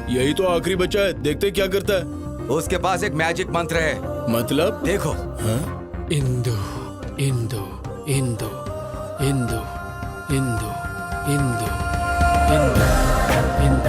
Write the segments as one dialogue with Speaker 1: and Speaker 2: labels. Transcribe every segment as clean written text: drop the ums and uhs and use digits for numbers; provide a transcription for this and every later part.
Speaker 1: यही तो आखिरी बच्चा है, देखते क्या करता है।
Speaker 2: उसके पास एक मैजिक मंत्र है।
Speaker 1: मतलब?
Speaker 2: देखो।
Speaker 3: इंदु इंदु इंदु इंदु इंदु इंदु इंदु इंदु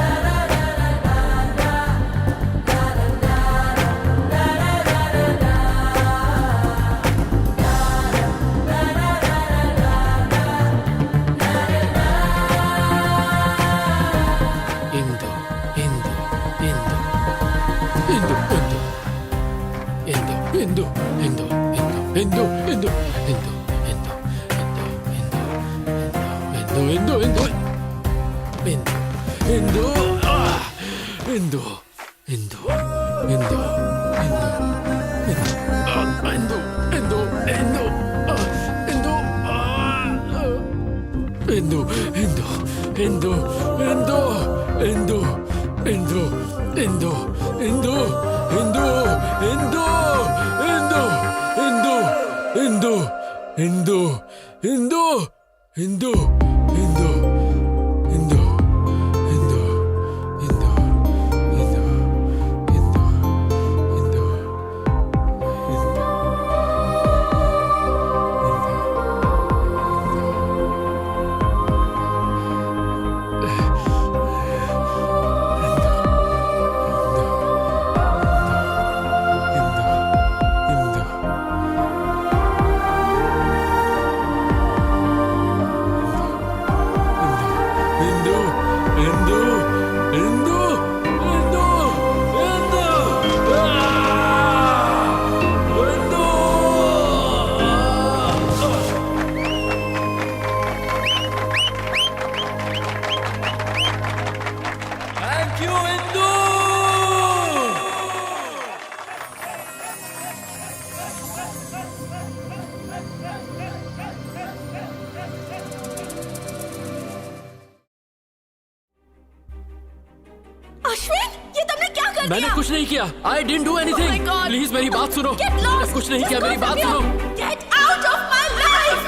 Speaker 3: मैंने कुछ नहीं किया। I didn't do anything. Please मेरी बात सुनो। मैंने कुछ नहीं किया, मेरी बात सुनो।
Speaker 4: Get out of my life.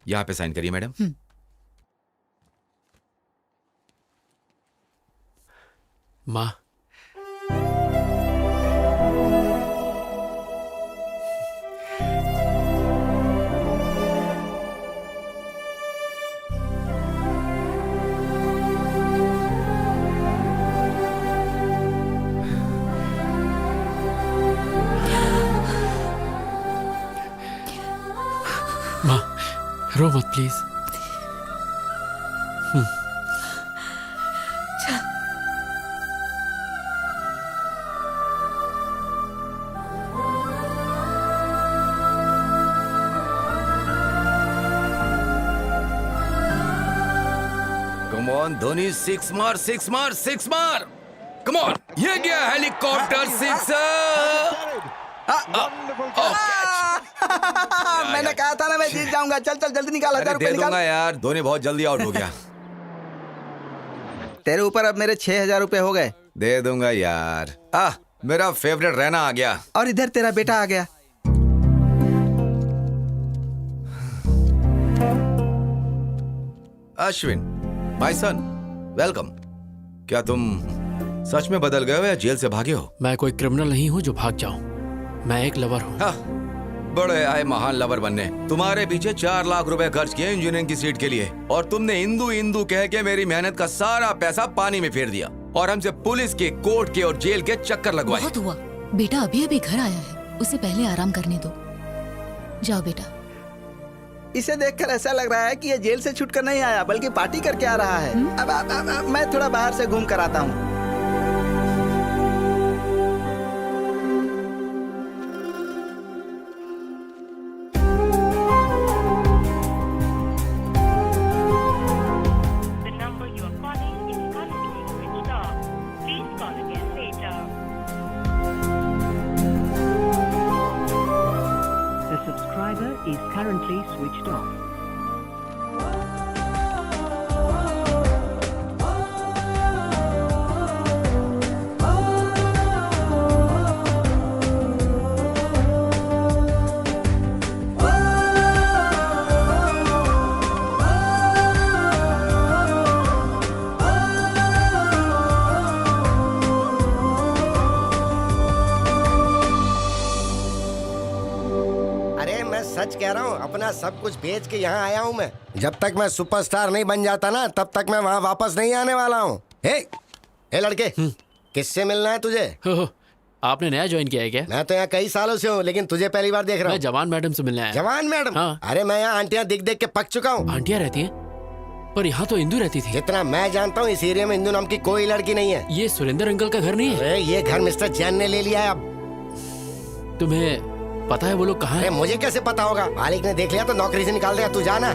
Speaker 2: यहाँ पे साइन करिए मैडम।
Speaker 3: माँ, रो मत प्लीज।
Speaker 2: ऑन धोनी, सिक्स मार, सिक्स मार, सिक्स मार। कम ऑन, ये गया हेलीकॉप्टर सिक्सर।
Speaker 5: मैंने कहा था ना मैं जीत जाऊंगा। चल चल जल्दी निकाल, 1000 रुपए
Speaker 2: दे
Speaker 5: निकाल।
Speaker 2: दूंगा यार, धोनी बहुत जल्दी आउट हो गया।
Speaker 5: तेरे ऊपर अब मेरे 6000 रुपए हो गए।
Speaker 2: दे दूंगा यार। मेरा फेवरेट रहना आ गया।
Speaker 5: और इधर तेरा बेटा आ गया।
Speaker 2: Ashwin, my son, welcome. क्या तुम सच में बदल गए हो या जेल से भागे हो?
Speaker 3: मैं कोई क्रिमिनल नहीं हूँ जो भाग जाऊं। मैं एक लवर हूँ।
Speaker 2: बड़े आए महान लवर बनने। तुम्हारे पीछे 4 लाख रुपए खर्च किए इंजीनियरिंग की सीट के लिए, और तुमने हिंदू हिंदू कह के मेरी मेहनत का सारा पैसा पानी में फेर दिया, और हमसे पुलिस के, कोर्ट के और जेल के चक्कर लगवाए।
Speaker 6: बहुत हुआ। बेटा अभी अभी घर आया है, उसे पहले आराम करने दो। जाओ बेटा।
Speaker 5: इसे देखकर ऐसा लग रहा है कि ये जेल से छूटकर नहीं आया बल्कि पार्टी करके आ रहा है। अब मैं थोड़ा बाहर से घूम कर आता हूँ।
Speaker 7: Is currently switched off.
Speaker 8: सच कह रहा हूँ, अपना सब कुछ बेच के यहाँ आया हूँ मैं। जब तक मैं सुपरस्टार नहीं बन जाता ना, तब तक मैं वहाँ वापस नहीं आने वाला हूँ। हे लड़के, किससे मिलना है तुझे?
Speaker 3: आपने नया ज्वाइन किया है क्या?
Speaker 8: मैं तो यहाँ कई सालों से हूँ, लेकिन तुझे पहली बार देख रहा हूँ।
Speaker 3: मैं जवान मैडम से मिलने आया।
Speaker 8: जवान मैडम?
Speaker 3: हाँ।
Speaker 8: अरे मैं यहाँ आंटियाँ दिख देख के पक चुका हूँ।
Speaker 3: आंटियाँ रहती हैं? पर यहाँ तो इंदू रहती थी।
Speaker 8: जितना मैं जानता हूँ इस एरिया में इंदू नाम की कोई लड़की नहीं है।
Speaker 3: ये सुरेंद्र अंकल का घर नहीं है?
Speaker 8: अरे ये घर मिस्टर जैन ने ले लिया है अब।
Speaker 3: तुम्हें पता है वो लोग कहाँ हैं?
Speaker 8: मुझे कैसे पता होगा? मालिक ने देख लिया तो नौकरी से निकाल देगा। तू जाना।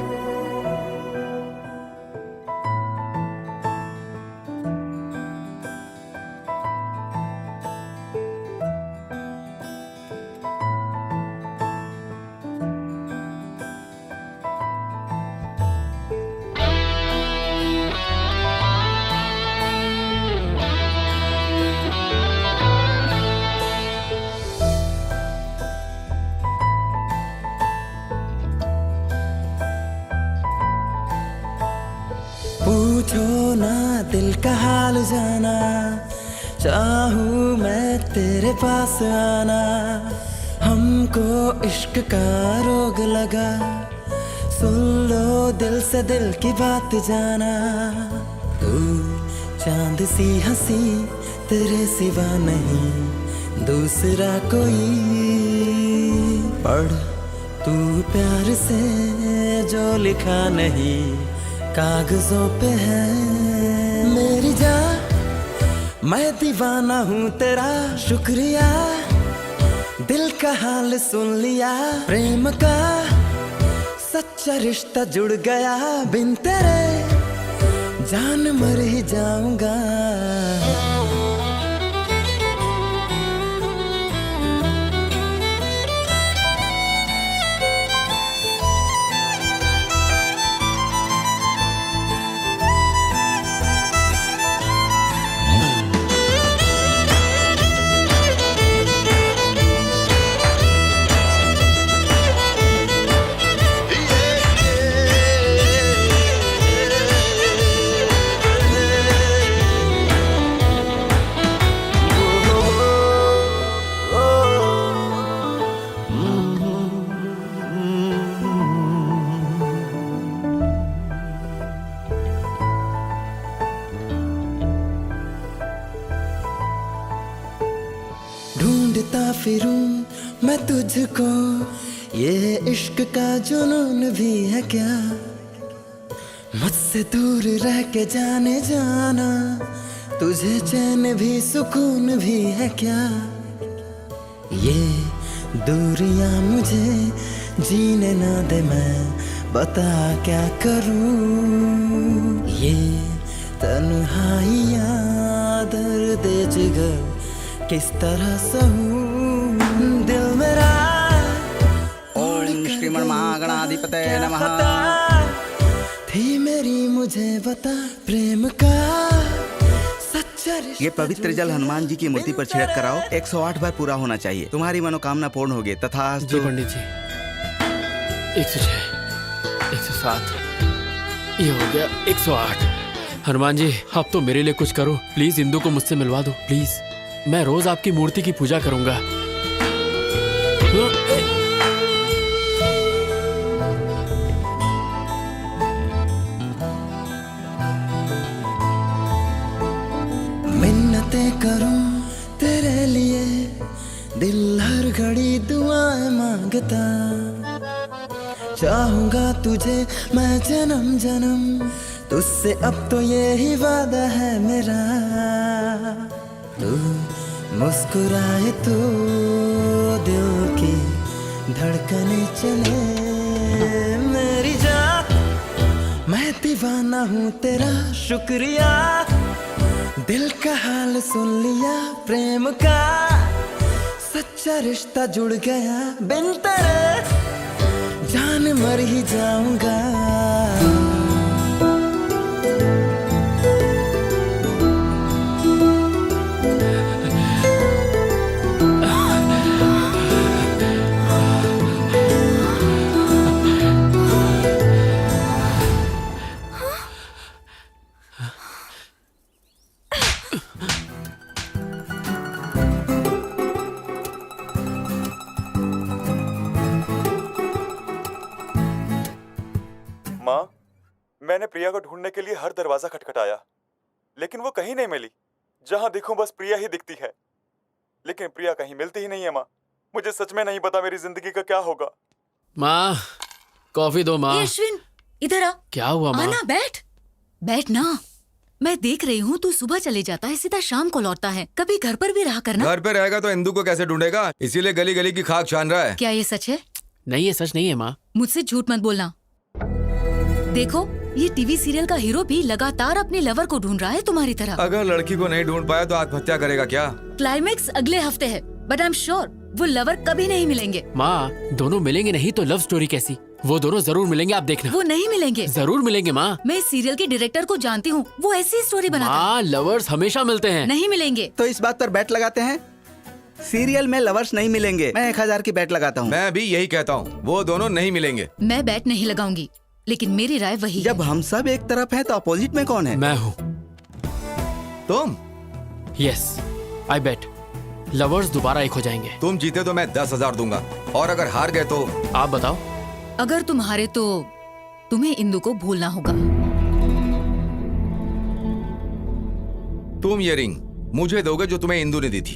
Speaker 9: पूछो ना दिल का हाल जाना, चाहूँ मैं तेरे पास आना। हमको इश्क का रोग लगा, सुन लो दिल से दिल की बात जाना। तू चांद सी हंसी, तेरे सिवा नहीं दूसरा कोई। पढ़ तू प्यार से जो लिखा नहीं कागजों पे है। मेरी जान मैं दीवाना हूँ तेरा, शुक्रिया दिल का हाल सुन लिया। प्रेम का सच्चा रिश्ता जुड़ गया, बिन तेरे जान मर ही जाऊंगा। ढूंढता फिरूं मैं तुझको, ये इश्क का जुनून भी है क्या? मुझसे दूर रह के जाने जाना, तुझे चैन भी सुकून भी है क्या? ये दूरियां मुझे जीने ना दे, मैं बता क्या करूं? ये तन्हाइयाँ दर्द जिगर किस तरह सहूं दिल मेरा
Speaker 5: ओम श्रीमन महागणाधिपतये नमः।
Speaker 9: थी मेरी मुझे बता प्रेम का सच्चा रिश्ता।
Speaker 5: ये पवित्र जल हनुमान जी की मूर्ति पर छिड़क कराओ। 108 बार पूरा होना चाहिए। तुम्हारी मनोकामना पूर्ण होगी तथा
Speaker 3: जी पंडित जी। 106, 107, ये हो गया 108। हनुमान जी आप तो मेरे लिए कुछ करो प्लीज, इंदु को मुझसे मिलवा दो प्लीज। मैं रोज आपकी मूर्ति की पूजा करूंगा।
Speaker 9: मिन्नतें करूं तेरे लिए, दिल हर घड़ी दुआएं मांगता। चाहूंगा तुझे मैं जन्म जन्म, तुझसे अब तो ये ही वादा है मेरा। तू मुस्कुराए तो दिल की धड़कने चले मेरी जान। मैं दीवाना हूँ तेरा शुक्रिया, दिल का हाल सुन लिया प्रेम का। सच्चा रिश्ता जुड़ गया बिन तेरे जान मर ही जाऊंगा।
Speaker 10: माँ, मैंने प्रिया को ढूंढने के लिए हर दरवाजा खटखटाया, लेकिन वो कहीं नहीं मिली। जहाँ देखूं बस प्रिया ही दिखती है, लेकिन प्रिया कहीं मिलती ही नहीं है। माँ, मुझे सच में नहीं पता मेरी जिंदगी का क्या होगा।
Speaker 3: माँ कॉफी दो माँ।
Speaker 6: अश्विन इधर आ।
Speaker 3: क्या हुआ माँ?
Speaker 6: आना बैठ, बैठ ना। मैं देख रही हूँ तू सुबह चले जाता है सीधा शाम को लौटता है, कभी घर पर भी रहा करना।
Speaker 2: घर पे रहेगा तो इंदु को कैसे ढूंढेगा, इसीलिए गली गली की खाक छान रहा है।
Speaker 6: क्या ये सच है?
Speaker 3: नहीं ये सच नहीं है माँ।
Speaker 6: मुझसे झूठ मत बोलना। देखो ये टीवी सीरियल का हीरो भी लगातार अपने लवर को ढूंढ रहा है तुम्हारी तरह।
Speaker 2: अगर लड़की को नहीं ढूंढ पाया तो आत्महत्या करेगा क्या?
Speaker 6: क्लाइमेक्स अगले हफ्ते है, बट आई एम श्योर वो लवर कभी नहीं मिलेंगे।
Speaker 3: माँ दोनों मिलेंगे नहीं तो लव स्टोरी कैसी? वो दोनों जरूर मिलेंगे, आप देखना।
Speaker 6: वो नहीं मिलेंगे।
Speaker 3: जरूर मिलेंगे माँ।
Speaker 6: मैं इस सीरियल के डायरेक्टर को जानती हूँ, वो ऐसी स्टोरी बनाता है।
Speaker 3: माँ लवर्स हमेशा मिलते हैं।
Speaker 6: नहीं मिलेंगे।
Speaker 5: तो इस बात पर बैट लगाते हैं, सीरियल में लवर्स नहीं मिलेंगे। मैं 1000 की बैट लगाता हूँ।
Speaker 2: मैं भी यही कहता हूँ, वो दोनों नहीं मिलेंगे।
Speaker 6: मैं बैट नहीं लगाऊंगी, लेकिन मेरी राय वही है।
Speaker 5: जब हम सब एक तरफ हैं तो अपोजिट में कौन है?
Speaker 3: मैं हूँ।
Speaker 2: तुम?
Speaker 3: यस आई बेट लवर्स दोबारा एक हो जाएंगे।
Speaker 2: तुम जीते तो मैं 10,000 दूंगा, और अगर हार गए तो?
Speaker 3: आप बताओ।
Speaker 6: अगर तुम हारे तो तुम्हें इंदु को भूलना होगा।
Speaker 2: तुम ये रिंग मुझे दोगे जो तुम्हें इंदु ने दी थी।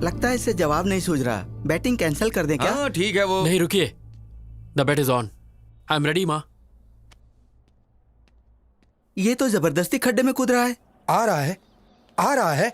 Speaker 5: लगता है इससे जवाब नहीं सूझ रहा। बैटिंग कैंसिल कर दें क्या?
Speaker 2: हाँ ठीक है वो।
Speaker 3: नहीं रुकिए, the bet is on. I am ready माँ।
Speaker 5: ये तो जबरदस्ती खड्डे में कूद रहा है।
Speaker 11: आ रहा है, आ रहा है,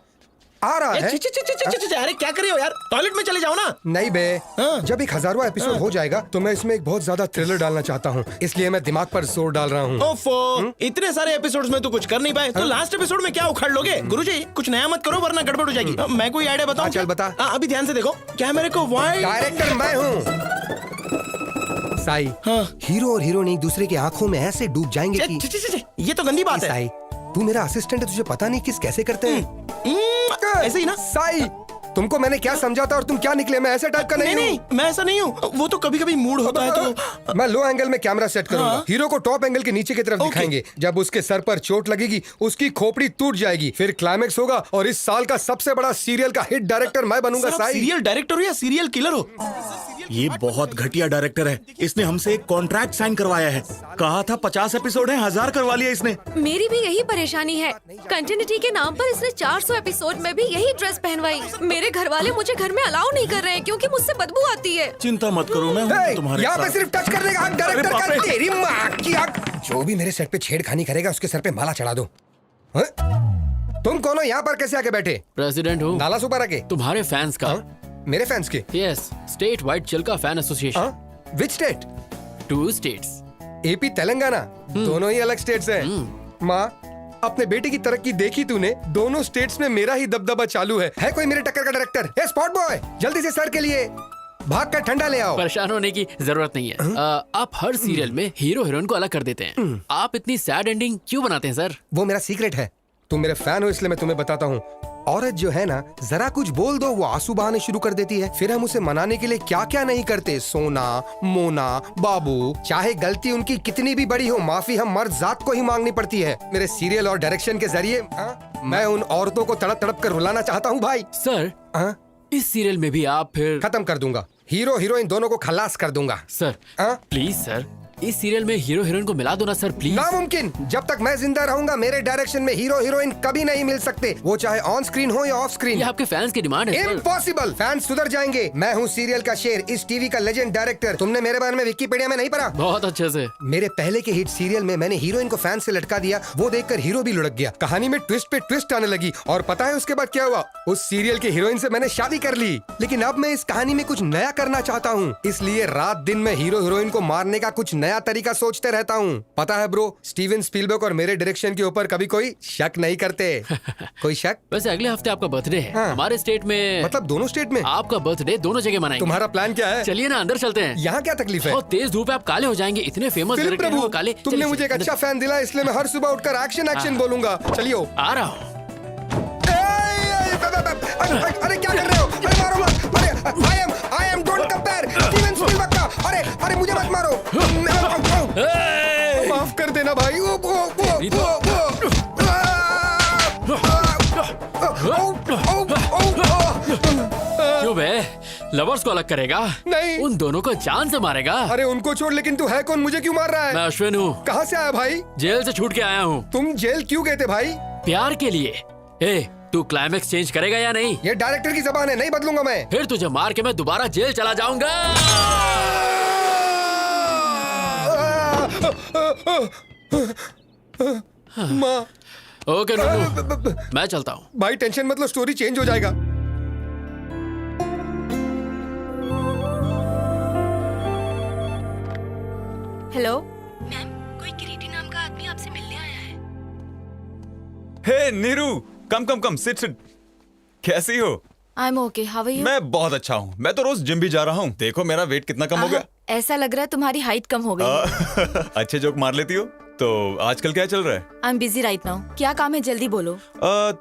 Speaker 11: आ रहा है।
Speaker 9: अरे क्या कर रहे हो यार, टॉयलेट में चले जाओ ना।
Speaker 11: नहीं बे, जब 1000वां एपिसोड हो जाएगा तो मैं इसमें एक बहुत ज्यादा थ्रिलर डालना चाहता हूँ, इसलिए मैं दिमाग पर जोर डाल रहा हूँ।
Speaker 9: ओफो, इतने सारे एपिसोड्स में तो कुछ कर नहीं पाए, तो लास्ट एपिसोड में क्या उखाड़ लोगे? गुरुजी कुछ नया मत करो वरना गड़बड़ हो जाएगी। मैं कोई आइडिया बताऊं?
Speaker 11: चल बता।
Speaker 9: अभी ध्यान से देखो, कैमरे को वाइड।
Speaker 11: डायरेक्टर मैं हूँ साई। हीरो और हीरोइन एक दूसरे की आंखों में ऐसे डूब जाएंगे कि
Speaker 9: ये तो गंदी बात है।
Speaker 11: साई तू मेरा असिस्टेंट है, तुझे पता नहीं किस कैसे करते हैं।
Speaker 9: ऐसे ही ना
Speaker 11: साई, तुमको मैंने क्या समझाता और तुम क्या निकले? मैं ऐसे टाइप का नहीं हूँ।
Speaker 9: नहीं, मैं ऐसा नहीं हूँ। वो तो कभी कभी मूड होता है तो
Speaker 11: मैं लो एंगल में कैमरा सेट करूंगा। हीरो को टॉप एंगल के नीचे की तरफ दिखाएंगे। जब उसके सर पर चोट लगेगी उसकी खोपड़ी टूट जाएगी, फिर क्लाइमेक्स होगा और इस साल का सबसे बड़ा सीरियल का हिट डायरेक्टर मैं बनूंगा। साई
Speaker 9: सीरियल डायरेक्टर हो या सीरियल किलर हो?
Speaker 1: ये बहुत घटिया डायरेक्टर है। इसने हमसे एक कॉन्ट्रैक्ट साइन करवाया है। कहा था 50 एपिसोड है, 1000 करवा लिया इसने।
Speaker 4: मेरी भी यही परेशानी है। कंटिन्यूटी के नाम पर इसने 400 एपिसोड में भी यही ड्रेस पहनवाई। मेरे घर वाले मुझे घर में अलाउ नहीं कर रहे हैं क्योंकि मुझसे बदबू आती है।
Speaker 1: चिंता मत करो, मैं हूं तुम्हारे
Speaker 11: यहाँ पे
Speaker 1: साथ।
Speaker 11: सिर्फ टच करने का डायरेक्टर का। तेरी माँ की आग। जो भी मेरे सेट पे छेड़खानी करेगा उसके सर पे माला चढ़ा दो। तुम कौन हो? यहाँ पर कैसे आके बैठे?
Speaker 3: प्रेसिडेंट हूँ
Speaker 11: नाला सुपर आके।
Speaker 3: तुम्हारे फैंस का।
Speaker 11: मेरे फैंस के?
Speaker 3: Yes, state wide Chilka fan association.
Speaker 11: Which state?
Speaker 3: 2 states.
Speaker 11: AP Telangana दोनों ही अलग स्टेट्स हैं। माँ, अपने बेटे की तरक्की देखी तूने? दोनों स्टेट्स में मेरा ही दबदबा चालू है कोई मेरे टक्कर का डायरेक्टर? ए स्पॉट बॉय, जल्दी से सर के लिए भाग कर ठंडा ले आओ।
Speaker 3: परेशान होने की जरूरत नहीं है। आप हर सीरियल में हीरो हीरोइन को अलग कर देते हैं। आप इतनी सैड एंडिंग क्यों बनाते हैं सर?
Speaker 11: वो मेरा सीक्रेट है। तुम मेरे फैन हो इसलिए मैं तुम्हें बताता हूँ। औरत जो है ना, जरा कुछ बोल दो वो आंसू बहाने शुरू कर देती है। फिर हम उसे मनाने के लिए क्या क्या नहीं करते, सोना, मोना, बाबू। चाहे गलती उनकी कितनी भी बड़ी हो, माफी हम मर्द जात को ही मांगनी पड़ती है। मेरे सीरियल और डायरेक्शन के जरिए मैं उन औरतों को तड़प तड़प कर रुलाना चाहता हूँ भाई।
Speaker 3: सर, इस सीरियल में भी आप फिर
Speaker 11: खत्म कर दूंगा। हीरो हीरोइन दोनों को खलास कर दूंगा।
Speaker 3: सर प्लीज सर, इस सीरियल में हीरो हीरोइन को मिला दो ना सर प्लीज।
Speaker 11: नामुमकिन। जब तक मैं जिंदा रहूंगा मेरे डायरेक्शन में हीरो हीरोइन कभी नहीं मिल सकते, वो चाहे ऑन स्क्रीन हो या ऑफ स्क्रीन।
Speaker 3: ये आपके फैंस की डिमांड है।
Speaker 11: इम्पॉसिबल। फैंस सुधर जाएंगे। मैं हूँ सीरियल का शेर, इस टीवी का लेजेंड डायरेक्टर। तुमने मेरे बारे में विकिपीडिया में नहीं पढ़ा?
Speaker 3: बहुत अच्छे से।
Speaker 11: मेरे पहले के हिट सीरियल में मैंने हीरोइन को फैन से लटका दिया, वो देखकर हीरो भी लुढ़क गया। कहानी में ट्विस्ट पे ट्विस्ट आने लगी और पता है उसके बाद क्या हुआ? उस सीरियल के हीरोइन से मैंने शादी कर ली। लेकिन अब मैं इस कहानी में कुछ नया करना चाहता हूँ, इसलिए रात दिन में हीरो हीरोइन को मारने का कुछ नया तरीका सोचते रहता हूँ। पता है ब्रो, स्टीवन स्पीलबर्ग और मेरे डायरेक्शन के ऊपर कभी कोई शक नहीं करते। कोई शक?
Speaker 3: वैसे अगले हफ्ते आपका बर्थडे है। हमारे स्टेट में,
Speaker 11: मतलब दोनों स्टेट में
Speaker 3: आपका बर्थडे दोनों जगह मनाएंगे।
Speaker 11: तुम्हारा प्लान क्या है?
Speaker 3: चलिए ना अंदर चलते हैं।
Speaker 11: यहाँ क्या तकलीफ है?
Speaker 3: और तेज धूप है, आप काले हो जाएंगे। इतने फेमस
Speaker 11: फिलिप
Speaker 3: डायरेक्टर हैं
Speaker 11: प्रभु,
Speaker 3: वो काले।
Speaker 11: तुमने मुझे एक अच्छा फैन दिला, इसलिए मैं हर सुबह उठकर एक्शन एक्शन बोलूंगा। चलियो।
Speaker 3: आ रहा हूँ।
Speaker 11: अरे क्या कर रहे हो? अरे मारो मत। अरे I am don't compare Steven Spielberg का। अरे मुझे मत मारो। माफ कर देना भाई।
Speaker 3: क्यों बे? लवर्स को अलग करेगा?
Speaker 11: नहीं।
Speaker 3: उन दोनों को जान से मारेगा?
Speaker 11: अरे उनको छोड़, लेकिन तू है कौन? मुझे क्यों मार रहा है?
Speaker 3: मैं अश्विन हूँ।
Speaker 11: कहाँ से आया भाई?
Speaker 3: जेल से छूट के आया हूँ।
Speaker 11: तुम जेल क्यों गए थे भाई?
Speaker 3: प्यार के लिए। ए, तू क्लाइमेक्स चेंज करेगा या नहीं?
Speaker 11: ये डायरेक्टर की जबान है, नहीं बदलूंगा मैं।
Speaker 3: फिर तुझे मार के मैं दोबारा जेल चला जाऊंगा।
Speaker 11: माँ।
Speaker 3: ओके नन्नू, मैं चलता हूँ।
Speaker 11: भाई टेंशन मत लो, स्टोरी चेंज हो जाएगा।
Speaker 4: हेलो
Speaker 6: मैम, कोई किरीटी नाम का आदमी आपसे मिलने आया है।
Speaker 10: Hey Neeru, come come come, sit sit. कैसी हो?
Speaker 4: I am okay, how are you?
Speaker 10: मैं बहुत अच्छा हूँ। मैं तो रोज जिम भी जा रहा हूँ। देखो मेरा वेट कितना कम हो गया।
Speaker 4: ऐसा लग रहा है तुम्हारी हाइट कम हो गई।
Speaker 10: अच्छे जोक मार लेती हो। तो आजकल क्या चल रहा है?
Speaker 4: I am busy right now. क्या काम है, जल्दी बोलो।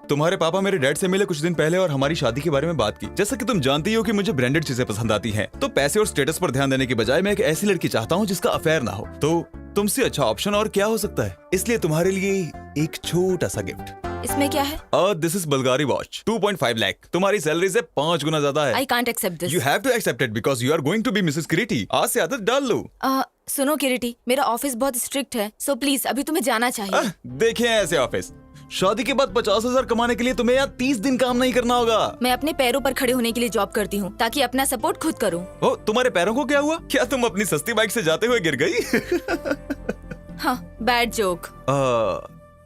Speaker 10: तुम्हारे पापा मेरे डैड से मिले कुछ दिन पहले और हमारी शादी के बारे में बात की। जैसा कि तुम जानती हो कि मुझे ब्रांडेड चीजें पसंद आती हैं, तो पैसे और स्टेटस पर ध्यान देने के बजाय मैं एक ऐसी लड़की चाहता हूँ जिसका अफेयर ना हो। तो तुमसे अच्छा ऑप्शन और क्या हो सकता है? इसलिए तुम्हारे लिए एक छोटा सा गिफ्ट।
Speaker 4: इसमें क्या है?
Speaker 10: This is Bulgari watch, 2.5 lakh. तुम्हारी सैलरी से 5 गुना ज्यादा है।
Speaker 4: I can't accept this.
Speaker 10: You have to accept it because you are going to be Mrs Kiriti. आज से आदत डाल लो।
Speaker 4: सुनो किरीटी, मेरा ऑफिस बहुत स्ट्रिक्ट है, सो प्लीज अभी तुम्हें जाना चाहिए।
Speaker 10: देखे ऐसे ऑफिस। शादी के बाद 50,000 कमाने के लिए तुम्हें यहाँ 30 दिन काम नहीं करना होगा।
Speaker 4: मैं अपने पैरों पर खड़े होने के लिए जॉब करती हूँ ताकि अपना सपोर्ट खुद करूँ।
Speaker 10: ओ, तुम्हारे पैरों को क्या हुआ? क्या तुम अपनी सस्ती बाइक से जाते हुए गिर गई?
Speaker 4: हाँ, बैड जोक।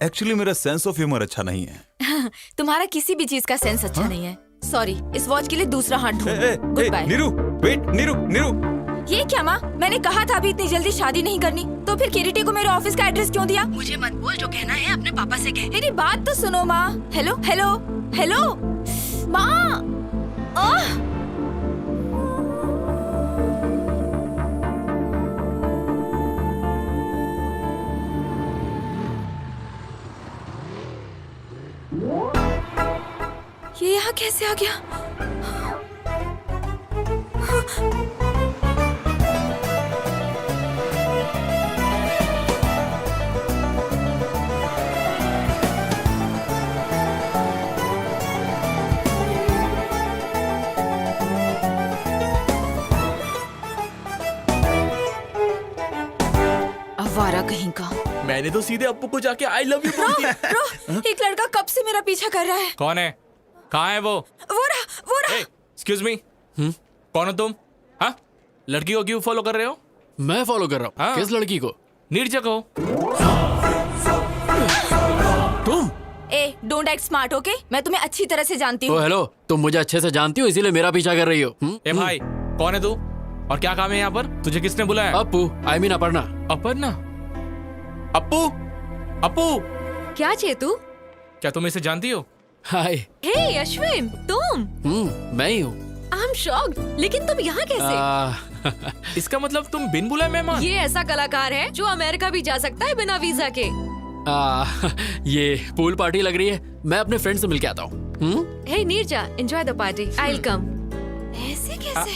Speaker 10: एक्चुअली मेरा सेंस ऑफ ह्यूमर अच्छा नहीं है।
Speaker 4: तुम्हारा किसी भी चीज का सेंस अच्छा नहीं है। सॉरी, इस वॉच के लिए दूसरा हाथ ढूंढो। Good bye.
Speaker 10: Neeru, wait, Neeru.
Speaker 4: ये क्या माँ? मैंने कहा था अभी इतनी जल्दी शादी नहीं करनी, तो फिर किरीटी को मेरे ऑफिस का एड्रेस क्यों दिया?
Speaker 6: मुझे मत बोल, जो कहना है अपने पापा से कह।
Speaker 4: मेरी बात तो सुनो माँ। हेलो हेलो हेलो माँ। ये यहाँ कैसे आ गया? आवारा कहीं का।
Speaker 3: मैंने तो सीधे अप्पू को जाके आई लव यू बोल दिया।
Speaker 4: एक लड़का कब से मेरा पीछा कर रहा है।
Speaker 12: कौन है? कहाँ है वो?
Speaker 4: वो रहा।
Speaker 12: एक्सक्यूज मी, कौन हो तुम? हाँ, लड़की को क्यों फॉलो कर रहे हो?
Speaker 3: मैं फॉलो कर रहा हूँ।
Speaker 12: हाँ?
Speaker 3: किस लड़की को?
Speaker 12: निर्जक हो
Speaker 3: तुम?
Speaker 4: Don't act smart, okay? मैं तुम्हें अच्छी तरह से जानती हूँ।
Speaker 3: हेलो, तुम मुझे अच्छे से जानती हो इसीलिए मेरा पीछा कर रही हो।
Speaker 12: ए भाई, कौन है तू और क्या काम है यहाँ पर? तुझे किसने बुलाया?
Speaker 3: Appu, I mean Aparna.
Speaker 12: अपर्णा? अप्पू, अप्पू,
Speaker 4: क्या चेतू?
Speaker 12: क्या तुम इसे जानती हो?
Speaker 3: हाय।
Speaker 4: हे अश्विन, तुम?
Speaker 3: मैं ही हूँ।
Speaker 4: आई एम शॉक्ड, लेकिन तुम यहाँ कैसे?
Speaker 12: इसका मतलब तुम बिन बुलाए मेहमान?
Speaker 4: ये ऐसा कलाकार है जो अमेरिका भी जा सकता है बिना वीजा के।
Speaker 3: ये पूल पार्टी लग रही है, मैं अपने फ्रेंड से मिलके आता हूँ।
Speaker 4: Hey Neeraja, enjoy the party, I will come. ऐसे कैसे?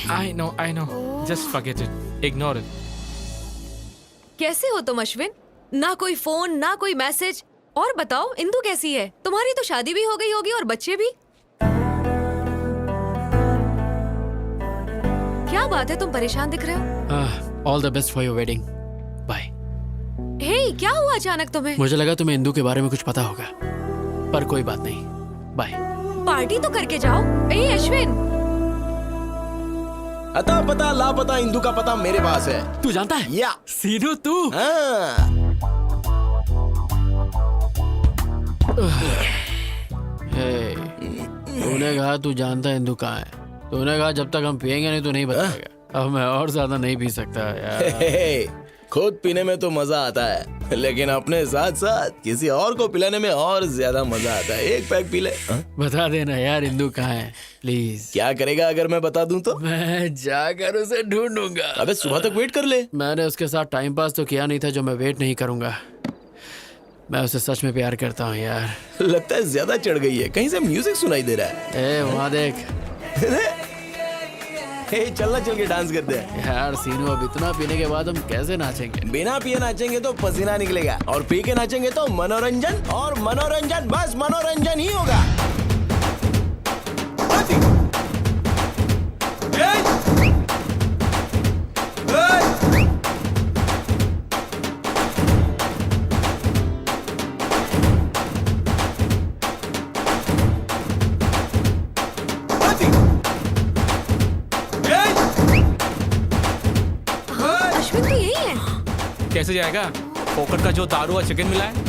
Speaker 12: I know. Just forget it. Ignore it.
Speaker 4: कैसे हो तुम अश्विन? ना कोई फोन, ना कोई मैसेज। और बताओ, इंदु कैसी है? तुम्हारी तो शादी भी हो गई होगी और बच्चे भी। क्या बात है, तुम परेशान दिख रहे हो?
Speaker 3: All the best for your wedding. Bye.
Speaker 4: Hey, क्या हुआ अचानक तुम्हें?
Speaker 3: मुझे लगा तुम्हें इंदु के बारे में कुछ पता होगा, पर कोई बात नहीं। बाय।
Speaker 4: पार्टी तो करके जाओ। ए अश्विन,
Speaker 9: अता पता लापता इंदु का पता मेरे पास है।
Speaker 3: तू जानता है?
Speaker 9: या
Speaker 3: सीनू तू?
Speaker 9: हाँ।
Speaker 3: तूने कहा तू जानता है इंदु कहाँ है। तूने कहा जब तक हम पियेंगे नहीं तो नहीं बताएगा। अब मैं और ज्यादा नहीं पी सकता यार।
Speaker 9: खुद पीने में तो मजा आता है, लेकिन अपने साथ साथ किसी और को पिलाने में और ज्यादा मजा आता है। एक पैक पी ले।
Speaker 3: बता देना यार इंदु कहाँ है प्लीज।
Speaker 9: क्या करेगा अगर मैं बता दूं तो?
Speaker 3: मैं जाकर उसे ढूंढूंगा।
Speaker 9: अबे सुबह तक वेट कर ले।
Speaker 3: मैंने उसके साथ टाइम पास तो किया नहीं था जो मैं वेट नहीं करूंगा। मैं उसे सच में प्यार करता हूँ यार।
Speaker 9: लगता है ज्यादा चढ़ गई है, कहीं से म्यूजिक सुनाई दे रहा है।
Speaker 3: ए वहाँ देख।
Speaker 9: चलना, चल के डांस करते हैं।
Speaker 3: यार सीनू, अब इतना पीने के बाद हम कैसे नाचेंगे?
Speaker 9: बिना पिए नाचेंगे तो पसीना निकलेगा, और पी के नाचेंगे तो मनोरंजन, और मनोरंजन बस मनोरंजन ही होगा।
Speaker 4: अश्विन तो यही है।
Speaker 12: कैसे जाएगा? फोकट का जो दारू और चिकन मिला है।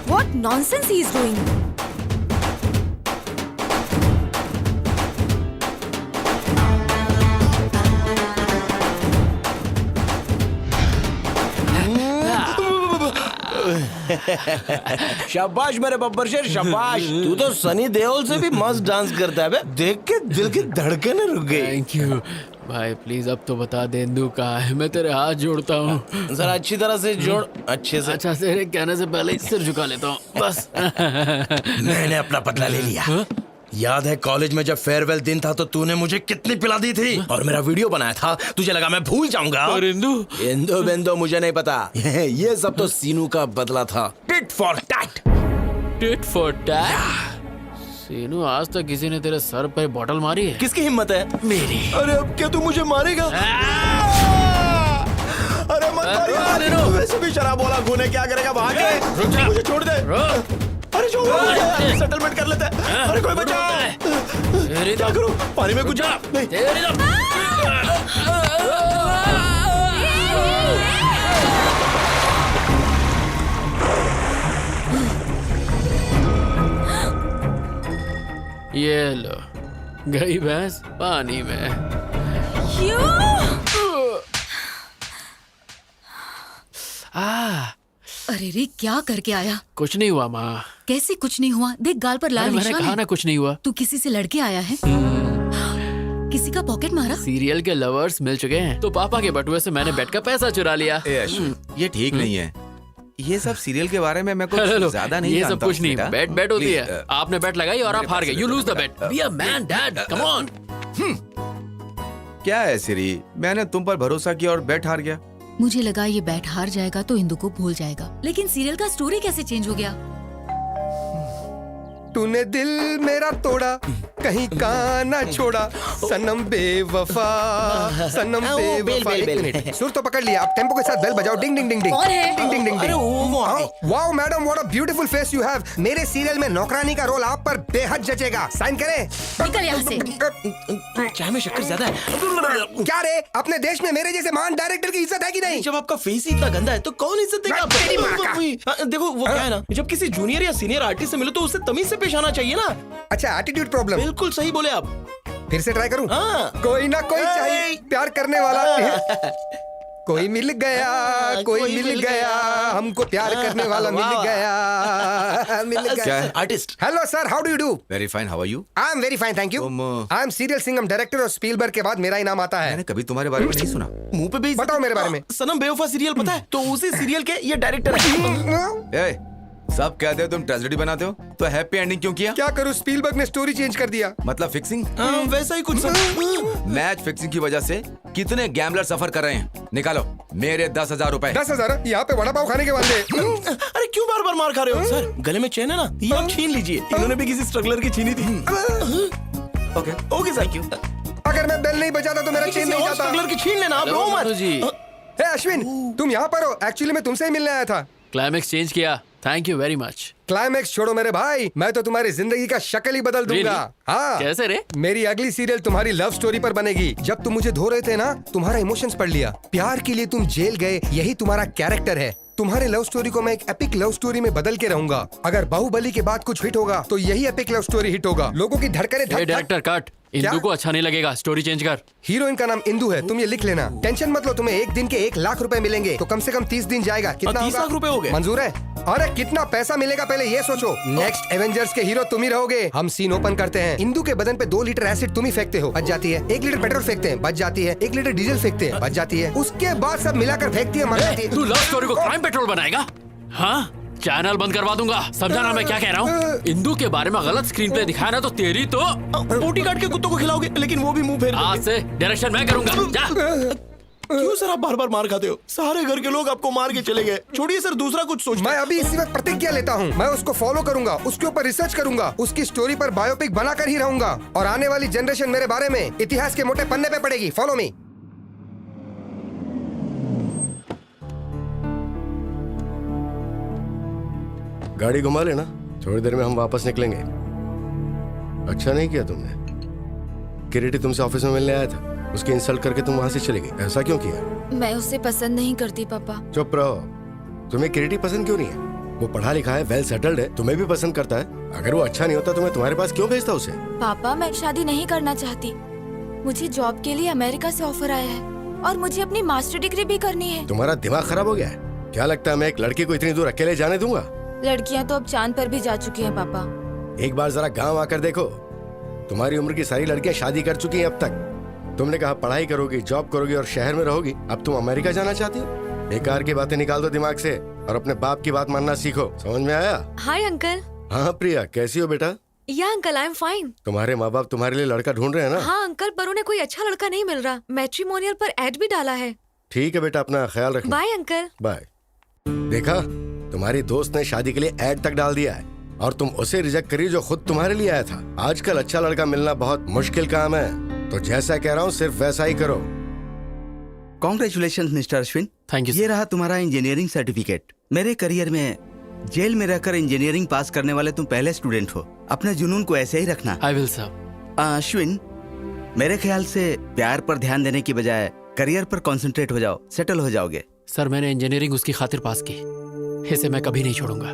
Speaker 4: What nonsense he is doing?
Speaker 9: शाबाश मेरे बब्बर शेर, शाबाश। तू तो सनी देओल से भी मस्त डांस करता है बे। देख के दिल की धड़कनें रुक गई।
Speaker 3: थैंक यू भाई, प्लीज अब तो बता दे इंदु कहाँ है। मैं तेरे हाथ जोड़ता हूँ।
Speaker 9: जरा अच्छी तरह से जोड़, अच्छे से।
Speaker 3: अच्छा, तेरे कहने से पहले ही सिर झुका लेता हूँ बस।
Speaker 9: मैंने अपना बदला ले लिया। याद है कॉलेज में जब फेयरवेल दिन था तो तूने मुझे कितनी पिला दी थी, और मेरा वीडियो बनाया था। तुझे लगा मैं भूल जाऊंगा?
Speaker 3: और इंदु?
Speaker 9: इंदु बिंदु मुझे नहीं पता। ये सब तो सीनू का बदला था। Tit for tat.
Speaker 3: Tit for tat? Seenu, आज तक किसी ने तेरे सर पे बॉटल मारी है?
Speaker 9: किसकी हिम्मत है?
Speaker 3: मेरी।
Speaker 9: अरे अब क्या तू मुझे मारेगा? अरे मत मारियो। तू वैसे भी शराब वाला खून है, क्या करेगा? भाग के मुझे छोड़ दे। अरे छोड़, सेटलमेंट कर लेते हैं। अरे कोई बचा। क्या करूं? पानी में कुछ जा नहीं।
Speaker 3: ये लो, गई भैंस पानी में।
Speaker 6: अरे रे, क्या करके आया?
Speaker 3: कुछ नहीं हुआ माँ।
Speaker 6: कैसे कुछ नहीं हुआ? देख गाल पर लाल
Speaker 3: मैंने
Speaker 6: निशान
Speaker 3: कहा
Speaker 6: है।
Speaker 3: ना कुछ नहीं हुआ।
Speaker 6: तू किसी से लड़के आया है? किसी का पॉकेट मारा?
Speaker 3: सीरियल के लवर्स मिल चुके हैं तो पापा के बटुए से मैंने बेट का पैसा चुरा लिया।
Speaker 2: ए अश्विन, ये ठीक नहीं है। ये सब सीरियल के बारे में मैं
Speaker 3: हेलो,
Speaker 2: कुछ ज्यादा नहीं
Speaker 3: ये
Speaker 2: जानता
Speaker 3: सब कुछ
Speaker 2: हूँ,
Speaker 3: नहीं।
Speaker 2: बेटा।
Speaker 3: बेट होती
Speaker 2: Please,
Speaker 3: है। आपने बेट लगाई और आप हार गए। You lose the bet. Be a man dad, come on.
Speaker 2: क्या है सिरी, मैंने तुम पर भरोसा किया और बेट हार गया।
Speaker 6: मुझे लगा ये बैट हार जाएगा तो इंदु को भूल जाएगा, लेकिन सीरियल का स्टोरी कैसे चेंज हो गया?
Speaker 11: तूने दिल मेरा तोड़ा, कहीं का ना छोड़ा, सनम बेवफा, सनम बेवफा। एक मिनट, सुर तो पकड़ लिया। आप टेम्पो के साथ बेल बजाओ। डिंग डिंग डिंग डिंग।
Speaker 6: कौन है?
Speaker 11: डिंग डिंग डिंग
Speaker 9: अरे वो
Speaker 11: wow madam, what a beautiful face you have. मेरे सीरियल में नौकरानी का रोल आप पर बेहद जचेगा। साइन करें?
Speaker 6: निकल यहाँ से।
Speaker 9: चाय में शक्कर ज्यादा है।
Speaker 11: क्या रे, अपने देश में मेरे जैसे महान डायरेक्टर की इज्जत है कि नहीं?
Speaker 9: जब आपका फेस ही इतना गंदा है तो कौन इज्जत देगा?
Speaker 11: तेरी माँ का।
Speaker 9: देखो वो क्या है ना, जब किसी जूनियर या सीनियर आर्टिस्ट से मिलो तो उससे तमीज से पेश आना चाहिए ना।
Speaker 11: अच्छा, एटीट्यूड प्रॉब्लम।
Speaker 9: बिल्कुल सही बोले आप।
Speaker 11: फिर से ट्राई करूं?
Speaker 5: हाँ।
Speaker 11: कोई ना कोई चाहिए प्यार करने वाला। कोई मिल गया, कोई मिल गया, हमको प्यार करने वाला मिल गया, मिल
Speaker 2: क्या
Speaker 11: गया।
Speaker 2: है?
Speaker 5: Artist.
Speaker 11: Hello sir, how do you do?
Speaker 2: Very fine, how are you?
Speaker 11: I am very fine, thank you. I am serial Singham director और स्पीलबर्ग के बाद मेरा ही नाम आता है।
Speaker 2: मैंने कभी तुम्हारे बारे में नहीं सुना।
Speaker 5: मुंह पे भी
Speaker 11: बताओ मेरे बारे में।
Speaker 5: सनम बेवफा सीरियल पता है? तो उसी सीरियल के ये डायरेक्टर है।
Speaker 2: ए, सब कहते हो तुम ट्रेजेडी बनाते हो, तो हैप्पी एंडिंग क्यों किया?
Speaker 11: क्या करूं, स्पीलबर्ग ने स्टोरी चेंज कर दिया।
Speaker 2: मतलब फिक्सिंग?
Speaker 5: वैसा ही कुछ।
Speaker 2: मैच फिक्सिंग की वजह से कितने गैम्बलर सफर कर रहे हैं? निकालो मेरे 10,000 रुपए।
Speaker 11: 10,000? यहाँ पे वड़ा पाव खाने के वाले।
Speaker 5: अरे क्यों बार बार मार खा रहे हो सर? गले में चैन है ना, ये आप छीन लीजिए। इन्होंने भी किसी स्ट्रगलर की छीनी थी।
Speaker 2: ओके
Speaker 5: ओके सर, क्यों?
Speaker 11: अगर मैं बेल नहीं बजाता तो मेरा चेन नहीं जाता।
Speaker 5: स्ट्रगलर की छीन लेना, आप रो मत।
Speaker 3: जी
Speaker 11: हे अश्विन, तुम यहाँ पर हो? एक्चुअली मैं तुमसे ही मिलने आया था।
Speaker 3: क्लाइमेक्स चेंज किया, thank you very much.
Speaker 11: Climax छोड़ो मेरे भाई, मैं तो तुम्हारी जिंदगी का शक्ल ही बदल दूंगा।
Speaker 3: Really?
Speaker 11: हाँ।
Speaker 3: कैसे रे?
Speaker 11: मेरी अगली सीरियल तुम्हारी लव स्टोरी पर बनेगी। जब तुम मुझे धो रहे थे ना, तुम्हारा इमोशंस पढ़ लिया। प्यार के लिए तुम जेल गए, यही तुम्हारा कैरेक्टर है। तुम्हारे लव स्टोरी को मैं एक एपिक लव स्टोरी में बदल के रहूंगा। अगर बाहुबली के बाद कुछ हिट होगा तो यही एपिक लव स्टोरी हिट होगा। लोगों की धड़कने धक धक।
Speaker 3: डायरेक्टर कट, इंदू को अच्छा नहीं लगेगा, स्टोरी चेंज कर।
Speaker 11: हीरोइन का नाम इंदू है, तुम ये लिख लेना। टेंशन मत लो, तुम्हें एक दिन के 1 लाख रुपए मिलेंगे, तो कम से कम 30 दिन जाएगा। कितना
Speaker 5: 30 लाख रुपए हो गए?
Speaker 11: मंजूर है? अरे कितना पैसा मिलेगा पहले ये सोचो। नेक्स्ट एवेंजर्स के हीरो तुम ही रहोगे। हम सीन ओपन करते हैं। इंदू के बदन पे 2 लीटर एसिड तुम ही फेंकते हो, बच जाती है। 1 लीटर पेट्रोल फेंकते हैं, बच जाती है। 1 लीटर डीजल फेंकते हैं, बच जाती है। उसके बाद सब मिलाकर फेंकती है, मर जाती है।
Speaker 3: तू लव स्टोरी को क्राइम पेट्रोल बनाएगा? हाँ, चैनल बंद करवा दूंगा। समझा ना मैं क्या कह रहा हूँ? इंदू के बारे में गलत स्क्रीन प्ले दिखाया ना तो तेरी तो
Speaker 5: बोटी काट के कुत्तों को खिलाओगे, लेकिन वो भी मुंह फेर देंगे।
Speaker 3: आज से डायरेक्शन मैं करूंगा। जा।
Speaker 5: क्यों सर आप बार बार मार खाते हो? सारे घर के लोग आपको मार के चले गए। छोड़िए सर, दूसरा कुछ सोच।
Speaker 11: मैं अभी इसी वक्त प्रतिज्ञा लेता हूँ, मैं उसको फॉलो करूंगा, उसके ऊपर रिसर्च करूंगा, उसकी स्टोरी पर बायोपिक बनाकर ही रहूंगा। और आने वाली जनरेशन मेरे बारे में इतिहास के मोटे पन्ने पे पड़ेगी। Follow me.
Speaker 8: गाड़ी घुमा लेना, थोड़ी देर में हम वापस निकलेंगे। अच्छा नहीं किया तुमने। किरीटी तुमसे ऑफिस में मिलने आया था, उसकी इंसल्ट करके तुम वहां से चली गई। ऐसा क्यों किया?
Speaker 4: मैं उसे पसंद नहीं करती पापा।
Speaker 8: चुप रहो। तुम्हें किरीटी पसंद क्यों नहीं है? वो पढ़ा लिखा है, वेल सेटल्ड है, तुम्हें भी पसंद करता है। अगर वो अच्छा नहीं होता तो मैं तुम्हारे पास क्यों भेजता उसे?
Speaker 4: पापा मैं शादी नहीं करना चाहती। मुझे जॉब के लिए अमेरिका से ऑफर आया है और मुझे अपनी मास्टर डिग्री भी करनी है।
Speaker 8: तुम्हारा दिमाग खराब हो गया है क्या? लगता है मैं एक लड़की को इतनी दूर अकेले जाने दूंगा?
Speaker 4: लड़कियां तो अब चांद पर भी जा चुकी हैं पापा।
Speaker 8: एक बार जरा गांव आकर देखो, तुम्हारी उम्र की सारी लड़कियां शादी कर चुकी हैं अब तक। तुमने कहा पढ़ाई करोगी, जॉब करोगी और शहर में रहोगी। अब तुम अमेरिका जाना चाहती हो? बेकार की बातें निकाल दो दिमाग से और अपने बाप की बात मानना सीखो। समझ में आया?
Speaker 4: Hi uncle.
Speaker 8: हाँ प्रिया, कैसी हो बेटा?
Speaker 4: या अंकल आई एम फाइन।
Speaker 8: तुम्हारे माँ बाप तुम्हारे लिए लड़का ढूंढ रहे हैं ना?
Speaker 4: हाँ अंकल, पर उन्हें कोई अच्छा लड़का नहीं मिल रहा। मैट्रिमोनियल पर एड भी डाला है।
Speaker 8: ठीक है बेटा, अपना ख्याल रखना।
Speaker 4: Bye uncle.
Speaker 8: बाय। देखा, तुम्हारी दोस्त ने शादी के लिए ऐड तक डाल दिया है और तुम उसे रिजेक्ट करी जो खुद तुम्हारे लिए आया था। आजकल अच्छा लड़का मिलना बहुत मुश्किल काम है, तो जैसा कह रहा हूँ सिर्फ वैसा ही करो।
Speaker 5: Congratulation mister Ashwin.
Speaker 3: Thank you.
Speaker 5: ये रहा तुम्हारा इंजीनियरिंग सर्टिफिकेट। मेरे करियर में जेल में रहकर इंजीनियरिंग पास करने वाले तुम पहले स्टूडेंट हो। अपने जुनून को ऐसे ही रखना।
Speaker 3: I will sir.
Speaker 5: अश्विन, मेरे ख्याल से प्यार पर ध्यान देने की बजाय करियर पर कंसंट्रेट हो जाओ, सेटल हो जाओगे।
Speaker 3: सर मैंने इंजीनियरिंग उसकी खातिर पास की, इसे मैं कभी नहीं छोड़ूंगा।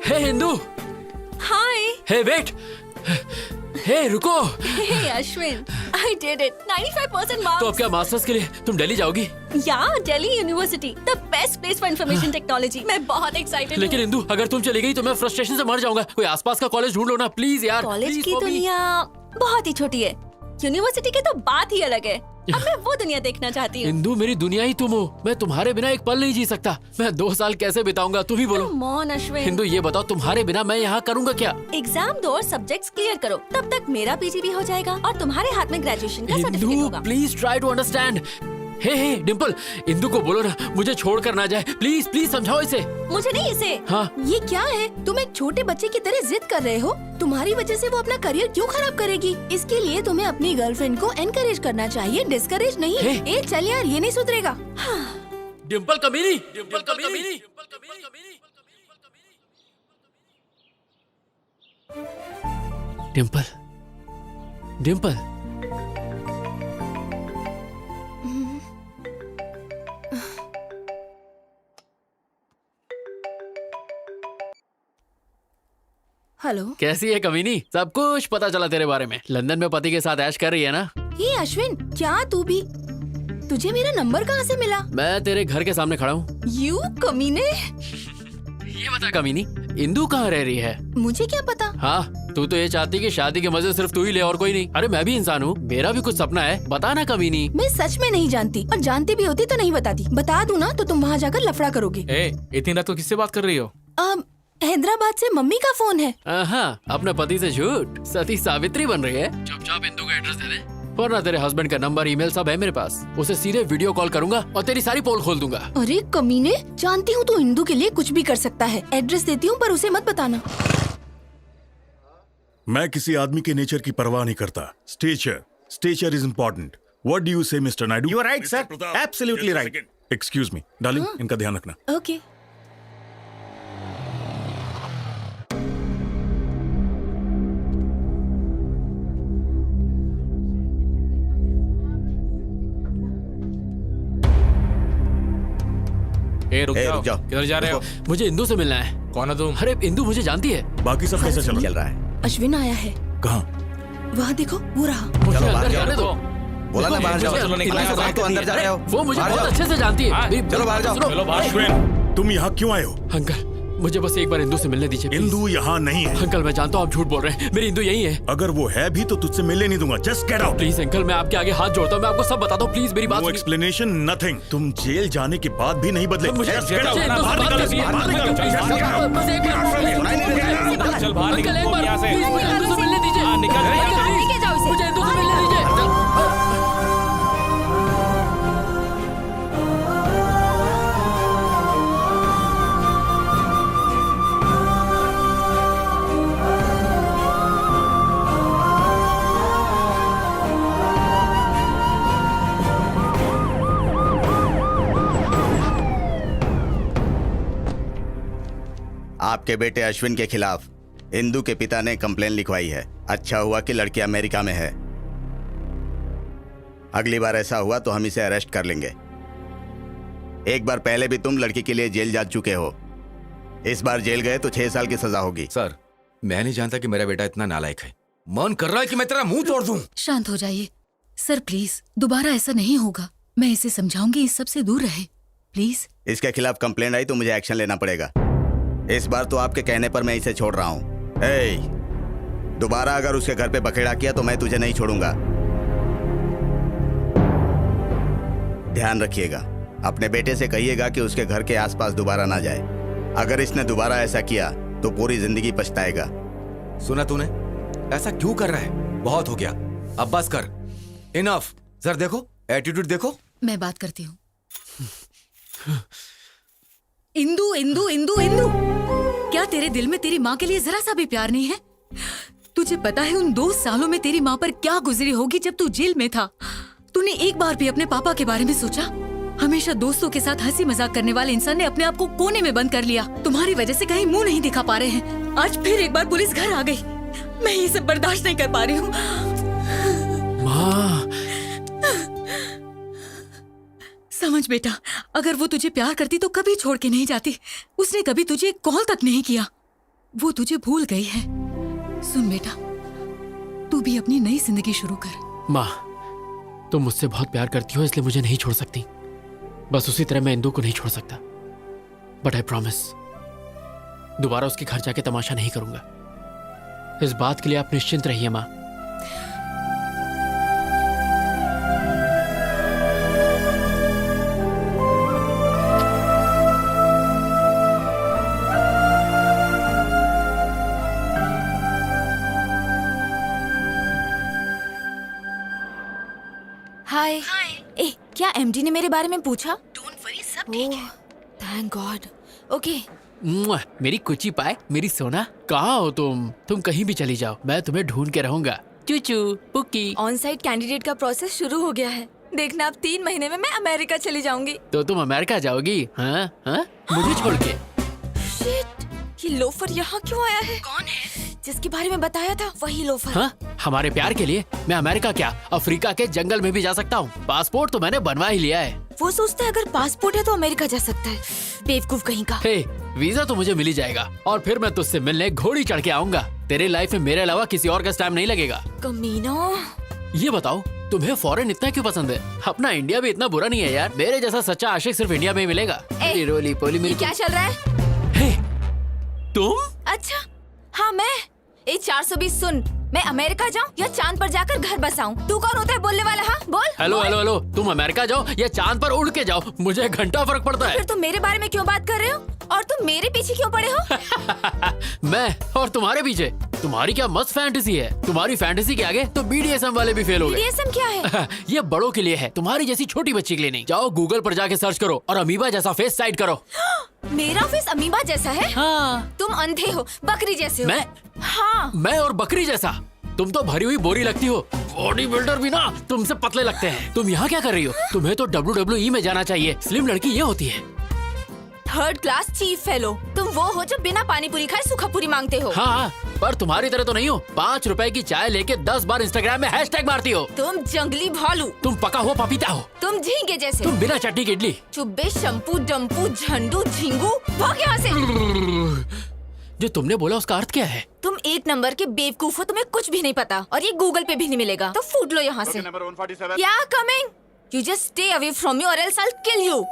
Speaker 3: हे हिंदू।
Speaker 4: हाय।
Speaker 3: हे वेट। हे रुको।
Speaker 4: हे Ashwin, I did it. 95% marks.
Speaker 3: तो अब क्या मास्टर्स के लिए तुम दिल्ली जाओगी?
Speaker 4: या Delhi university, the best place for information technology. मैं बहुत एक्साइटेड हूँ।
Speaker 3: लेकिन इंदू, अगर तुम चली गई तो मैं फ्रस्ट्रेशन से मर जाऊंगा। कोई आसपास का कॉलेज ढूंढ लो ना प्लीज यार।
Speaker 4: कॉलेज
Speaker 3: Please
Speaker 4: की
Speaker 3: for me.
Speaker 4: दुनिया बहुत ही छोटी है, यूनिवर्सिटी की तो बात ही अलग है। अब मैं वो दुनिया देखना चाहती हूँ।
Speaker 3: इंदू मेरी दुनिया ही तुम हो, मैं तुम्हारे बिना एक पल नहीं जी सकता। मैं 2 साल कैसे बिताऊंगा, तुम ही बोलो।
Speaker 4: Come on, Ashwin.
Speaker 3: हिंदू ये बताओ, तुम्हारे बिना मैं यहाँ करूँगा क्या?
Speaker 4: एग्जाम दो और सब्जेक्ट्स क्लियर करो, तब तक मेरा पीजी भी हो जाएगा और तुम्हारे हाथ में ग्रेजुएशन का सर्टिफिकेट
Speaker 3: इंदू
Speaker 4: होगा।
Speaker 3: Please try to understand. Hey Dimple, Indu को बोलो ना मुझे छोड़ कर ना जाए। प्लीज प्लीज समझाओ इसे।
Speaker 4: मुझे नहीं इसे।
Speaker 3: हाँ।
Speaker 4: ये क्या है? तुम एक छोटे बच्चे की तरह जिद कर रहे हो। तुम्हारी वजह से वो अपना करियर क्यों खराब करेगी? इसके लिए तुम्हें अपनी गर्लफ्रेंड को एनकरेज करना चाहिए, डिस्करेज नहीं। ए चल यार, ये नहीं सुधरेगा।
Speaker 3: डिम्पल कमीनी, डिम्पल कमीनी। डिम्पल, डिम्पल,
Speaker 4: हेलो।
Speaker 3: कैसी है कमीनी? सब कुछ पता चला तेरे बारे में। लंदन में पति के साथ ऐश कर रही है ना?
Speaker 4: ये अश्विन, क्या तू भी? तुझे मेरा नंबर कहाँ से मिला?
Speaker 3: मैं तेरे घर के सामने खड़ा हूँ।
Speaker 4: यू कमीने।
Speaker 3: ये बता कमीनी, इंदु कहाँ रह रही है?
Speaker 4: मुझे क्या पता?
Speaker 3: हाँ, तू तो ये चाहती कि शादी के मजे सिर्फ तू ही ले और कोई नहीं। अरे मैं भी इंसान हूँ, मेरा भी कुछ सपना है। बता ना कमीनी।
Speaker 4: मैं सच में नहीं जानती, और जानती भी होती तो नहीं बताती। बता दूँ ना तो तुम वहाँ जाकर लफड़ा करोगे।
Speaker 12: इतनी रात को किससे बात कर रही हो?
Speaker 4: हैदराबाद से मम्मी का फोन है।
Speaker 3: हाँ, अपने पति से झूठ, सती सावित्री बन रही है। चुपचाप इंदु का एड्रेस दे दे, वरना तेरे हस्बैंड का नंबर, ईमेल सब है मेरे पास। उसे सीधे वीडियो कॉल करूंगा और तेरी सारी पोल खोल दूंगा।
Speaker 4: अरे कमीने, जानती हूँ तू इंदु के लिए कुछ भी कर सकता है। एड्रेस देती हूँ पर उसे मत बताना।
Speaker 1: मैं किसी आदमी के नेचर की परवाह नहीं करता। Stature is important. What do you say mister Naidu?
Speaker 5: You are right sir, absolutely right.
Speaker 1: Excuse me darling, इनका ध्यान रखना।
Speaker 4: ओके।
Speaker 12: रुक जाओ। किधर जा रहे हो?
Speaker 3: मुझे इंदु से मिलना है।
Speaker 12: कौन है तुम?
Speaker 3: अरे इंदु मुझे जानती है।
Speaker 1: बाकी सब कैसा चल रहा है?
Speaker 4: अश्विन आया है।
Speaker 1: कहाँ?
Speaker 4: वहाँ देखो, वो रहा।
Speaker 3: मुझे अंदर जाने दो।
Speaker 5: बोला ना बाहर जाओ।
Speaker 12: चलो, निकलो,
Speaker 5: इतना सब तो अंदर जा रहे हो।
Speaker 3: वो मुझे बहुत अच्छे से जानती है।
Speaker 5: चलो बाहर जाओ।
Speaker 12: चलो बाहर।
Speaker 1: तुम यहाँ क्यों आए हो?
Speaker 3: अंकल, मुझे बस एक बार इंदु से मिलने दीजिए।
Speaker 1: इंदु यहाँ नहीं है।
Speaker 3: अंकल मैं जानता हूँ आप झूठ बोल रहे हैं, मेरी इंदु यही है।
Speaker 1: अगर वो है भी तो तुझसे मिलने नहीं दूंगा। Just get out.
Speaker 3: Please uncle, मैं आपके आगे हाथ जोड़ता हूँ, मैं आपको सब बताता हूँ। प्लीज मेरी बात
Speaker 1: नो
Speaker 3: सुनिए।
Speaker 1: Explanation, nothing. तुम जेल जाने के बाद भी नहीं बदले।
Speaker 3: मुझे
Speaker 1: Just get out.
Speaker 3: इंदु से
Speaker 1: बाहर
Speaker 3: बात
Speaker 1: निकलो,
Speaker 3: करनी है।
Speaker 1: बाहर निकलो,
Speaker 3: प्लीज,
Speaker 1: just get out.
Speaker 3: बस एक बार।
Speaker 12: चल बाहर
Speaker 3: अंकल, एक बार
Speaker 12: यहाँ से।
Speaker 3: प्लीज मुझे इंदु से मिलने दीजिए।
Speaker 12: हाँ, निकल रहे हैं यहाँ से।
Speaker 4: लेके जाओ इसे।
Speaker 3: मुझे इंदु से मिलने दीजिए।
Speaker 13: आपके बेटे अश्विन के खिलाफ इंदु के पिता ने कंप्लेन लिखवाई है। अच्छा हुआ कि लड़की अमेरिका में है। अगली बार ऐसा हुआ तो हम इसे अरेस्ट कर लेंगे। एक बार पहले भी तुम लड़की के लिए जेल जा चुके हो। इस बार जेल गए तो 6 साल की सजा होगी।
Speaker 2: सर, मैं नहीं जानता कि मेरा बेटा इतना नालायक है। मन कर रहा है कि मैं तेरा मुंह तोड़ दूं।
Speaker 6: शांत हो जाइए सर, प्लीज। दोबारा ऐसा नहीं होगा। मैं इसे समझाऊंगी इस सब से दूर रहे, प्लीज।
Speaker 13: इसके खिलाफ कंप्लेंट आई तो मुझे एक्शन लेना पड़ेगा। इस बार तो आपके कहने पर मैं इसे छोड़ रहा हूँ। दोबारा अगर उसके घर पे बखेड़ा किया तो मैं तुझे नहीं छोड़ूंगा। ध्यान रखिएगा। अपने बेटे से कहिएगा कि उसके घर के आसपास दोबारा ना जाए। अगर इसने दोबारा ऐसा किया तो पूरी जिंदगी पछताएगा।
Speaker 2: सुना तूने? ऐसा क्यों कर रहा है? बहुत हो गया, अब बस कर। इनफ। सर देखो, एटीट्यूड देखो।
Speaker 6: मैं बात करती हूँ। इंदु, इंदु, इंदु, इंदु, क्या तेरे दिल में तेरी माँ के लिए जरा सा भी प्यार नहीं है? तुझे पता है उन 2 सालों में तेरी माँ पर क्या गुजरी होगी जब तू जेल में था? तूने एक बार भी अपने पापा के बारे में सोचा? हमेशा दोस्तों के साथ हंसी मजाक करने वाले इंसान ने अपने आप को कोने में बंद कर लिया। तुम्हारी वजह से कहीं मुंह नहीं दिखा पा रहे हैं। आज फिर एक बार पुलिस घर आ गई। मैं ये सब बर्दाश्त नहीं कर पा रही हूँ।
Speaker 3: माँ,
Speaker 6: समझ बेटा, अगर वो तुझे प्यार करती तो कभी छोड़ के नहीं जाती। उसने कभी तुझे कॉल तक नहीं किया। वो तुझे भूल गई है। सुन बेटा, तू भी अपनी नई जिंदगी शुरू कर।
Speaker 3: माँ, तुम मुझसे बहुत प्यार करती हो, इसलिए मुझे नहीं छोड़ सकती। बस उसी तरह मैं इंदु को नहीं छोड़ सकता। बट आई प्रॉमिस, दोबारा उसके घर जाके तमाशा नहीं करूंगा। इस बात के लिए आप निश्चिंत रहिए माँ।
Speaker 4: हाय। ए, क्या एमडी ने मेरे बारे में पूछा?
Speaker 6: डोंट वरी, सब ठीक है।
Speaker 4: Thank God. ओके।
Speaker 3: मेरी कुची पाए, मेरी सोना, कहाँ हो तुम? तुम कहीं भी चली जाओ, मैं तुम्हें ढूंढ के रहूंगा। चूचू पुक्की।
Speaker 4: ऑन साइट कैंडिडेट का प्रोसेस शुरू हो गया है। देखना, अब 3 महीने में मैं अमेरिका चली जाऊंगी।
Speaker 3: तो तुम अमेरिका जाओगी? हाँ हाँ, मुझे छोड़ के।
Speaker 4: शिट, ये लोफर यहाँ क्यों आया है? कौन है? जिसके बारे में बताया था वही लोफर।
Speaker 3: हाँ, हमारे प्यार के लिए मैं अमेरिका क्या, अफ्रीका के जंगल में भी जा सकता हूँ। पासपोर्ट तो मैंने बनवा ही लिया है।
Speaker 4: वो सोचता है अगर पासपोर्ट है तो अमेरिका जा सकता है। बेवकूफ कहीं का।
Speaker 3: हे, वीजा तो मुझे मिल ही जाएगा और फिर मैं तुझसे मिलने घोड़ी चढ़ के आऊंगा। तेरे लाइफ में मेरे अलावा किसी और का टाइम नहीं लगेगा।
Speaker 4: कमीना।
Speaker 3: ये बताओ तुम्हें फॉरेन इतना क्यों पसंद है? अपना इंडिया भी इतना बुरा नहीं है यार। मेरे जैसा सच्चा आशिक सिर्फ इंडिया में ही मिलेगा।
Speaker 4: ए,
Speaker 3: रोली पोली
Speaker 4: ये
Speaker 3: मेरी
Speaker 4: क्या चल रहा है?
Speaker 3: तुम?
Speaker 4: अच्छा हाँ मैं। ए 420 सुन, मैं अमेरिका जाऊँ या चांद पर जाकर घर बसाऊं? तू कौन होता है बोलने वाला? हाँ बोल।
Speaker 3: हेलो हेलो हेलो, तुम अमेरिका जाओ या चांद पर उड़ के जाओ, मुझे घंटा फर्क पड़ता है।
Speaker 4: फिर तुम मेरे बारे में क्यों बात कर रहे हो? और तुम मेरे पीछे क्यों पड़े हो?
Speaker 3: मैं और तुम्हारे पीछे? तुम्हारी क्या मस्त फैंटेसी है। तुम्हारी फैंटेसी के आगे तो BDSM वाले भी फेल हो गए।
Speaker 4: BDSM क्या है?
Speaker 3: ये बड़ों के लिए है, तुम्हारी जैसी छोटी बच्ची के लिए नहीं। जाओ गूगल पर जाके सर्च करो और अमीबा जैसा फेस साइड करो।
Speaker 4: मेरा फेस अमीबा जैसा है?
Speaker 3: हाँ।
Speaker 4: तुम अंधे हो, बकरी जैसे हो।
Speaker 3: मैं?
Speaker 4: हाँ।
Speaker 3: मैं और बकरी जैसा? तुम तो भरी हुई बोरी लगती हो। बॉडी बिल्डर भी ना तुमसे पतले लगते हैं। तुम यहाँ क्या कर रही हो? तुम्हें तो WWE में जाना चाहिए। स्लिम लड़की ये होती है।
Speaker 4: Third class chief fellow. तुम वो हो जो बिना पानी पूरी खाए सूखा पूरी मांगते हो।
Speaker 3: हाँ, पर तुम्हारी तरह तो नहीं हो। 5 रुपए की चाय लेके 10 बार इंस्टाग्राम में हैशटैग मारती हो।
Speaker 4: तुम जंगली भालू।
Speaker 3: तुम पका हो पपीता हो।
Speaker 4: तुम झींगे जैसे।
Speaker 3: तुम बिना चटनी की इडली।
Speaker 4: चुब्बे शंपू डम्पू झंडू झिंगू। भाग यहाँ से।
Speaker 3: जो तुमने बोला उसका अर्थ क्या है?
Speaker 4: तुम एक नंबर के बेवकूफ हो, तुम्हें कुछ भी नहीं पता और ये गूगल पे भी नहीं मिलेगा, तो फूट लो यहाँ से। Yeah coming. You just stay away from me और else I will kill you.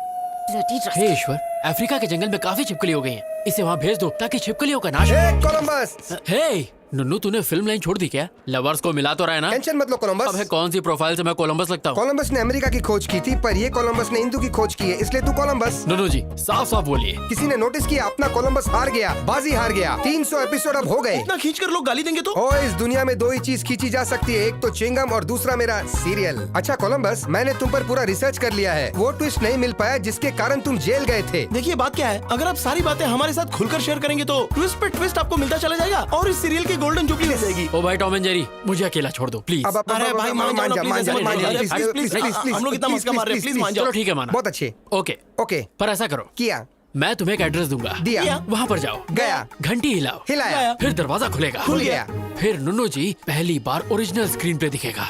Speaker 3: Hey ईश्वर, अफ्रीका के जंगल में काफी छिपकली हो गई हैं। इसे वहाँ भेज दो ताकि छिपकलियों का नाश हो।
Speaker 11: कोलंबस।
Speaker 3: हे नुन्नू, तूने फिल्म लाइन छोड़ दी क्या? लवर्स को मिला तो रहा है ना?
Speaker 11: टेंशन मत लो कोलंबस।
Speaker 3: अब है कौन सी प्रोफाइल से मैं कोलंबस लगता हूँ?
Speaker 11: कोलंबस ने अमेरिका की खोज की थी, पर ये कोलंबस ने हिंदू की खोज की है, इसलिए तू कोलंबस।
Speaker 3: नुन्नू जी साफ साफ बोलिए।
Speaker 11: किसी ने नोटिस किया अपना कोलंबस हार गया, बाजी हार गया। 300 एपिसोड अब हो गए।
Speaker 5: इतना खींच कर लोग गाली देंगे तो?
Speaker 11: ओ, इस दुनिया में 2 ही चीज खींची जा सकती है, एक तो च्युइंगम और दूसरा मेरा सीरियल। अच्छा कोलंबस, मैंने तुम पर पूरा रिसर्च कर लिया है। वो ट्विस्ट नहीं मिल पाया जिसके कारण तुम जेल गए थे।
Speaker 5: देखिए बात क्या है, अगर आप सारी बातें हमारे साथ खुलकर शेयर करेंगे तो ट्विस्ट पे ट्विस्ट आपको मिलता चला जाएगा और इस सीरियल की गोल्डन जुबली हो जाएगी।
Speaker 3: ओ भाई टॉम एंड जेरी, मुझे अकेला छोड़ दो प्लीज।
Speaker 5: अरे भाई मान जा, प्लीज, हम लोग इतना मस्का मार रहे हैं, प्लीज मान जाओ।
Speaker 3: चलो ठीक है माना।
Speaker 11: बहुत अच्छे।
Speaker 3: ओके
Speaker 11: ओके,
Speaker 3: पर ऐसा करो,
Speaker 11: किया।
Speaker 3: मैं तुम्हें एक एड्रेस दूंगा,
Speaker 11: दिया।
Speaker 3: वहाँ पर जाओ,
Speaker 11: गया।
Speaker 3: घंटी हिलाओ,
Speaker 11: हिलाया।
Speaker 3: फिर दरवाजा खुलेगा,
Speaker 11: खुल गया।
Speaker 3: फिर नुन्नू जी पहली बार ओरिजिनल स्क्रीन पे दिखेगा।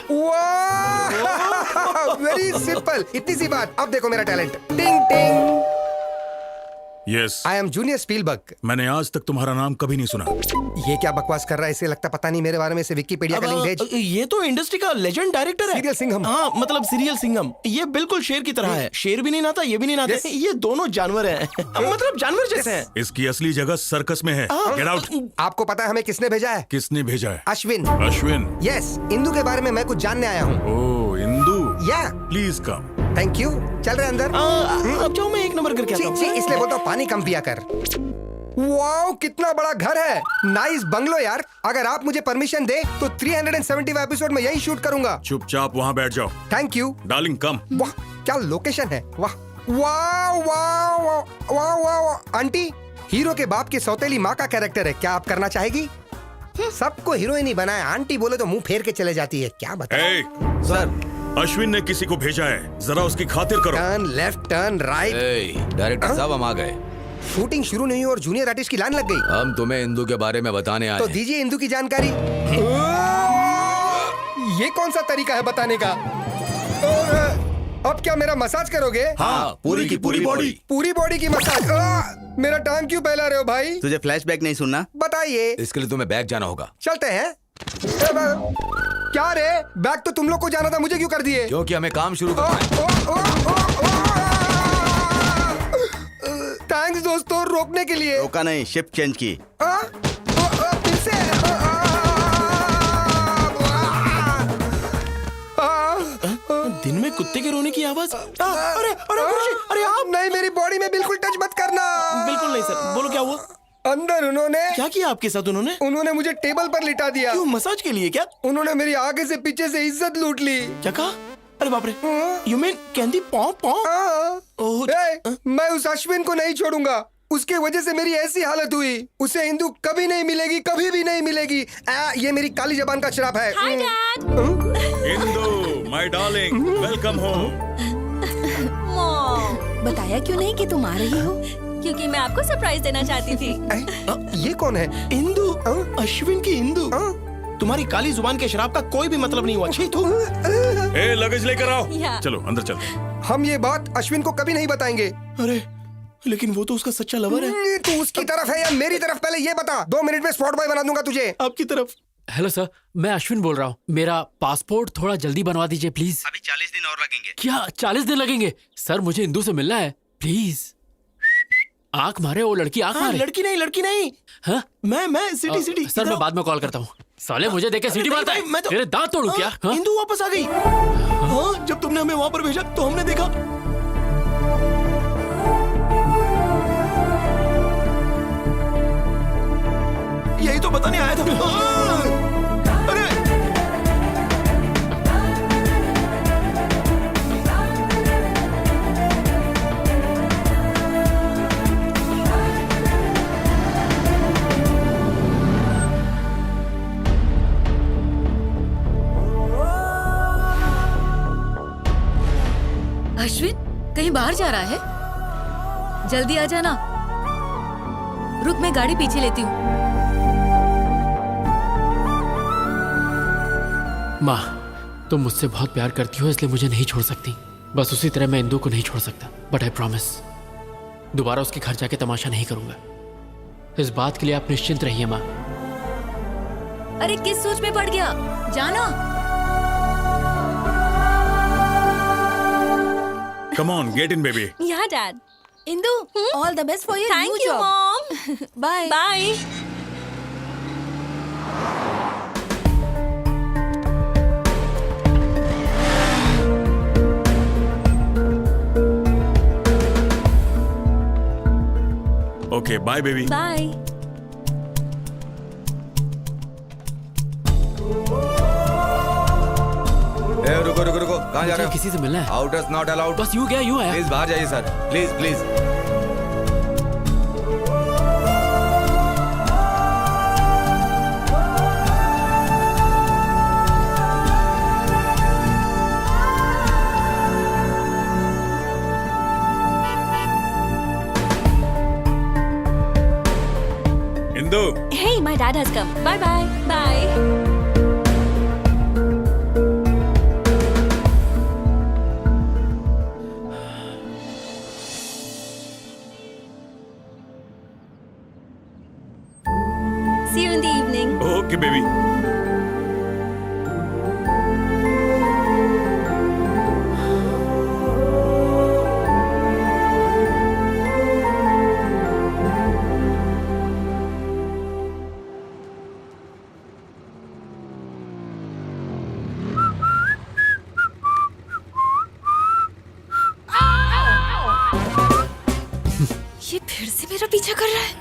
Speaker 11: वेरी सिंपल, इतनी सी बात। अब देखो मेरा टैलेंट। टिंग टिंग।
Speaker 1: Yes,
Speaker 11: I am junior Spielberg.
Speaker 1: मैंने आज तक तुम्हारा नाम कभी नहीं सुना।
Speaker 11: ये क्या बकवास कर रहा है? इसे लगता पता नहीं मेरे बारे में। इसे विकिपीडिया का लिंक भेज।
Speaker 5: ये तो इंडस्ट्री का लेजेंड डायरेक्टर है।
Speaker 11: सीरियल सिंघम।
Speaker 5: हाँ मतलब सीरियल सिंघम। ये बिल्कुल शेर की तरह है। शेर भी नहीं नाता, ये भी नहीं नाता। ये दोनों जानवर हैं। मतलब जानवर जैसे हैं।
Speaker 1: इसकी असली जगह सर्कस में है। Get out.
Speaker 11: आपको पता है हमें किसने भेजा है?
Speaker 1: किसने भेजा है?
Speaker 11: अश्विन।
Speaker 1: अश्विन?
Speaker 11: यस, इंदू के बारे में मैं कुछ जानने आया हूँ।
Speaker 1: ओह इंदू,
Speaker 11: या
Speaker 1: प्लीज कम।
Speaker 11: Thank you. चल रहे अंदर।
Speaker 5: अब जाओ, मैं एक नंबर करके आता हूँ।
Speaker 11: इसलिए बोलता हूँ पानी कम पिया कर। वाओ, कितना बड़ा घर है। नाइस बंगलो यार। अगर आप मुझे परमिशन दे तो 375 एपिसोड में यही शूट करूंगा।
Speaker 1: चुपचाप वहाँ बैठ जाओ।
Speaker 11: Thank you
Speaker 1: darling come.
Speaker 11: वाह क्या लोकेशन है। वाह वाह वाह वाह वाह। आंटी, हीरो के बाप की सौतेली माँ का कैरेक्टर है, क्या आप करना चाहेगी? सबको हीरोइन ही बनाया, आंटी बोले तो मुंह फेर के चले जाती है। क्या बताएं?
Speaker 1: सर, अश्विन ने किसी को भेजा है, जरा उसकी खातिर करो।
Speaker 11: Turn left, turn right.
Speaker 2: Director साहब हम आ गए।
Speaker 11: शूटिंग शुरू नहीं हुई और जूनियर आर्टिस्ट की लाइन लग गई।
Speaker 2: हम तुम्हें इंदू के बारे में बताने आए
Speaker 11: तो
Speaker 2: हैं।
Speaker 11: दीजिए इंदू की जानकारी। ये कौन सा तरीका है बताने का? अब क्या मेरा मसाज करोगे?
Speaker 2: हाँ, पूरी की पूरी बॉडी।
Speaker 11: पूरी बॉडी की मसाज। मेरा टांग क्यों फैला रहे हो भाई?
Speaker 13: तुझे फ्लैशबैक नहीं सुनना?
Speaker 11: बताइए।
Speaker 2: इसके लिए तुम्हें बैग जाना होगा।
Speaker 11: चलते हैं। क्या रे, बैग तो तुम लोग को जाना था, मुझे क्यों कर दिए?
Speaker 2: क्योंकि हमें काम शुरू करना है।
Speaker 11: थैंक्स दोस्तों, रोकने के लिए।
Speaker 13: रोका नहीं, शिफ्ट चेंज की।
Speaker 11: फिर से।
Speaker 5: दिन में कुत्ते के रोने की आवाज। अरे अरे अरे आप
Speaker 11: नहीं, मेरी बॉडी में बिल्कुल टच मत करना।
Speaker 5: बिल्कुल नहीं सर। बोलो क्या हुआ?
Speaker 11: अंदर उन्होंने
Speaker 5: क्या किया आपके साथ? उन्होंने
Speaker 11: मुझे टेबल पर लिटा दिया।
Speaker 5: क्यों, मसाज के लिए क्या?
Speaker 11: उन्होंने मेरी आगे से पीछे से इज्जत लूट ली।
Speaker 5: क्या कहा? अरे बाप रे। यू मीन कैंडी पॉ पॉ?
Speaker 11: मैं उस अश्विन को नहीं छोड़ूंगा। उसके वजह से मेरी ऐसी हालत हुई। उसे हिंदू कभी नहीं मिलेगी, कभी भी नहीं मिलेगी। ये मेरी काली जबान का श्राप है।
Speaker 4: Hi dad.
Speaker 1: Indu my darling, welcome home.
Speaker 4: बताया क्यों नहीं कि तुम आ रही हो? क्योंकि मैं आपको सरप्राइज देना चाहती थी।
Speaker 11: ये कौन है?
Speaker 5: इंदू। अश्विन की इंदू। तुम्हारी काली जुबान के शराब का कोई भी मतलब नहीं हुआ। छी तू।
Speaker 1: ए लगेज लेकर आओ। चलो अंदर चलो।
Speaker 11: हम ये बात अश्विन को कभी नहीं बताएंगे।
Speaker 5: अरे
Speaker 11: लेकिन वो तो उसका सच्चा लवर है। तू उसकी तरफ है या मेरी तरफ, पहले ये बता। 2 मिनट में स्पॉट बॉय बना दूंगा तुझे।
Speaker 10: आपकी तरफ।
Speaker 3: हेलो सर, मैं अश्विन बोल रहा हूँ। मेरा पासपोर्ट थोड़ा जल्दी बनवा दीजिए प्लीज।
Speaker 13: अभी 40 दिन और लगेंगे।
Speaker 3: क्या 40 दिन लगेंगे? सर मुझे इंदू से मिलना है प्लीज। आंख मारे वो लड़की, आंख मारे।
Speaker 11: लड़की नहीं।
Speaker 3: हाँ?
Speaker 11: मैं सिटी
Speaker 3: सर मैं बाद में कॉल करता हूँ। साले मुझे देखे सिटी मारता है।
Speaker 11: मैं तो-
Speaker 3: तेरे दांत तोड़ू क्या? हाँ?
Speaker 11: इंदू वापस आ गई। हाँ, जब तुमने हमें वहां पर भेजा तो हमने देखा। यही तो बताने आया था। अरे
Speaker 6: अश्विन कहीं बाहर जा रहा है? जल्दी आ जाना। रुक, मैं गाड़ी पीछे लेती हूँ।
Speaker 3: माँ, तुम मुझसे बहुत प्यार करती हो इसलिए मुझे नहीं छोड़ सकती। बस उसी तरह मैं इंदू को नहीं छोड़ सकता। बट आई प्रॉमिस, दोबारा उसके घर जाके तमाशा नहीं करूंगा। इस बात के लिए आप निश्चिंत रहिए माँ।
Speaker 6: अरे किस सोच में पड़ गया? जाना।
Speaker 1: Come on, get in baby.
Speaker 4: यहाँ dad. Indu, all the best for your new
Speaker 6: Thank you,
Speaker 4: job.
Speaker 6: Mom.
Speaker 4: Bye.
Speaker 6: Bye.
Speaker 1: Okay, bye baby.
Speaker 6: Bye.
Speaker 2: रुको रुको रुको, कहाँ जा रहे हो?
Speaker 3: किसी से मिलना है।
Speaker 2: Outers not allowed.
Speaker 3: बस यूं गया, यूं आया।
Speaker 2: प्लीज बाहर जाइए sir, please please.
Speaker 1: Indu,
Speaker 4: Hey, my dad has come. Bye bye.
Speaker 6: Bye.
Speaker 4: See you in the evening.
Speaker 1: Okay baby.
Speaker 6: ये फिर से मेरा पीछा कर रहा है।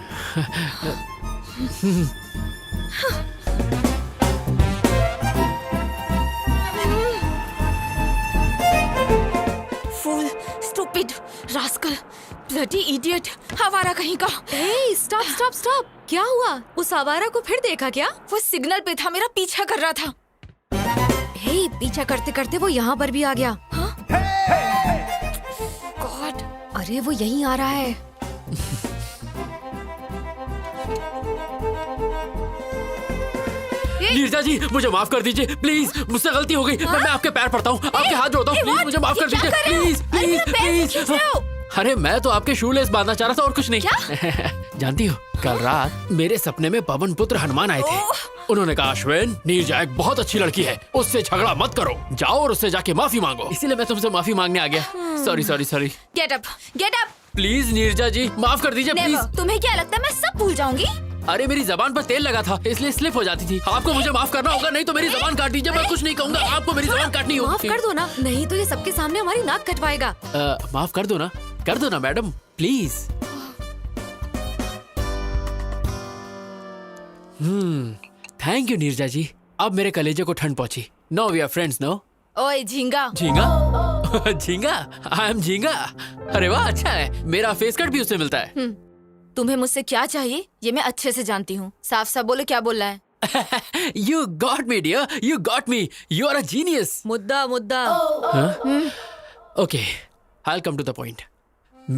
Speaker 4: Fool, stupid, rascal, bloody idiot, आवारा कहीं का।
Speaker 6: Hey, stop, stop, stop. क्या हुआ? उस आवारा को फिर देखा क्या?
Speaker 4: वो सिग्नल पे था, मेरा पीछा कर रहा था।
Speaker 6: हे, पीछा करते करते वो यहाँ पर भी आ गया। हाँ?
Speaker 4: God,
Speaker 6: अरे वो यहीं आ रहा है।
Speaker 3: नीरजा जी, मुझे माफ कर दीजिए प्लीज। मुझसे गलती हो गई। मैं आपके पैर पड़ता हूँ, आपके हाथ जोड़ता हूँ। प्लीज मुझे माफ कर दीजिए प्लीज प्लीज प्लीज। अरे मैं तो आपके शूलेस बांधना चाह रहा था और कुछ नहीं। जानती हो, कल रात मेरे सपने में पवन पुत्र हनुमान आए थे। उन्होंने कहा, अश्विन, नीरजा एक बहुत अच्छी लड़की है, उससे झगड़ा मत करो, जाओ और उससे जाके माफी मांगो। इसीलिए मैं तुमसे माफी मांगने आ गया। Sorry sorry sorry.
Speaker 4: get up, get up.
Speaker 3: Please Neeraja ji, माफ कर दीजिए प्लीज।
Speaker 4: Never. तुम्हें क्या लगता है मैं सब भूल जाऊंगी?
Speaker 3: अरे मेरी जबान पर तेल लगा था इसलिए स्लिप हो जाती थी। आपको मुझे माफ करना होगा, नहीं तो मेरी जबान काट दीजिए। मैं कुछ नहीं कहूंगा, आपको मेरी जबान काटनी होगी।
Speaker 6: माफ कर दो ना, नहीं तो ये सबके सामने हमारी नाक कटवाएगा।
Speaker 3: माफ कर दो ना madam, please. Thank you Neerja ji, अब मेरे कलेजे को ठंड पहुंची। No we are friends no.
Speaker 4: ओए झींगा।
Speaker 3: झींगा? झींगा? आई एम झींगा। अरे वाह, अच्छा है, मेरा फेस कट भी उससे मिलता है।
Speaker 4: तुम्हें मुझसे क्या चाहिए ये मैं अच्छे से जानती हूँ। साफ साफ बोलो, क्या बोलना है?
Speaker 3: You got me dear, you got me, you are a genius.
Speaker 6: मुद्दा मुद्दा।
Speaker 3: Okay, I'll come to the point.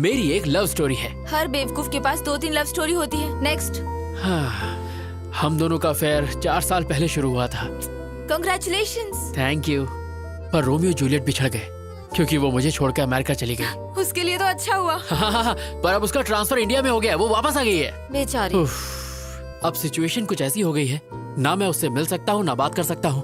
Speaker 3: मेरी एक लव स्टोरी है।
Speaker 4: हर बेवकूफ के पास 2-3 लव स्टोरी होती है। नेक्स्ट।
Speaker 3: हम दोनों का अफेयर 4 साल पहले शुरू हुआ था।
Speaker 4: Congratulations.
Speaker 3: Thank you. पर रोमियो जूलियट बिछड़ गए। क्योंकि वो मुझे छोड़कर अमेरिका चली गई।
Speaker 6: उसके लिए तो अच्छा हुआ।
Speaker 3: हाँ, पर अब उसका ट्रांसफर इंडिया में हो गया है, वो वापस आ गई है।
Speaker 6: बेचारी।
Speaker 3: अब सिचुएशन कुछ ऐसी हो गई है, ना मैं उससे मिल सकता हूँ ना बात कर सकता हूँ,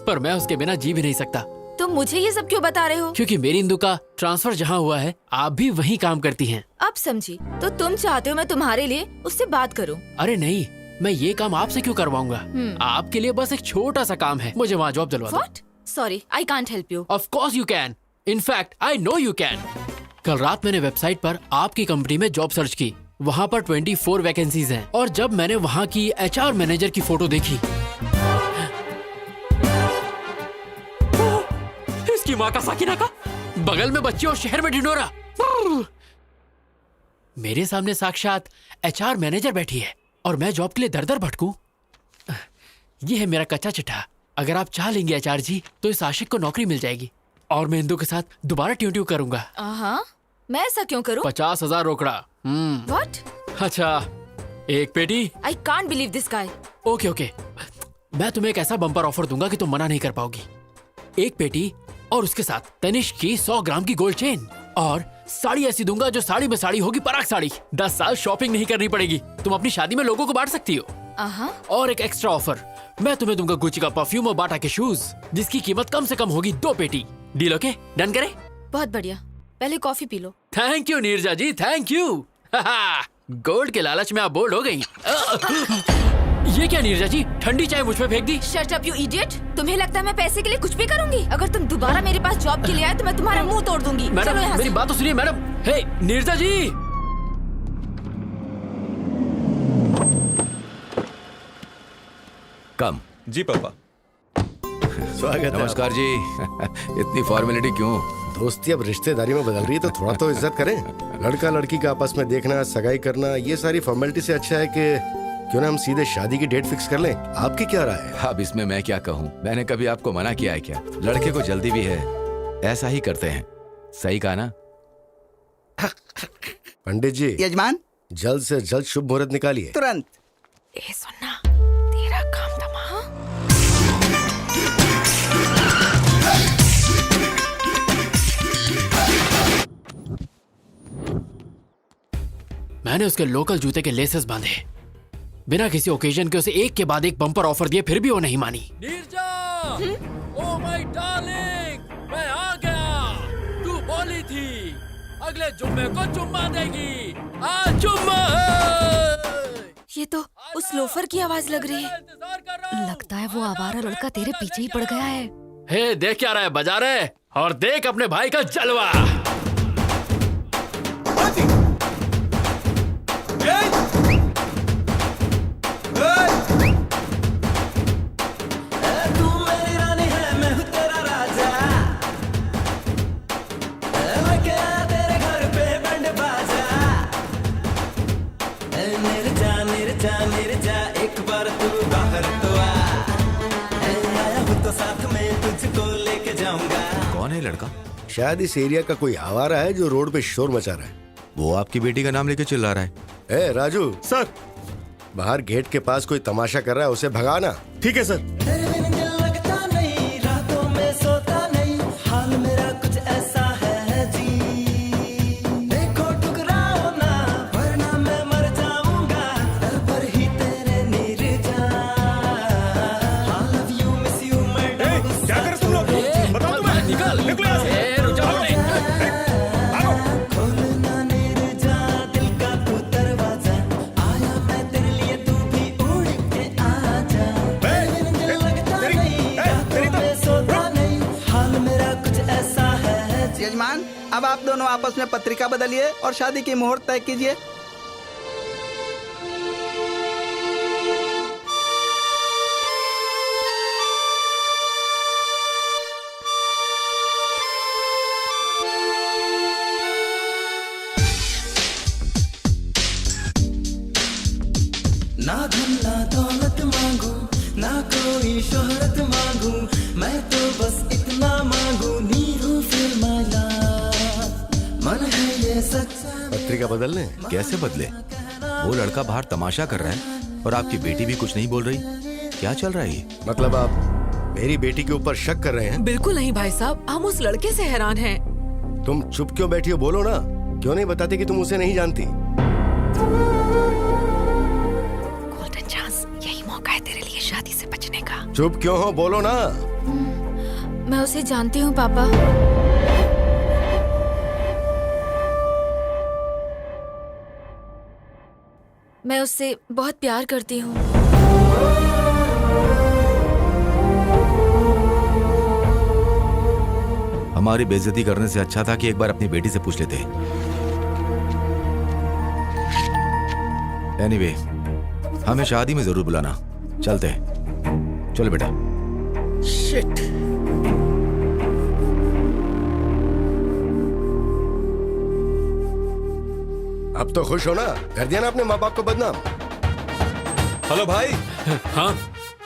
Speaker 3: पर मैं उसके बिना जी भी नहीं सकता।
Speaker 6: तुम मुझे ये सब क्यों बता रहे हो?
Speaker 3: क्योंकि मेरी इंदु का ट्रांसफर जहाँ हुआ है, आप भी वहीं काम करती हैं।
Speaker 6: अब समझी। तो तुम चाहते हो मैं तुम्हारे लिए उससे बात करूं?
Speaker 3: अरे नहीं, मैं ये काम आपसे क्यों करवाऊंगा? आपके लिए बस एक छोटा सा काम है, मुझे वहाँ जॉब दिलवा दो।
Speaker 6: What? Sorry, I can't help you.
Speaker 3: Of course you can. In fact, I know you can. कल रात मैंने वेबसाइट पर आपकी कंपनी में जॉब सर्च की, वहाँ पर 24 वैकेंसीज हैं, और जब मैंने वहाँ की HR मैनेजर की फोटो देखी, इसकी माँ का साकिना का बगल में बच्चे और शहर में ढिंडोरा। मेरे सामने साक्षात HR मैनेजर बैठी है और मैं जॉब के लिए दर दर भटकूं। ये है मेरा कच्चा चिट्ठा। अगर आप चाह लेंगे HR जी, तो इस आशिक को नौकरी मिल जाएगी और मैं इंदु के साथ दोबारा ट्यू करूंगा।
Speaker 6: मैं ऐसा क्यों करूं?
Speaker 3: 50,000 रोकड़ा।
Speaker 6: What?
Speaker 3: अच्छा, एक पेटी।
Speaker 6: I can't believe this guy.
Speaker 3: Okay, मैं तुम्हें एक ऐसा बम्पर ऑफर दूंगा कि तुम मना नहीं कर पाओगी। एक पेटी और उसके साथ तनिष्क की 100 ग्राम की गोल्ड चेन, और साड़ी ऐसी दूंगा जो साड़ी में साड़ी होगी, पराग साड़ी। 10 साल शॉपिंग नहीं करनी पड़ेगी, तुम अपनी शादी में लोगों को बांट सकती हो। और एक एक्स्ट्रा ऑफर, मैं तुम्हें दूंगा गुच्ची का परफ्यूम और बाटा के शूज, जिसकी कीमत कम से कम होगी 2 पेटी। Deal okay? डन करें?
Speaker 6: बहुत बढ़िया, पहले कॉफी पी लो।
Speaker 3: Thank you Neerja ji, thank you. Gold के लालच में आप बोल्ड हो गई। ये क्या नीरजा जी, ठंडी चाय मुझ पे फेंक दी?
Speaker 6: Shut up, you idiot! तुम्हें लगता है मैं पैसे के लिए कुछ भी करूंगी? अगर तुम दोबारा मेरे पास जॉब के लिए आए तो मैं तुम्हारा मुंह तोड़ दूंगी।
Speaker 3: मैडम,
Speaker 6: चलो यहाँ
Speaker 3: मेरी
Speaker 6: से।
Speaker 3: बात तो सुनिए मैडम। हे नीरजा जी।
Speaker 2: कम।
Speaker 10: जी पापा।
Speaker 8: स्वागत है।
Speaker 2: नमस्कार जी। इतनी फॉर्मेलिटी क्यों?
Speaker 8: दोस्ती अब रिश्तेदारी में बदल रही है, तो थोड़ा तो इज्जत करें। लड़का लड़की का आपस में देखना, सगाई करना, ये सारी फॉर्मेलिटी से अच्छा है कि क्यों ना हम सीधे शादी की डेट फिक्स कर लें। आपकी क्या राय है?
Speaker 2: अब इसमें मैं क्या कहूँ? मैंने कभी आपको मना किया है क्या? लड़के को जल्दी भी है, ऐसा ही करते हैं। सही कहा ना?
Speaker 8: पंडित जी।
Speaker 5: यजमान,
Speaker 8: जल्द से जल्द शुभ मुहूर्त निकालिए।
Speaker 5: तुरंत।
Speaker 6: ए सुनना, तेरा काम था।
Speaker 3: मैंने उसके लोकल जूते के लेसेस बांधे, बिना किसी ओकेजन के उसे एक के बाद एक बम्पर ऑफर दिए, फिर भी वो नहीं मानी। नीरजा, ओह माय डार्लिंग, मैं आ गया। तू बोली थी अगले जुम्मे को चुम्मा देगी, आज चुम्मा है।
Speaker 6: ये तो उस लोफर की आवाज लग रही है। लगता है वो आवारा लड़का तेरे पीछे ही पड़ गया है।
Speaker 3: हे देख क्या रहा है, बजा रहे, और देख अपने भाई का जलवा।
Speaker 2: कौन है लड़का?
Speaker 8: शायद इस एरिया का कोई आवारा है जो रोड पे शोर मचा रहा है।
Speaker 2: वो आपकी बेटी का नाम लेके चिल्ला रहा है।
Speaker 8: ए राजू
Speaker 10: सर।
Speaker 8: बाहर गेट के पास कोई तमाशा कर रहा है, उसे भगाना।
Speaker 10: ठीक है सर।
Speaker 5: यजमान, अब आप दोनों आपस में पत्रिका बदलिए और शादी की मुहूर्त तय कीजिए।
Speaker 9: ना धन ना दौलत मांगू, ना कोई शोहरत मांगू, मैं तो बस इतना मांगू, नीरू फिर माला मन है ये सच्चा।
Speaker 8: पत्रिका बदलने?
Speaker 2: कैसे बदले? वो लड़का बाहर तमाशा कर रहा है और आपकी बेटी भी कुछ नहीं बोल रही। क्या चल रहा है ये?
Speaker 8: मतलब आप मेरी बेटी के ऊपर शक कर रहे हैं?
Speaker 6: बिल्कुल नहीं भाई साहब, हम उस लड़के से हैरान हैं।
Speaker 8: तुम चुप क्यों बैठी हो? बोलो ना, क्यों नहीं बताते कि तुम उसे नहीं जानती?
Speaker 6: गोल्डन चांस, यही मौका है तेरे लिए शादी से बचने का।
Speaker 8: चुप क्यों हो? बोलो ना।
Speaker 4: मैं उसे जानती हूँ पापा। मैं उससे बहुत प्यार करती हूँ।
Speaker 2: हमारी बेइज्जती करने से अच्छा था कि एक बार अपनी बेटी से पूछ लेते। एनीवे, हमें शादी में जरूर बुलाना। चलते हैं। चलो बेटा।
Speaker 8: शिट। अब तो खुश हो ना? कर दिया ना अपने माँ बाप को बदनाम।
Speaker 10: हेलो भाई।
Speaker 3: हाँ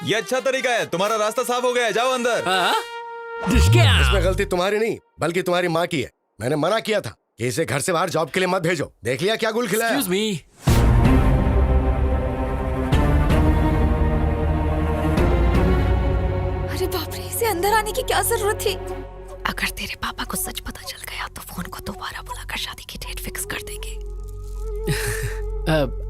Speaker 10: ये अच्छा तरीका है, तुम्हारा रास्ता साफ हो गया है, जाओ अंदर।
Speaker 8: इसमें गलती तुम्हारी नहीं बल्कि तुम्हारी माँ की है। मैंने मना किया था कि इसे घर से बाहर जॉब के लिए मत भेजो। देख लिया क्या गुल खिलाया।
Speaker 3: Excuse me.
Speaker 4: अरे बाप रे, इसे अंदर आने की क्या जरूरत थी?
Speaker 6: अगर तेरे पापा को सच पता चल गया तो फोन को दोबारा बुलाकर शादी की डेट फिक्स कर देंगे।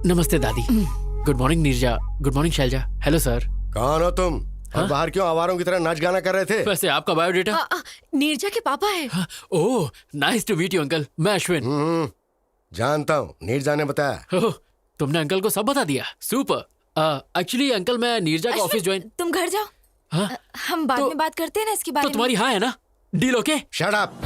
Speaker 3: नमस्ते दादी। Good morning Neerja. Good morning Shailaja. Hello sir.
Speaker 8: कौन हो तुम? और बाहर क्यों आवारों की तरह नाच गाना कर रहे थे?
Speaker 3: वैसे आपका बायोडेटा?
Speaker 6: नीरजा के पापा है।
Speaker 3: Oh, nice to meet you uncle. मैं अश्विन।
Speaker 8: जानता हूँ, नीरजा ने बताया।
Speaker 3: ओह, तुमने अंकल को सब बता दिया। सुपर। एक्चुअली अंकल, मैं नीरजा का ऑफिस ज्वाइन।
Speaker 4: तुम घर जाओ।
Speaker 3: हाँ?
Speaker 4: हम बाद में बात करते हैं ना इसके बारे
Speaker 3: तो
Speaker 4: में।
Speaker 3: तुम्हारी हाँ है ना? Deal okay?
Speaker 8: Shut up.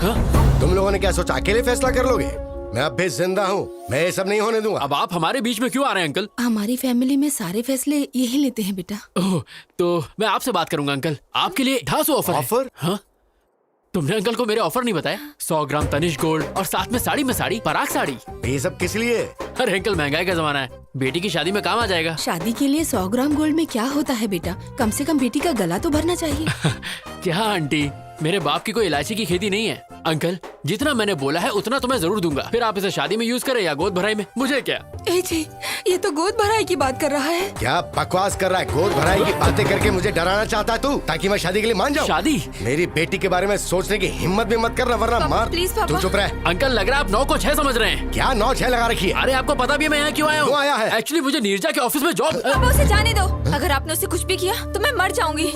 Speaker 8: तुम लोगों ने क्या सोचा अकेले फैसला कर लोगे? मैं अब भी जिंदा हूँ, मैं ये सब नहीं होने दूंगा।
Speaker 3: अब आप हमारे बीच में क्यों आ रहे हैं अंकल?
Speaker 4: हमारी फैमिली में सारे फैसले यही लेते हैं बेटा।
Speaker 3: ओह, तो मैं आपसे बात करूंगा अंकल। आपके लिए 250 ऑफर है।
Speaker 8: ऑफर?
Speaker 3: हाँ? तुमने अंकल को मेरे ऑफर नहीं बताया? 100 ग्राम तनिष्क गोल्ड और साथ में साड़ी में साड़ी, पराग साड़ी।
Speaker 8: ये सब किस लिए?
Speaker 3: अरे अंकल, महंगाई का जमाना है, बेटी की शादी में काम आ जाएगा।
Speaker 4: शादी के लिए 100 ग्राम गोल्ड में क्या होता है बेटा? कम से कम बेटी का गला तो भरना चाहिए।
Speaker 3: क्या आंटी, मेरे बाप की कोई इलायची की खेती नहीं है। अंकल, जितना मैंने बोला है उतना तो मैं जरूर दूंगा। फिर आप इसे शादी में यूज करें या गोद भराई में, मुझे क्या।
Speaker 4: ए जी, ये तो गोद भराई की बात कर रहा है।
Speaker 8: क्या बकवास कर रहा है? गोद भराई की बातें करके मुझे डराना चाहता है तू, ताकि मैं शादी के लिए मान जाऊं?
Speaker 3: शादी?
Speaker 8: मेरी बेटी के बारे में सोचने की हिम्मत भी मत करना, वरना मार।
Speaker 4: प्लीज पापा।
Speaker 8: तू चुप रह।
Speaker 3: अंकल, लग रहा है आप 9 को 6 समझ रहे हैं।
Speaker 8: क्या 9-6 लगा रखी है?
Speaker 3: अरे आपको पता भी है मैं यहाँ क्यों आया हूँ?
Speaker 8: क्यों आया है?
Speaker 3: एक्चुअली मुझे नीरजा के ऑफिस में जॉब।
Speaker 4: पापा उसे जाने दो। अगर आपने उसे कुछ भी किया तो मैं मर जाऊंगी।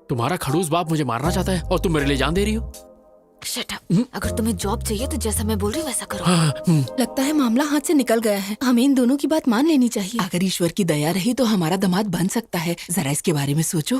Speaker 3: तुम्हारा खड़ूस बाप मुझे मारना चाहता है और तुम मेरे लिए जान दे रही हो।
Speaker 4: Shut up. अगर तुम्हें जॉब चाहिए तो जैसा मैं बोल रही हूँ वैसा करो। लगता है मामला हाथ से निकल गया है। हमें इन दोनों की बात मान लेनी चाहिए।
Speaker 6: अगर ईश्वर की दया रही तो हमारा दामाद बन सकता है। जरा इसके बारे में सोचो।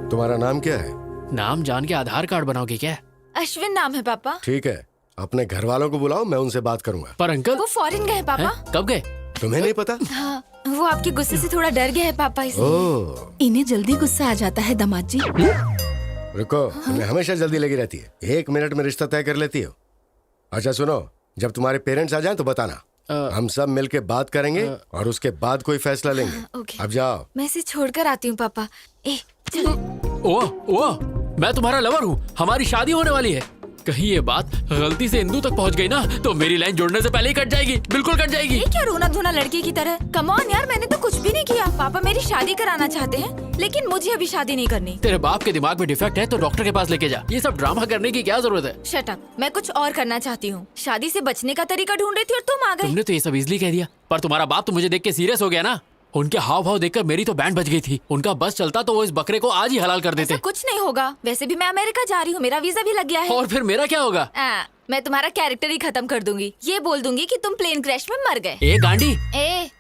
Speaker 8: तुम्हारा नाम क्या है?
Speaker 3: नाम जान के आधार कार्ड बनाओगे क्या?
Speaker 4: अश्विन नाम है पापा।
Speaker 8: ठीक है, अपने घर वालों को बुलाओ, मैं उनसे बात करूंगा।
Speaker 3: पर अंकल,
Speaker 4: वो फॉरेन गए हैं पापा।
Speaker 3: हैं? कब गए?
Speaker 8: तुम्हें नहीं पता?
Speaker 4: हाँ, वो आपके गुस्से से थोड़ा डर गए हैं पापा, इसलिए।
Speaker 8: ओह,
Speaker 4: इन्हें जल्दी गुस्सा आ जाता है दामाद जी।
Speaker 8: रुको, तुम्हें हमेशा जल्दी लगी रहती है। 1 मिनट में रिश्ता तय कर लेती हो। अच्छा सुनो, जब तुम्हारे पेरेंट्स आ जाएं तो बताना। हम सब मिलके बात करेंगे और उसके बाद कोई फैसला लेंगे।
Speaker 4: ओके।
Speaker 8: अब जाओ।
Speaker 4: मैं इसे छोड़कर आती हूँ पापा। ए चलो।
Speaker 3: ओह, मैं तुम्हारा लवर हूँ, हमारी शादी होने वाली है। कहीं ये बात गलती से इंदू तक पहुँच गई ना तो मेरी लाइन जोड़ने से पहले ही कट जाएगी, बिल्कुल कट जाएगी।
Speaker 4: ये क्या रोना धोना लड़के की तरह? कम ऑन यार, मैंने तो कुछ भी नहीं किया। पापा मेरी शादी कराना चाहते हैं, लेकिन मुझे अभी शादी नहीं करनी।
Speaker 3: तेरे बाप के दिमाग में डिफेक्ट है तो डॉक्टर के पास लेके जा। ये सब ड्रामा करने की क्या जरूरत है?
Speaker 4: Shut up. मैं कुछ और करना चाहती हूँ। शादी से बचने का तरीका ढूंढ रही थी और तुम आ गए।
Speaker 3: तुमने तो ये सब इजली कह दिया, पर तुम्हारा बाप तो मुझे देख के सीरियस हो गया ना। उनके हाव भाव देखकर मेरी तो बैंड बज गई थी। उनका बस चलता तो वो इस बकरे को आज ही हलाल कर देते।
Speaker 4: ऐसा कुछ नहीं होगा। वैसे भी मैं अमेरिका जा रही हूँ, मेरा वीजा भी लग गया है।
Speaker 3: और फिर मेरा क्या होगा?
Speaker 4: मैं तुम्हारा कैरेक्टर ही खत्म कर दूंगी। ये बोल दूंगी कि तुम प्लेन क्रैश में मर गए।
Speaker 3: ए गांडी।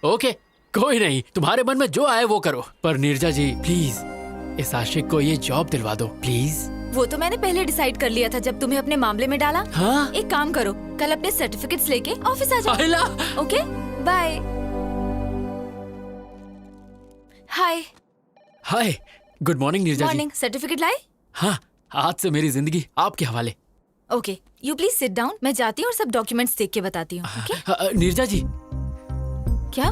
Speaker 4: ओके,
Speaker 3: कोई नहीं, तुम्हारे मन में जो आए वो करो। पर नीरजा जी प्लीज इस आशिक को ये जॉब दिलवा दो प्लीज।
Speaker 4: वो तो मैंने पहले डिसाइड कर लिया था जब तुम्हें अपने मामले में डाला।
Speaker 3: हाँ?
Speaker 4: एक काम करो, कल अपने सर्टिफिकेट्स लेके ऑफिस आ जाओ। Okay, bye. Hi.
Speaker 3: Hi, good morning Neeraja ji.
Speaker 4: Morning. Certificate लाए?
Speaker 3: हाँ, आज से मेरी जिंदगी आपके हवाले।
Speaker 4: Okay, you please sit down. मैं जाती हूँ और सब डॉक्यूमेंट्स देख के बताती हूँ। ओके?
Speaker 3: नीरजा जी।
Speaker 4: क्या?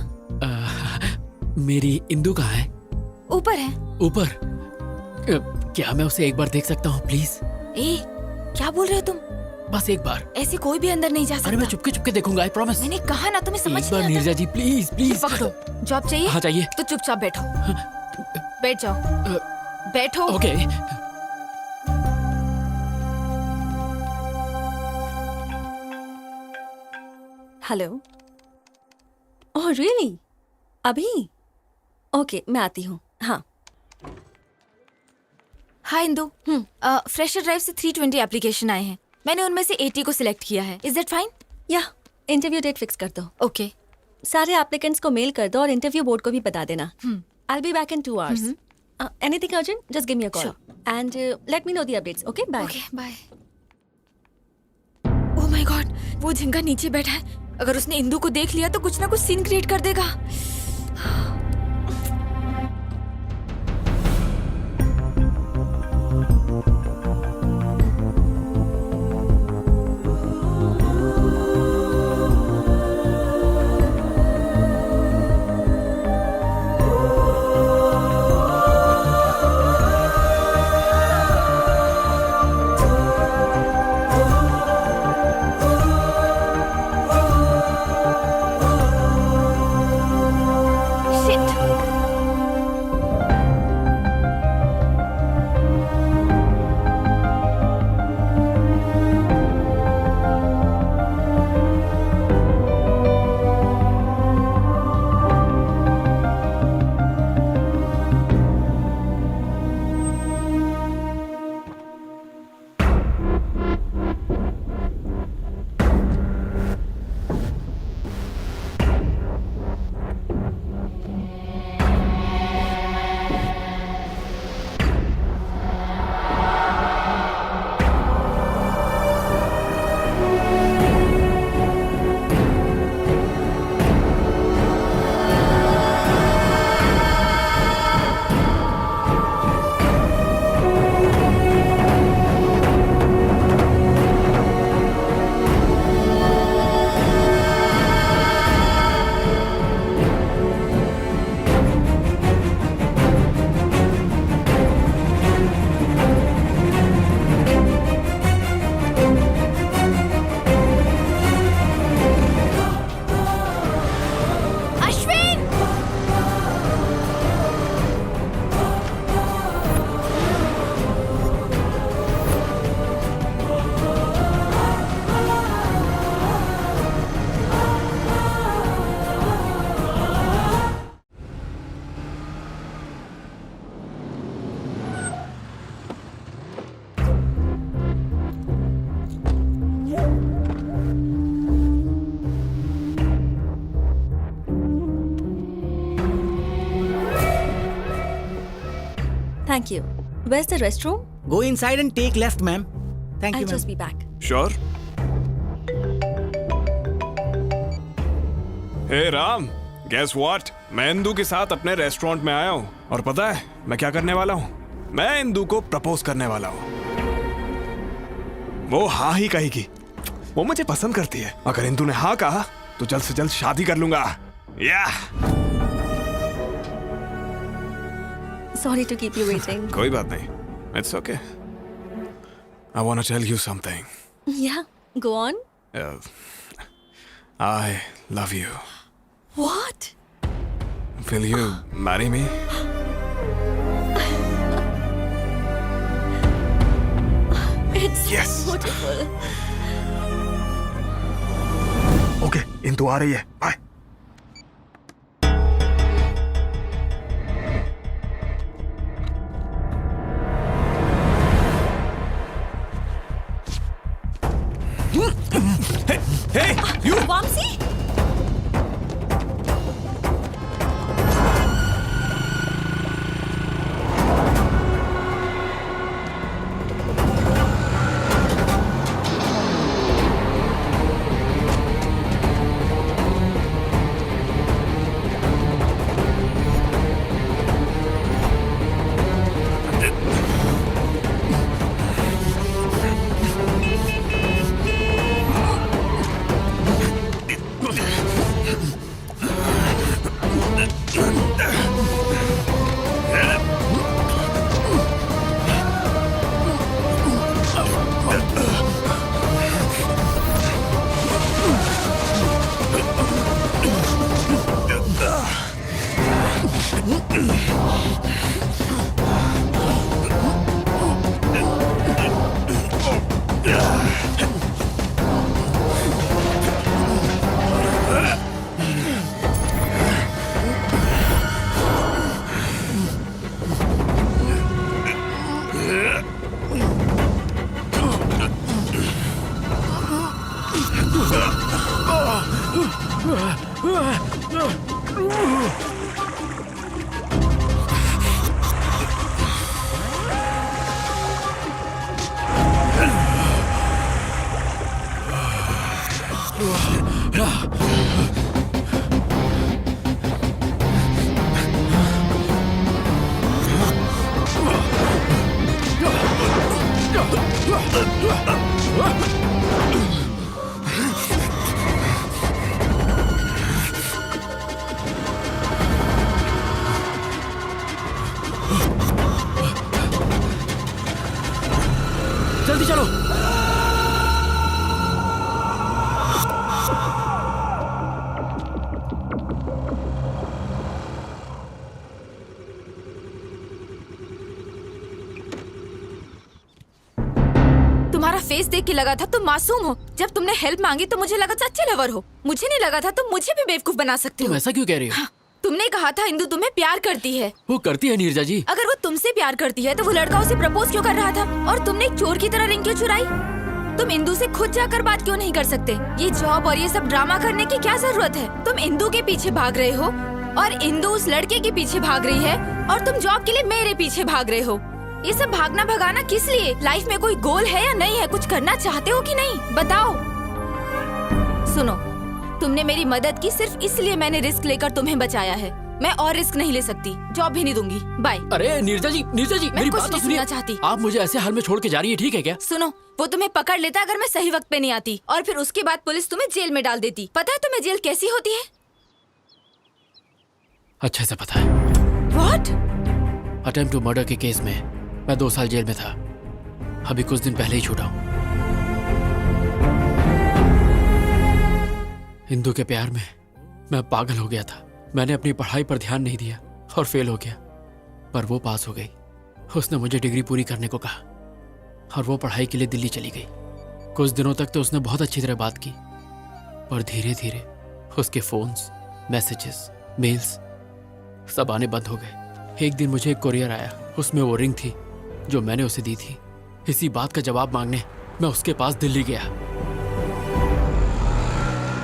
Speaker 3: मेरी इंदू कहाँ है?
Speaker 4: ऊपर है।
Speaker 3: ऊपर? क्या मैं उसे एक बार देख सकता हूँ प्लीज?
Speaker 6: ए, क्या बोल रहे हो तुम?
Speaker 3: बस एक बार।
Speaker 6: ऐसे कोई भी अंदर नहीं जा
Speaker 3: अरे मैं
Speaker 6: सकता।
Speaker 3: चुपके चुपके देखूंगा, आई प्रॉमिस।
Speaker 6: मैंने कहा ना, तुम्हें समझ
Speaker 3: एक बार
Speaker 6: नहीं
Speaker 3: नीरजा
Speaker 6: आता।
Speaker 3: जी प्लीज प्लीज।
Speaker 6: पकड़ो। जॉब चाहिए?
Speaker 3: हाँ चाहिए।
Speaker 6: तो चुपचाप बैठो। बैठ जाओ। बैठो।
Speaker 3: ओके।
Speaker 4: हेलो। Oh really? अभी? ओके मैं आती हूँ। हाँ।
Speaker 6: हाय इंदु, फ्रेशर ड्राइव से 320 एप्लीकेशन आए हैं। मैंने उनमें से 80 को सिलेक्ट किया है। Is that fine?
Speaker 4: या इंटरव्यू डेट फिक्स कर दो।
Speaker 6: ओके।
Speaker 4: सारे एप्लीकेंट्स को मेल कर दो और इंटरव्यू बोर्ड को भी बता देना। I'll be back in 2 hours. Anything urgent? Just give me a call.
Speaker 6: Sure.
Speaker 4: And let me know the updates. Okay? Bye.
Speaker 6: Okay bye. Oh my god, वो झिंगा नीचे बैठा है। अगर उसने इंदु को देख लिया तो कुछ ना कुछ सीन क्रिएट कर देगा।
Speaker 4: Thank you. Where's the restroom?
Speaker 5: Go inside and take left, ma'am. Thank
Speaker 4: I'll
Speaker 5: you, ma'am.
Speaker 4: just be back.
Speaker 12: Sure? हे राम, गेस व्हाट? मैं इंदु के साथ अपने रेस्टोरेंट में आया हूँ और पता है मैं क्या करने वाला हूँ? मैं इंदु को प्रपोज करने वाला हूँ। वो हाँ ही कहेगी। वो मुझे पसंद करती है। अगर इंदु ने हाँ कहा तो जल्द से जल्द शादी कर लूंगा। या
Speaker 4: Sorry to keep you waiting.
Speaker 12: कोई बात नहीं। It's okay. I want to tell you something.
Speaker 4: Yeah, go on.
Speaker 12: I love you.
Speaker 4: What?
Speaker 12: Will you marry me?
Speaker 4: It's
Speaker 12: Yes.
Speaker 4: beautiful.
Speaker 12: Okay, Indu आ रही है। Bye. Hey, you!
Speaker 4: Vamsi?
Speaker 3: जल्दी चलो।
Speaker 6: तुम्हारा face देख के लगा था तुम मासूम हो। जब तुमने हेल्प मांगी तो मुझे लगा था अच्छे लवर हो। मुझे नहीं लगा था तुम मुझे भी बेवकूफ बना सकते
Speaker 3: तुम
Speaker 6: हो।
Speaker 3: ऐसा क्यों कह रही हो?
Speaker 6: तुमने कहा था इंदु तुम्हें प्यार करती है।
Speaker 3: वो करती है नीरजा जी।
Speaker 6: अगर वो तुमसे प्यार करती है तो वो लड़का उसे प्रपोज क्यों कर रहा था? और तुमने एक चोर की तरह रिंग क्यों चुराई? तुम इंदु से खुद जाकर बात क्यों नहीं कर सकते? ये जॉब और ये सब ड्रामा करने की क्या जरूरत है? तुम इंदु के पीछे भाग रहे हो और इंदु उस लड़के के पीछे भाग रही है और तुम जॉब के लिए मेरे पीछे भाग रहे हो। ये सब भागना भगाना किस लिए? लाइफ में कोई गोल है या नहीं है? कुछ करना चाहते हो कि नहीं? बताओ। सुनो, तुमने मेरी मदद की सिर्फ इसलिए मैंने रिस्क लेकर तुम्हें बचाया है। मैं और रिस्क नहीं ले सकती। जॉब भी नहीं दूंगी। बाय।
Speaker 3: अरे नीरजा जी मेरी बात तो सुनिए।
Speaker 6: चाहती।
Speaker 3: आप मुझे ऐसे हाल में छोड़ के जा रही है, ठीक है क्या?
Speaker 6: सुनो, वो तुम्हें पकड़ लेता अगर मैं सही वक्त पे नहीं आती, और फिर उसके बाद पुलिस तुम्हें जेल में डाल देती। पता है तुम्हें जेल कैसी होती है?
Speaker 3: अच्छे से पता है।
Speaker 6: What?
Speaker 3: अटेम्प्ट टू मर्डर के केस में मैं 2 साल जेल में था। अभी कुछ दिन पहले ही छूटा हूँ। इंदु के प्यार में मैं पागल हो गया था। मैंने अपनी पढ़ाई पर ध्यान नहीं दिया और फेल हो गया, पर वो पास हो गई। उसने मुझे डिग्री पूरी करने को कहा और वो पढ़ाई के लिए दिल्ली चली गई। कुछ दिनों तक तो उसने बहुत अच्छी तरह बात की, पर धीरे धीरे उसके फोन्स, मैसेजेस, मेल्स सब आने बंद हो गए। एक दिन मुझे एक कोरियर आया, उसमें वो रिंग थी जो मैंने उसे दी थी। इसी बात का जवाब मांगने मैं उसके पास दिल्ली गया।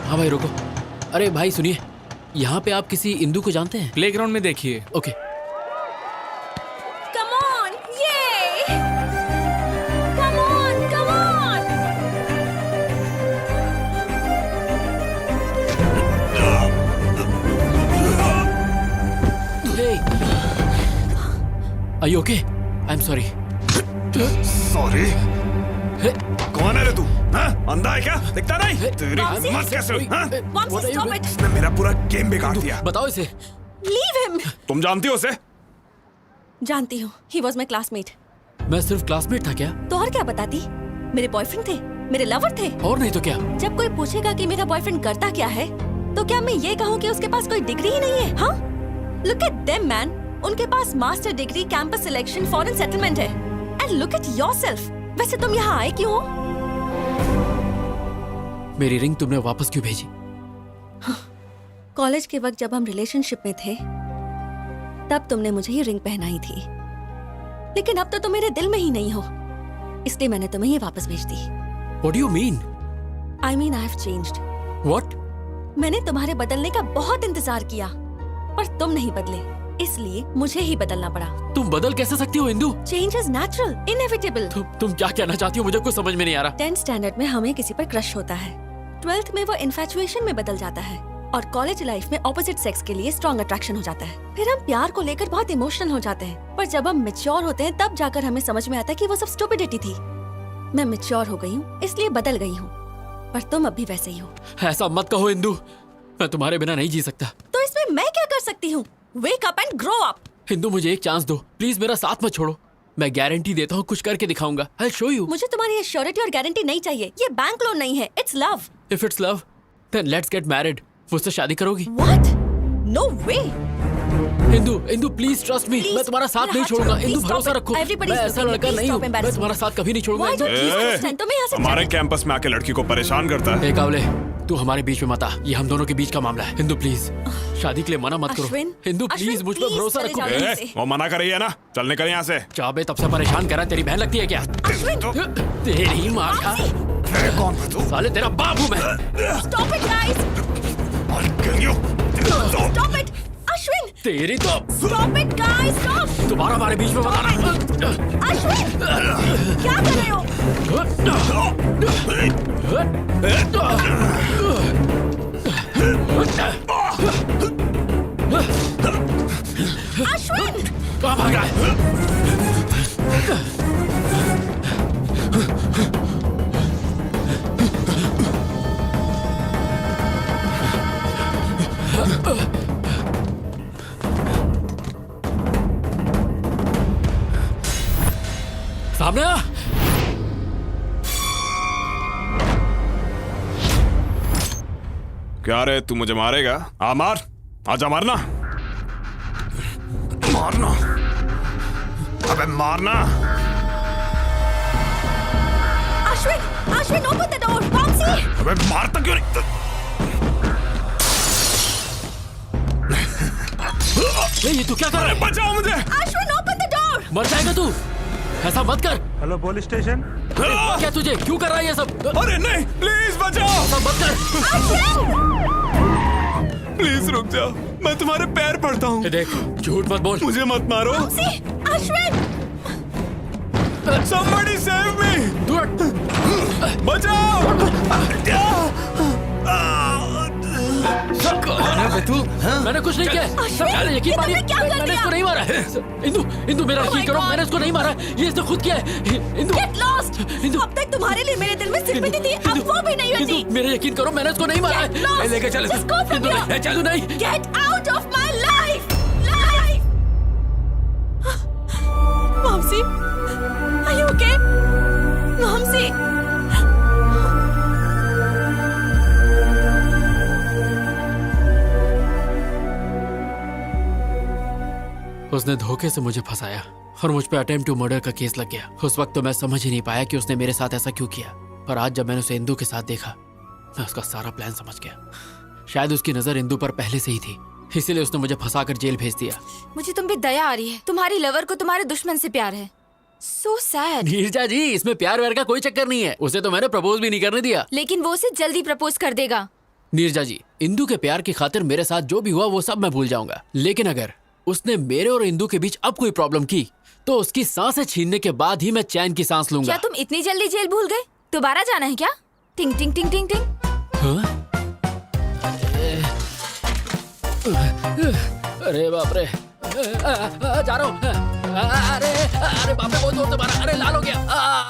Speaker 3: हाँ भाई रुको। अरे भाई सुनिए, यहाँ पे आप किसी इंदु को जानते हैं?
Speaker 12: प्लेग्राउंड में देखिए।
Speaker 3: Okay.
Speaker 6: Come on, yay! Come on, come on!
Speaker 3: Hey! Are you okay? I'm sorry.
Speaker 12: Sorry. कौन है रे तू? हाँ? अंधा है क्या? दिखता नहीं? तेरी हिम्मत कैसे हुई? हाँ?
Speaker 6: Vamsi, stop it!
Speaker 12: इसने मेरा पूरा गेम बिगाड़ दिया।
Speaker 3: बताओ इसे।
Speaker 6: Leave him!
Speaker 12: तुम जानती हो उसे?
Speaker 6: जानती हूँ, he was my classmate.
Speaker 3: मैं सिर्फ क्लासमेट था क्या?
Speaker 6: तो और क्या बताती? मेरे बॉयफ्रेंड थे, मेरे लवर थे।
Speaker 3: और नहीं तो क्या?
Speaker 6: जब कोई पूछेगा कि मेरा बॉयफ्रेंड करता क्या है, तो क्या मैं ये कहूँ कि उसके पास कोई डिग्री ही नहीं है? हाँ? Look at them, man. उनके पास master degree, campus selection, foreign settlement है। And look at yourself. वैसे तुम यहाँ आए क्यों हो?
Speaker 3: मेरी रिंग तुमने वापस क्यों भेजी?
Speaker 6: कॉलेज के वक्त जब हम रिलेशनशिप में थे, तब तुमने मुझे ये रिंग पहनाई थी। लेकिन अब तो तुम मेरे दिल में ही नहीं हो, इसलिए मैंने तुम्हें ये वापस भेज दी।
Speaker 3: What do you mean?
Speaker 6: I mean I have changed.
Speaker 3: What?
Speaker 6: मैंने तुम्हारे बदलने का बहुत इंतजार किया, पर तुम नहीं बदले, इसलिए मुझे ही बदलना पड़ा।
Speaker 3: तुम बदल कैसे सकती हो Indu?
Speaker 6: Change is natural, inevitable.
Speaker 3: तुम क्या कहना चाहती हो? मुझे कुछ समझ में नहीं आ रहा।
Speaker 6: 10th स्टैंडर्ड में हमें किसी पर क्रश होता है, 12th में वो इन्फैचुएशन में बदल जाता है, और कॉलेज लाइफ में ऑपोजिट सेक्स के लिए स्ट्रॉन्ग अट्रैक्शन हो जाता है। फिर हम प्यार को लेकर बहुत इमोशनल हो जाते हैं, पर जब हम मैच्योर होते हैं तब जाकर हमें समझ में आता है कि वो सब स्टुपिडिटी थी। मैं मैच्योर हो गई हूँ, इसलिए बदल गई हूँ, पर तुम अब भी वैसे ही हो।
Speaker 3: ऐसा मत कहो इंदु, मैं तुम्हारे बिना नहीं जी सकता।
Speaker 6: तो इसमें मैं क्या कर सकती हूँ? Wake up and grow up.
Speaker 3: Indu मुझे एक चांस दो, प्लीज मेरा साथ मत छोड़ो। मैं गारंटी देता हूँ कुछ करके दिखाऊंगा। I'll show you.
Speaker 6: मुझे तुम्हारी श्योरिटी और गारंटी नहीं चाहिए, ये बैंक लोन नहीं है, it's love.
Speaker 3: If it's love, then let's get married. मुझसे शादी करोगी?
Speaker 6: What? No way.
Speaker 3: Indu please trust me, मैं तुम्हारा साथ नहीं छोड़ूंगा। इंदु भरोसा रखो, मैं ऐसा लड़का नहीं हूँ, मैं तुम्हारा साथ कभी नहीं छोड़ूंगा।
Speaker 12: हमारे कैंपस में आके लड़की को परेशान करता है।
Speaker 3: कावले, तू हमारे बीच में मत आ, ये हम दोनों के बीच का मामला है। इंदु प्लीज शादी के लिए मना मत करो। इंदु प्लीज मुझ पर भरोसा रखो।
Speaker 12: वो मना कर रही है ना, चल निकल यहाँ से।
Speaker 3: चाबे तब से परेशान कर रहा है, तेरी बहन लगती है क्या? तेरी माँ का
Speaker 12: कौन है तू?
Speaker 3: साले तेरा बाप हूँ मैं।
Speaker 4: Stop it, guys! Stop it! Ashwin!
Speaker 3: तेरी तो
Speaker 4: Stop it, guys! Stop!
Speaker 3: दोबारा हमारे बीच में बताना।
Speaker 4: अश्विन! क्या कर रहे हो? अश्विन!
Speaker 3: कहाँ भाग रहा है? सामने आ!
Speaker 12: क्या रे, तू मुझे मारेगा? आ मार, आजा मारना, मारना, अबे मारना।
Speaker 4: Ashwin! Ashwin, open the door! Bouncy!
Speaker 12: अबे मारता क्यों नहीं?
Speaker 3: ये तू क्या कर रहा है?
Speaker 12: बचाओ मुझे!
Speaker 4: Ashwin, open the door!
Speaker 3: मर जाएगा तू। ऐसा मत कर।
Speaker 10: Hello police station.
Speaker 3: क्या तुझे क्यों कर रहा है ये सब?
Speaker 12: अरे नहीं, प्लीज बचाओ!
Speaker 3: ऐसा मत कर।
Speaker 12: प्लीज रुक जाओ, मैं तुम्हारे पैर पड़ता हूँ।
Speaker 3: देख, झूठ मत बोल।
Speaker 12: मुझे मत मारो।
Speaker 4: अश्विन!
Speaker 12: Somebody save me! बचाओ!
Speaker 3: तू, मैंने कुछ नहीं किया। सब कह रहे यकीन मानिए, मैंने इसको नहीं मारा है। इंदु मेरा यकीन करो, मैंने इसको नहीं मारा। ये इसने खुद किया है। Indu,
Speaker 4: Get lost! अब तक तुम्हारे लिए मेरे दिल में सिर्फ थी, अब वो भी नहीं होती।
Speaker 3: मेरा यकीन करो, मैंने इसको नहीं मारा है।
Speaker 4: Get lost!
Speaker 3: लेके चल
Speaker 4: Just go from here.
Speaker 3: चल नहीं।
Speaker 4: Get out of my life! Life! Mamsi, are you okay? Mamsi!
Speaker 3: उसने धोखे से मुझे फंसाया और मुझ पे अटेम्प्ट टू मर्डर का केस लग गया। उस वक्त तो मैं समझ ही नहीं पाया कि उसने मेरे साथ ऐसा क्यों किया, पर आज जब मैंने उसे इंदु के साथ देखा, मैं उसका सारा प्लान समझ गया। शायद उसकी नजर इंदु पर पहले से ही थी, इसीलिए उसने मुझे फंसाकर जेल भेज दिया।
Speaker 4: मुझे तुम पे दया आ रही है। तुम्हारी लवर को तुम्हारे दुश्मन से प्यार है। So sad.
Speaker 3: नीरजा जी, इसमें प्यार व्यार का कोई चक्कर नहीं है। उसे तो मैंने प्रपोज भी नहीं करने दिया।
Speaker 4: लेकिन वो उसे जल्दी प्रपोज कर देगा।
Speaker 3: नीरजा जी, इंदु के प्यार की खातिर मेरे साथ जो भी हुआ वो सब मैं भूल जाऊंगा, लेकिन अगर उसने मेरे और इंदु के बीच अब कोई प्रॉब्लम की तो उसकी सांसें छीनने के बाद ही मैं चैन की सांस लूंगा।
Speaker 4: क्या तुम इतनी जल्दी जेल भूल गए? दोबारा जाना है क्या? टिंग टिंग टिंग टिंग टिंग।
Speaker 3: हाँ? अरे बाप रे, जा रहा हूँ। अरे बाप रे, बहुत जोर से मारा। अरे लाल हो गया।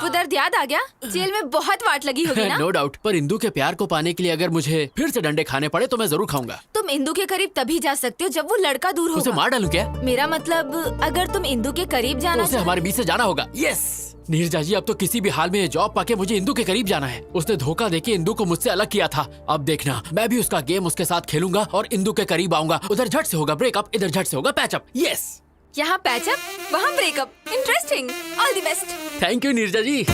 Speaker 4: वो दर्द याद आ गया? जेल में बहुत वाट लगी होगी ना?
Speaker 3: नो डाउट, पर इंदु के प्यार को पाने के लिए अगर मुझे फिर से डंडे खाने पड़े तो मैं जरूर खाऊंगा।
Speaker 4: तुम इंदु के करीब तभी जा सकते हो जब वो लड़का दूर होगा।
Speaker 3: उसे मार डालूं क्या?
Speaker 4: मेरा मतलब, अगर तुम इंदु के करीब जाना
Speaker 3: उसे हमारे बीच से जाना होगा। यस नीरजा जी, अब तो किसी भी हाल में ये जॉब पाके मुझे इंदु के करीब जाना है। उसने धोखा देके इंदु को मुझसे अलग किया था। अब देखना, मैं भी उसका गेम उसके साथ खेलूंगा और इंदु के करीब आऊंगा। उधर झट से होगा ब्रेकअप, इधर झट से होगा पैचअप। यस,
Speaker 4: यहाँ पैचअप, वहाँ breakup. Interesting. All the best.
Speaker 3: Thank you Neerja ji.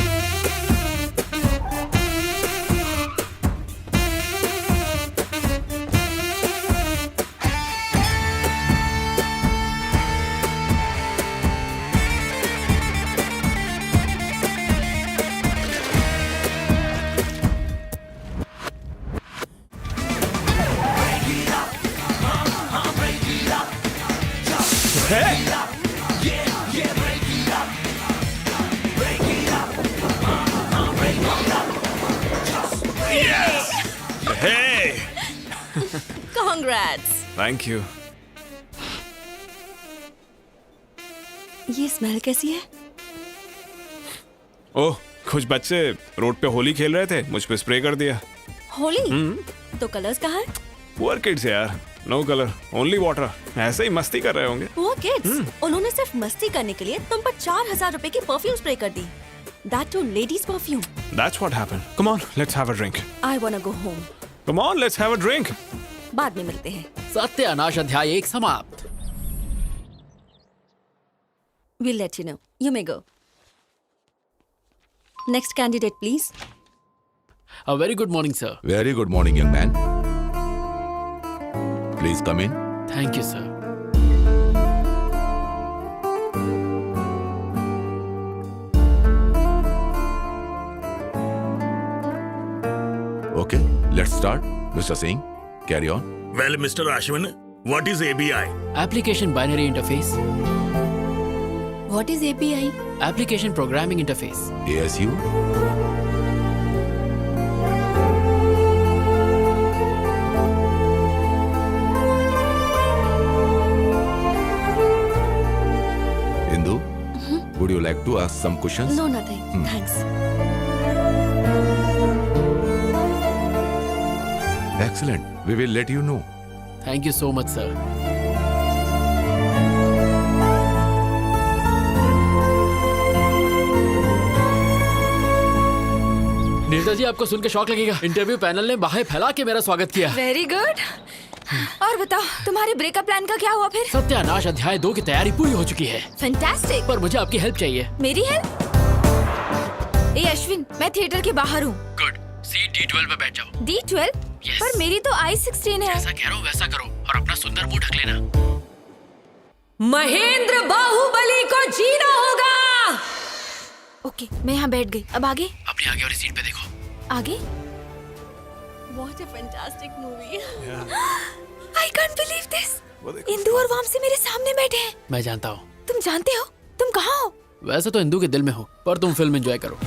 Speaker 4: Congrats.
Speaker 12: Thank you.
Speaker 4: ये स्मेल कैसी है?
Speaker 12: ओह, कुछ बच्चे रोड पे होली खेल रहे थे, मुझ पे स्प्रे कर दिया।
Speaker 4: होली? तो कलर्स कहाँ हैं?
Speaker 12: पुअर किड्स यार, नो कलर, ओनली वाटर। ऐसे ही मस्ती कर रहे होंगे।
Speaker 4: वो किड्स, उन्होंने सिर्फ मस्ती करने के लिए तुम पर 4000 रुपए की परफ्यूम स्प्रे कर दी। That too ladies perfume.
Speaker 12: That's what happened. Come on, let's have a drink.
Speaker 4: I wanna go home.
Speaker 12: Come on, let's have a drink.
Speaker 4: बाद में मिलते हैं।
Speaker 3: सत्यानाश अध्याय 1 समाप्त।
Speaker 4: We'll let you know. You may go. Next candidate, please.
Speaker 3: A very good morning, sir.
Speaker 2: Very good morning, young man. Please come in.
Speaker 3: Thank you, sir.
Speaker 2: Okay, let's start. Mr. Singh, carry on.
Speaker 1: Well, Mr. Ashwin, what is ABI?
Speaker 3: Application Binary Interface.
Speaker 4: What is API?
Speaker 3: Application Programming Interface.
Speaker 2: ASU. Indu, would you like to ask some questions?
Speaker 4: No, nothing. Thanks.
Speaker 2: Excellent. We will let you know.
Speaker 3: Thank you so much, sir. Neerja जी, आपको सुन के शौक लगेगा। Interview panel ने बाहें फैला के मेरा स्वागत किया।
Speaker 4: Very good. और बताओ, तुम्हारे ब्रेकअप प्लान का क्या हुआ फिर?
Speaker 3: सत्यानाश अध्याय 2 की तैयारी पूरी हो चुकी है।
Speaker 4: फैंटास्टिक।
Speaker 3: पर मुझे आपकी हेल्प चाहिए।
Speaker 4: मेरी हेल्प? ए अश्विन, मैं थिएटर के बाहर हूँ।
Speaker 3: गुड। सीट D12 पे बैठ जाओ।
Speaker 4: D12?
Speaker 3: Yes.
Speaker 4: पर मेरी तो I16 है।
Speaker 3: जैसा कह रहा हूँ वैसा करो और अपना सुंदर मुंह ढक लेना।
Speaker 6: महेंद्र बाहुबली को जीना होगा।
Speaker 4: ओके, मैं यहाँ बैठ गई। अब आगे?
Speaker 3: अपनी आगे वाली सीट पे देखो।
Speaker 4: आगे? What a fantastic movie. I can't believe this. Indu और वामसी मेरे सामने बैठे हैं।
Speaker 3: मैं जानता हूँ।
Speaker 4: तुम जानते हो? तुम कहाँ हो?
Speaker 3: वैसे तो इंदु के दिल में हो, पर तुम फिल्म एंजॉय करो।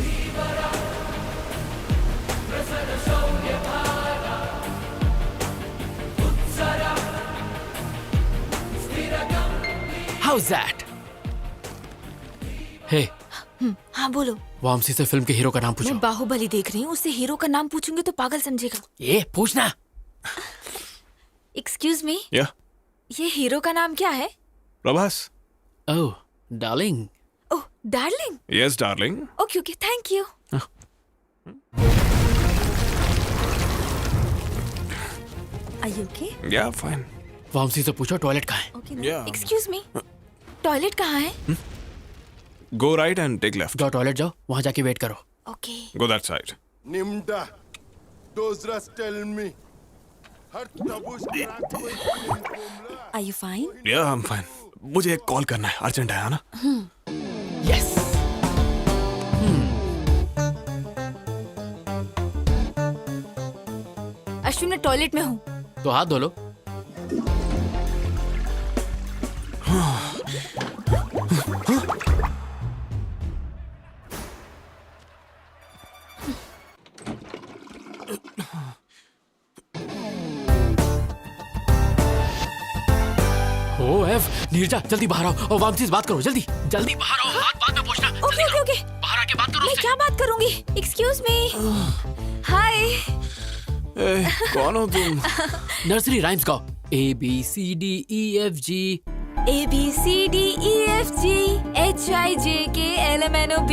Speaker 3: How's that? Hey,
Speaker 4: हाँ बोलो।
Speaker 3: वामसी से फिल्म के हीरो का नाम पूछो।
Speaker 4: मैं बाहुबली देख रही हूँ, उससे हीरो का नाम पूछूंगी तो पागल समझेगा।
Speaker 3: ये पूछना।
Speaker 4: एक्सक्यूज मी,
Speaker 12: या
Speaker 4: ये हीरो का नाम क्या है?
Speaker 12: Prabhas.
Speaker 3: Oh, darling.
Speaker 4: Oh, darling.
Speaker 12: Yes darling.
Speaker 4: Okay okay, thank you. Are you okay?
Speaker 12: Yeah fine.
Speaker 3: Vamsi से पूछो टॉयलेट कहाँ है।
Speaker 4: Okay,
Speaker 12: Yeah.
Speaker 4: Excuse me, toilet कहाँ है?
Speaker 12: Go right and take left.
Speaker 3: जाओ टॉयलेट जाओ, वहाँ जाके वेट करो।
Speaker 4: Okay.
Speaker 12: Go that side.
Speaker 8: Nimda, those rust tell me.
Speaker 4: Are you fine?
Speaker 12: या आई एम फाइन। मुझे एक कॉल करना है, अर्जेंट है ना?
Speaker 3: यस।
Speaker 4: अश्विन, मैं टॉयलेट में हूँ।
Speaker 3: तो हाथ धो लो। ओ एफ, नीरजा जल्दी बाहर आओ और वामसी से बात करो। जल्दी जल्दी बाहर आओ, हाथ बाद में पूछना।
Speaker 4: ओके ओके ओके,
Speaker 3: बाहर आके बात करो
Speaker 4: मैं
Speaker 3: उससे।
Speaker 4: क्या बात करूंगी? Excuse me. हाय।
Speaker 12: ए, कौन हो तुम?
Speaker 3: नर्सरी राइम्स गाओ। ABCDEFG।
Speaker 4: ABCDEFG HIJK LMNOP।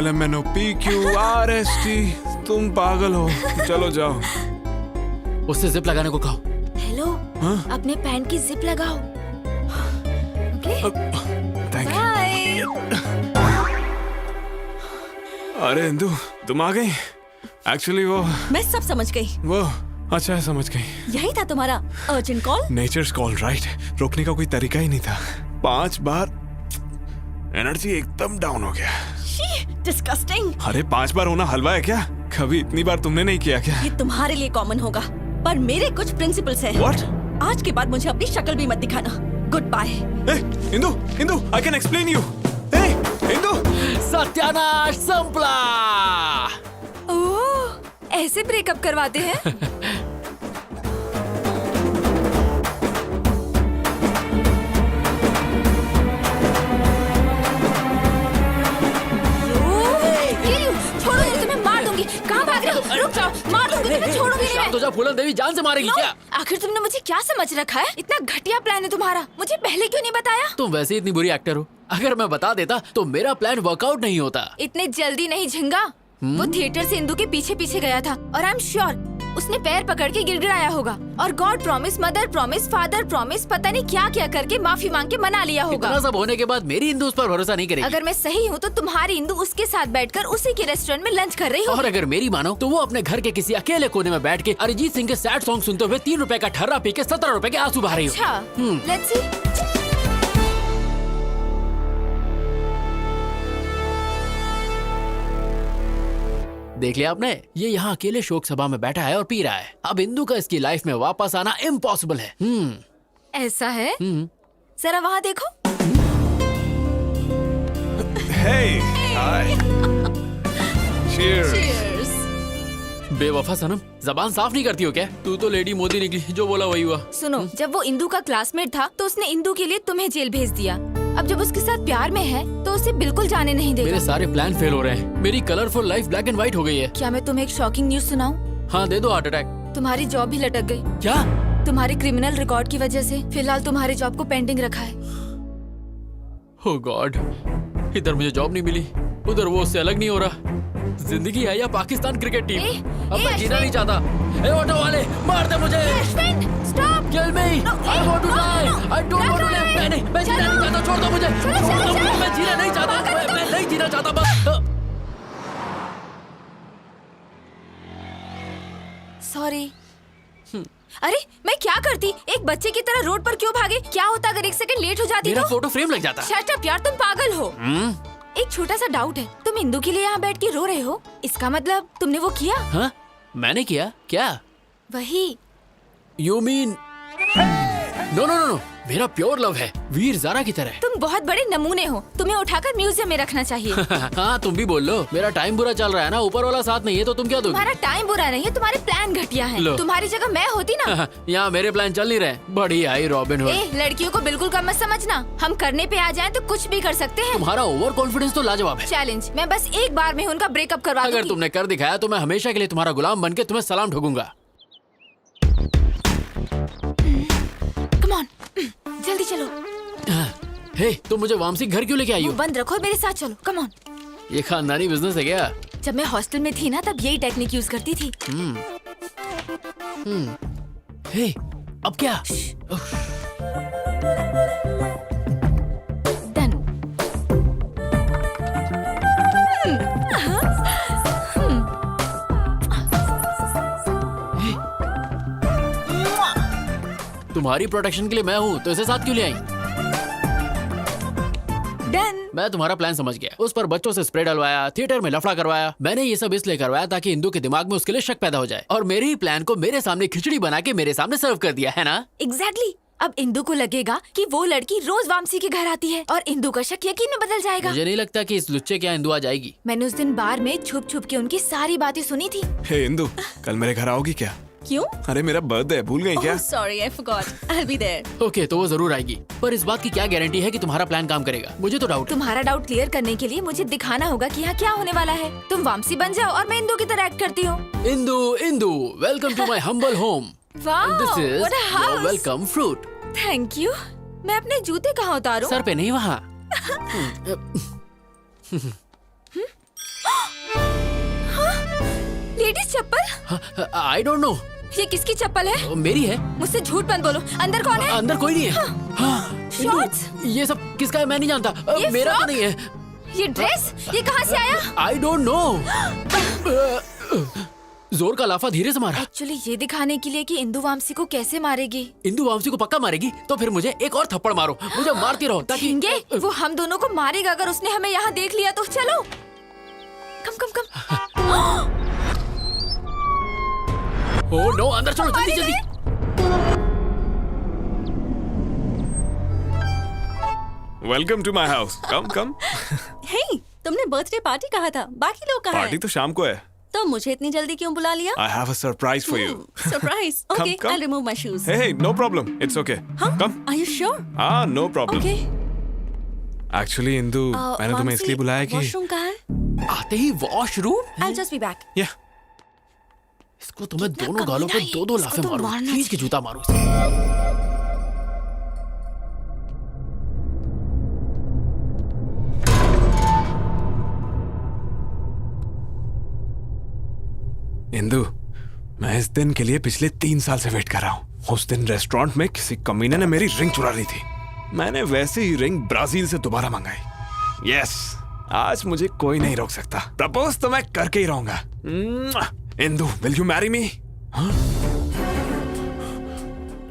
Speaker 12: LMNOPQRST। तुम पागल हो। चलो जाओ।
Speaker 3: उससे जिप लगाने को कहो।
Speaker 4: हेलो, अपने पैंट की जिप लगाओ। Okay,
Speaker 12: thank you.
Speaker 4: बाय।
Speaker 12: अरे इंदु, तुम आ गई? एक्चुअली
Speaker 6: मैं सब समझ गई।
Speaker 12: वो अच्छा है, समझ गई।
Speaker 6: यही था तुम्हारा urgent call?
Speaker 12: Nature's call right. रोकने का कोई तरीका ही नहीं था। 5 बार एनर्जी एकदम डाउन हो गया।
Speaker 6: डिस्गस्टिंग।
Speaker 12: अरे 5 बार होना हलवा है क्या? कभी इतनी बार तुमने नहीं किया क्या?
Speaker 6: ये तुम्हारे लिए कॉमन होगा, पर मेरे कुछ प्रिंसिपल्स हैं।
Speaker 12: What?
Speaker 6: आज के बाद मुझे अपनी शक्ल भी मत दिखाना। Good bye.
Speaker 12: Indu, Indu, I can explain you. Indu,
Speaker 3: सत्यानाश संपला।
Speaker 4: ओह, ऐसे ब्रेकअप करवाते हैं? छोड़ो नहीं, तुम्हें मार दूंगी। कहाँ भाग रहे हो? रुक जाओ, मार दूंगी तुम्हें, छोड़ूंगी नहीं मैं।
Speaker 3: तो जा, फूलन देवी जान से मारेगी क्या?
Speaker 4: आखिर तुमने मुझे क्या समझ रखा है? इतना घटिया प्लान है तुम्हारा, मुझे पहले क्यों नहीं बताया?
Speaker 3: तुम वैसे ही इतनी बुरी एक्टर हो। अगर मैं बता देता तो मेरा प्लान वर्कआउट नहीं होता।
Speaker 4: इतने जल्दी नहीं झिंगा। वो थिएटर से इंदु के पीछे पीछे गया था और आई एम श्योर उसने पैर पकड़ के गिड़गिड़ाया होगा और God promise, mother promise, father promise, पता नहीं क्या क्या करके माफी मांग के मना लिया होगा।
Speaker 3: इतना सब होने के बाद मेरी इंदु उस पर भरोसा नहीं करेगी।
Speaker 4: अगर मैं सही हूँ तो तुम्हारी इंदु उसके साथ बैठकर उसी के रेस्टोरेंट में लंच कर रही हो।
Speaker 3: और अगर मेरी मानो तो वो अपने घर के किसी अकेले कोने में बैठ के अरिजीत सिंह के सैड सॉन्ग सुनते हुए 3 रुपए का ठर्रा पी के 17 रुपए के आंसू बहा रही हो।
Speaker 4: अच्छा, लेट्स सी।
Speaker 3: देख लिया आपने, ये यहाँ अकेले शोक सभा में बैठा है और पी रहा है। अब इंदु का इसकी लाइफ में वापस आना इम्पॉसिबल है।
Speaker 4: ऐसा है? जरा वहाँ देखो।
Speaker 12: Hey, hi. Cheers.
Speaker 3: बेवफा सनम, जबान साफ नहीं करती हो क्या? तू तो लेडी मोदी निकली, जो बोला वही हुआ।
Speaker 4: सुनो, जब वो इंदु का क्लासमेट था तो उसने इंदु के लिए तुम्हें जेल भेज दिया। अब जब उसके साथ प्यार में है तो उसे बिल्कुल जाने नहीं देगा।
Speaker 3: मेरे सारे प्लान फेल हो रहे हैं। मेरी colourful life black and white हो गई है।
Speaker 4: क्या मैं तुम्हें एक शॉकिंग न्यूज सुनाऊं?
Speaker 3: हाँ दे दो हार्ट अटैक।
Speaker 4: तुम्हारी जॉब भी लटक गई।
Speaker 3: क्या?
Speaker 4: तुम्हारे क्रिमिनल रिकॉर्ड की वजह से फिलहाल तुम्हारे जॉब को पेंडिंग रखा है।
Speaker 3: ओह गॉड, इधर मुझे जॉब नहीं मिली, उधर वो उससे अलग नहीं हो रहा। जिंदगी है या पाकिस्तान क्रिकेट टीम? अब मैं जीना नहीं चाहता। ए ऑटो वाले, मार दे मुझे।
Speaker 4: Stop!
Speaker 3: Kill me! I want to die! I don't want to live! नहीं, मैं जीना नहीं चाहता, छोड़ दो मुझे। छोड़ दो, मैं जीना नहीं चाहता, मैं नहीं जीना चाहता बस।
Speaker 4: सॉरी। अरे मैं क्या करती? एक बच्चे की तरह रोड पर क्यों भागे? क्या होता अगर एक सेकंड लेट हो जाती?
Speaker 3: मेरा
Speaker 4: तो
Speaker 3: फोटो फ्रेम लग जाता।
Speaker 4: शट अप यार, तुम पागल हो। एक छोटा सा डाउट है, तुम इंदु के लिए यहाँ बैठ के रो रहे हो, इसका मतलब तुमने वो किया?
Speaker 3: हाँ, मैंने किया क्या?
Speaker 4: वही।
Speaker 3: You mean? No no no no, मेरा प्योर लव है, वीर ज़ारा की तरह।
Speaker 4: तुम बहुत बड़े नमूने हो, तुम्हें उठाकर म्यूजियम में रखना चाहिए।
Speaker 3: हाँ तुम भी बोल लो, मेरा टाइम बुरा चल रहा है ना, ऊपर वाला साथ नहीं है तो तुम क्या दोगे?
Speaker 4: तुम्हारा टाइम बुरा नहीं है, तुम्हारे प्लान घटिया हैं। तुम्हारी जगह मैं होती ना।
Speaker 3: यहाँ मेरे प्लान चल नहीं रहे। बड़ी आई रॉबिन हुड।
Speaker 4: लड़कियों को बिल्कुल कम मत समझना, हम करने पे आ जाएं तो कुछ भी कर सकते हैं।
Speaker 3: तुम्हारा ओवर कॉन्फिडेंस तो लाजवाब है।
Speaker 4: चैलेंज, मैं बस एक बार में उनका ब्रेकअप करवा दूंगी।
Speaker 3: अगर तुमने कर दिखाया तो मैं हमेशा के लिए तुम्हारा गुलाम बनके तुम्हें सलाम ठोकूंगा।
Speaker 4: कम ऑन, जल्दी चलो।
Speaker 3: हे, तुम मुझे वामसी घर क्यों लेके आई हो?
Speaker 4: बंद रखो, मेरे साथ चलो। Come on.
Speaker 3: ये खानदानी बिजनेस है क्या?
Speaker 4: जब मैं हॉस्टल में थी ना, तब यही टेक्निक यूज करती थी।
Speaker 3: हे, अब क्या?
Speaker 4: डन।
Speaker 3: तुम्हारी प्रोटेक्शन के लिए मैं हूँ, तो इसे साथ क्यों ले आई?
Speaker 4: डन।
Speaker 3: मैं तुम्हारा प्लान समझ गया। उस पर बच्चों से स्प्रे डलवाया, थिएटर में लफड़ा करवाया। मैंने ये सब इसलिए करवाया ताकि इंदु के दिमाग में उसके लिए शक पैदा हो जाए, और मेरे ही प्लान को मेरे सामने खिचड़ी बना के मेरे सामने सर्व कर दिया है ना?
Speaker 4: एग्जैक्टली। अब इंदु को लगेगा कि वो लड़की रोज वामसी के घर आती है, और इंदु का शक यकीन में बदल जाएगा।
Speaker 3: मुझे नहीं लगता कि इस लुच्चे के यहाँ इंदु आ जाएगी।
Speaker 4: मैंने उस दिन बार में छुप छुप के उनकी सारी बातें सुनी थी।
Speaker 12: हे इंदु, कल मेरे घर आओगी क्या?
Speaker 6: क्यों?
Speaker 12: अरे मेरा बर्थडे है, भूल गई क्या?
Speaker 6: Sorry, I forgot. I will be there.
Speaker 3: Okay, तो वो जरूर आएगी, पर इस बात की क्या गारंटी है कि तुम्हारा प्लान काम करेगा? मुझे तो डाउट है।
Speaker 4: तुम्हारा डाउट क्लियर करने के लिए मुझे दिखाना होगा कि यहाँ क्या होने वाला है। तुम वामसी बन जाओ और मैं इंदु की तरह एक्ट करती हूँ।
Speaker 3: Indu, Indu, welcome to my humble home.
Speaker 4: Wow,
Speaker 3: this is
Speaker 4: what a house.
Speaker 3: Your welcome fruit.
Speaker 4: Thank you. मैं अपने जूते कहाँ उतारूं?
Speaker 3: सर पे नहीं, वहाँ।
Speaker 4: लेडीज चप्पल?
Speaker 3: I don't know.
Speaker 4: ये किसकी चप्पल है?
Speaker 3: मेरी है।
Speaker 4: मुझसे झूठ मत बोलो। अंदर कौन है?
Speaker 3: अंदर कोई नहीं है। हाँ,
Speaker 4: शॉर्ट्स?
Speaker 3: ये सब किसका है मैं नहीं जानता।
Speaker 4: ये
Speaker 3: मेरा तो
Speaker 4: फ्रॉक?
Speaker 3: नहीं है।
Speaker 4: ये ड्रेस, ये कहाँ से आया?
Speaker 3: आई डोंट नो। जोर का लाफा धीरे से मारा।
Speaker 4: एक्चुअली ये दिखाने के लिए कि इंदु वामसी को कैसे मारेगी।
Speaker 3: इंदु वामसी को पक्का मारेगी, तो फिर मुझे एक और थप्पड़ मारो, मुझे मारती रहो ताकि
Speaker 4: झिंगे, वो हम दोनों को मारेगा अगर उसने हमें यहाँ देख लिया तो। चलो, कम कम कम।
Speaker 3: ओह नो, अंदर चलो जल्दी जल्दी।
Speaker 12: वेलकम टू माय हाउस, कम कम।
Speaker 6: हे, तुमने बर्थडे पार्टी कहा था, बाकी लोग कहाँ
Speaker 12: पार्टी
Speaker 6: हैं?
Speaker 12: तो शाम को है।
Speaker 6: तो मुझे इतनी जल्दी क्यों बुला लिया?
Speaker 12: I have a surprise for you.
Speaker 6: Surprise. Okay,
Speaker 12: come.
Speaker 6: I'll remove my shoes.
Speaker 12: Hey, no problem. It's okay. Come.
Speaker 6: Are you sure?
Speaker 12: Ah, no problem.
Speaker 6: Okay.
Speaker 12: Actually, Indu, मैंने तुम्हें इसलिए बुलाया कि
Speaker 6: वॉशरूम कहाँ है?
Speaker 3: आते ही washroom.
Speaker 6: I'll just be back.
Speaker 12: Yeah.
Speaker 3: इसको तो मैं
Speaker 4: कितना
Speaker 3: दोनों गालों पे
Speaker 4: कमीना है,
Speaker 3: दो
Speaker 4: इसको
Speaker 3: लाफे
Speaker 4: तो
Speaker 3: मारूं,
Speaker 4: मारना
Speaker 3: खींच के जूता मारूं इसे।
Speaker 12: इंदु, मैं इस दिन के लिए पिछले 3 साल से वेट कर रहा हूँ। उस दिन रेस्टोरेंट में किसी कमीने ने मेरी रिंग चुरा ली थी। मैंने वैसे ही रिंग ब्राजील से दोबारा मंगाई। यस, आज मुझे कोई नहीं रोक सकता। प्रपोज तो मैं करके ही रहूंगा। Indu, will you marry me?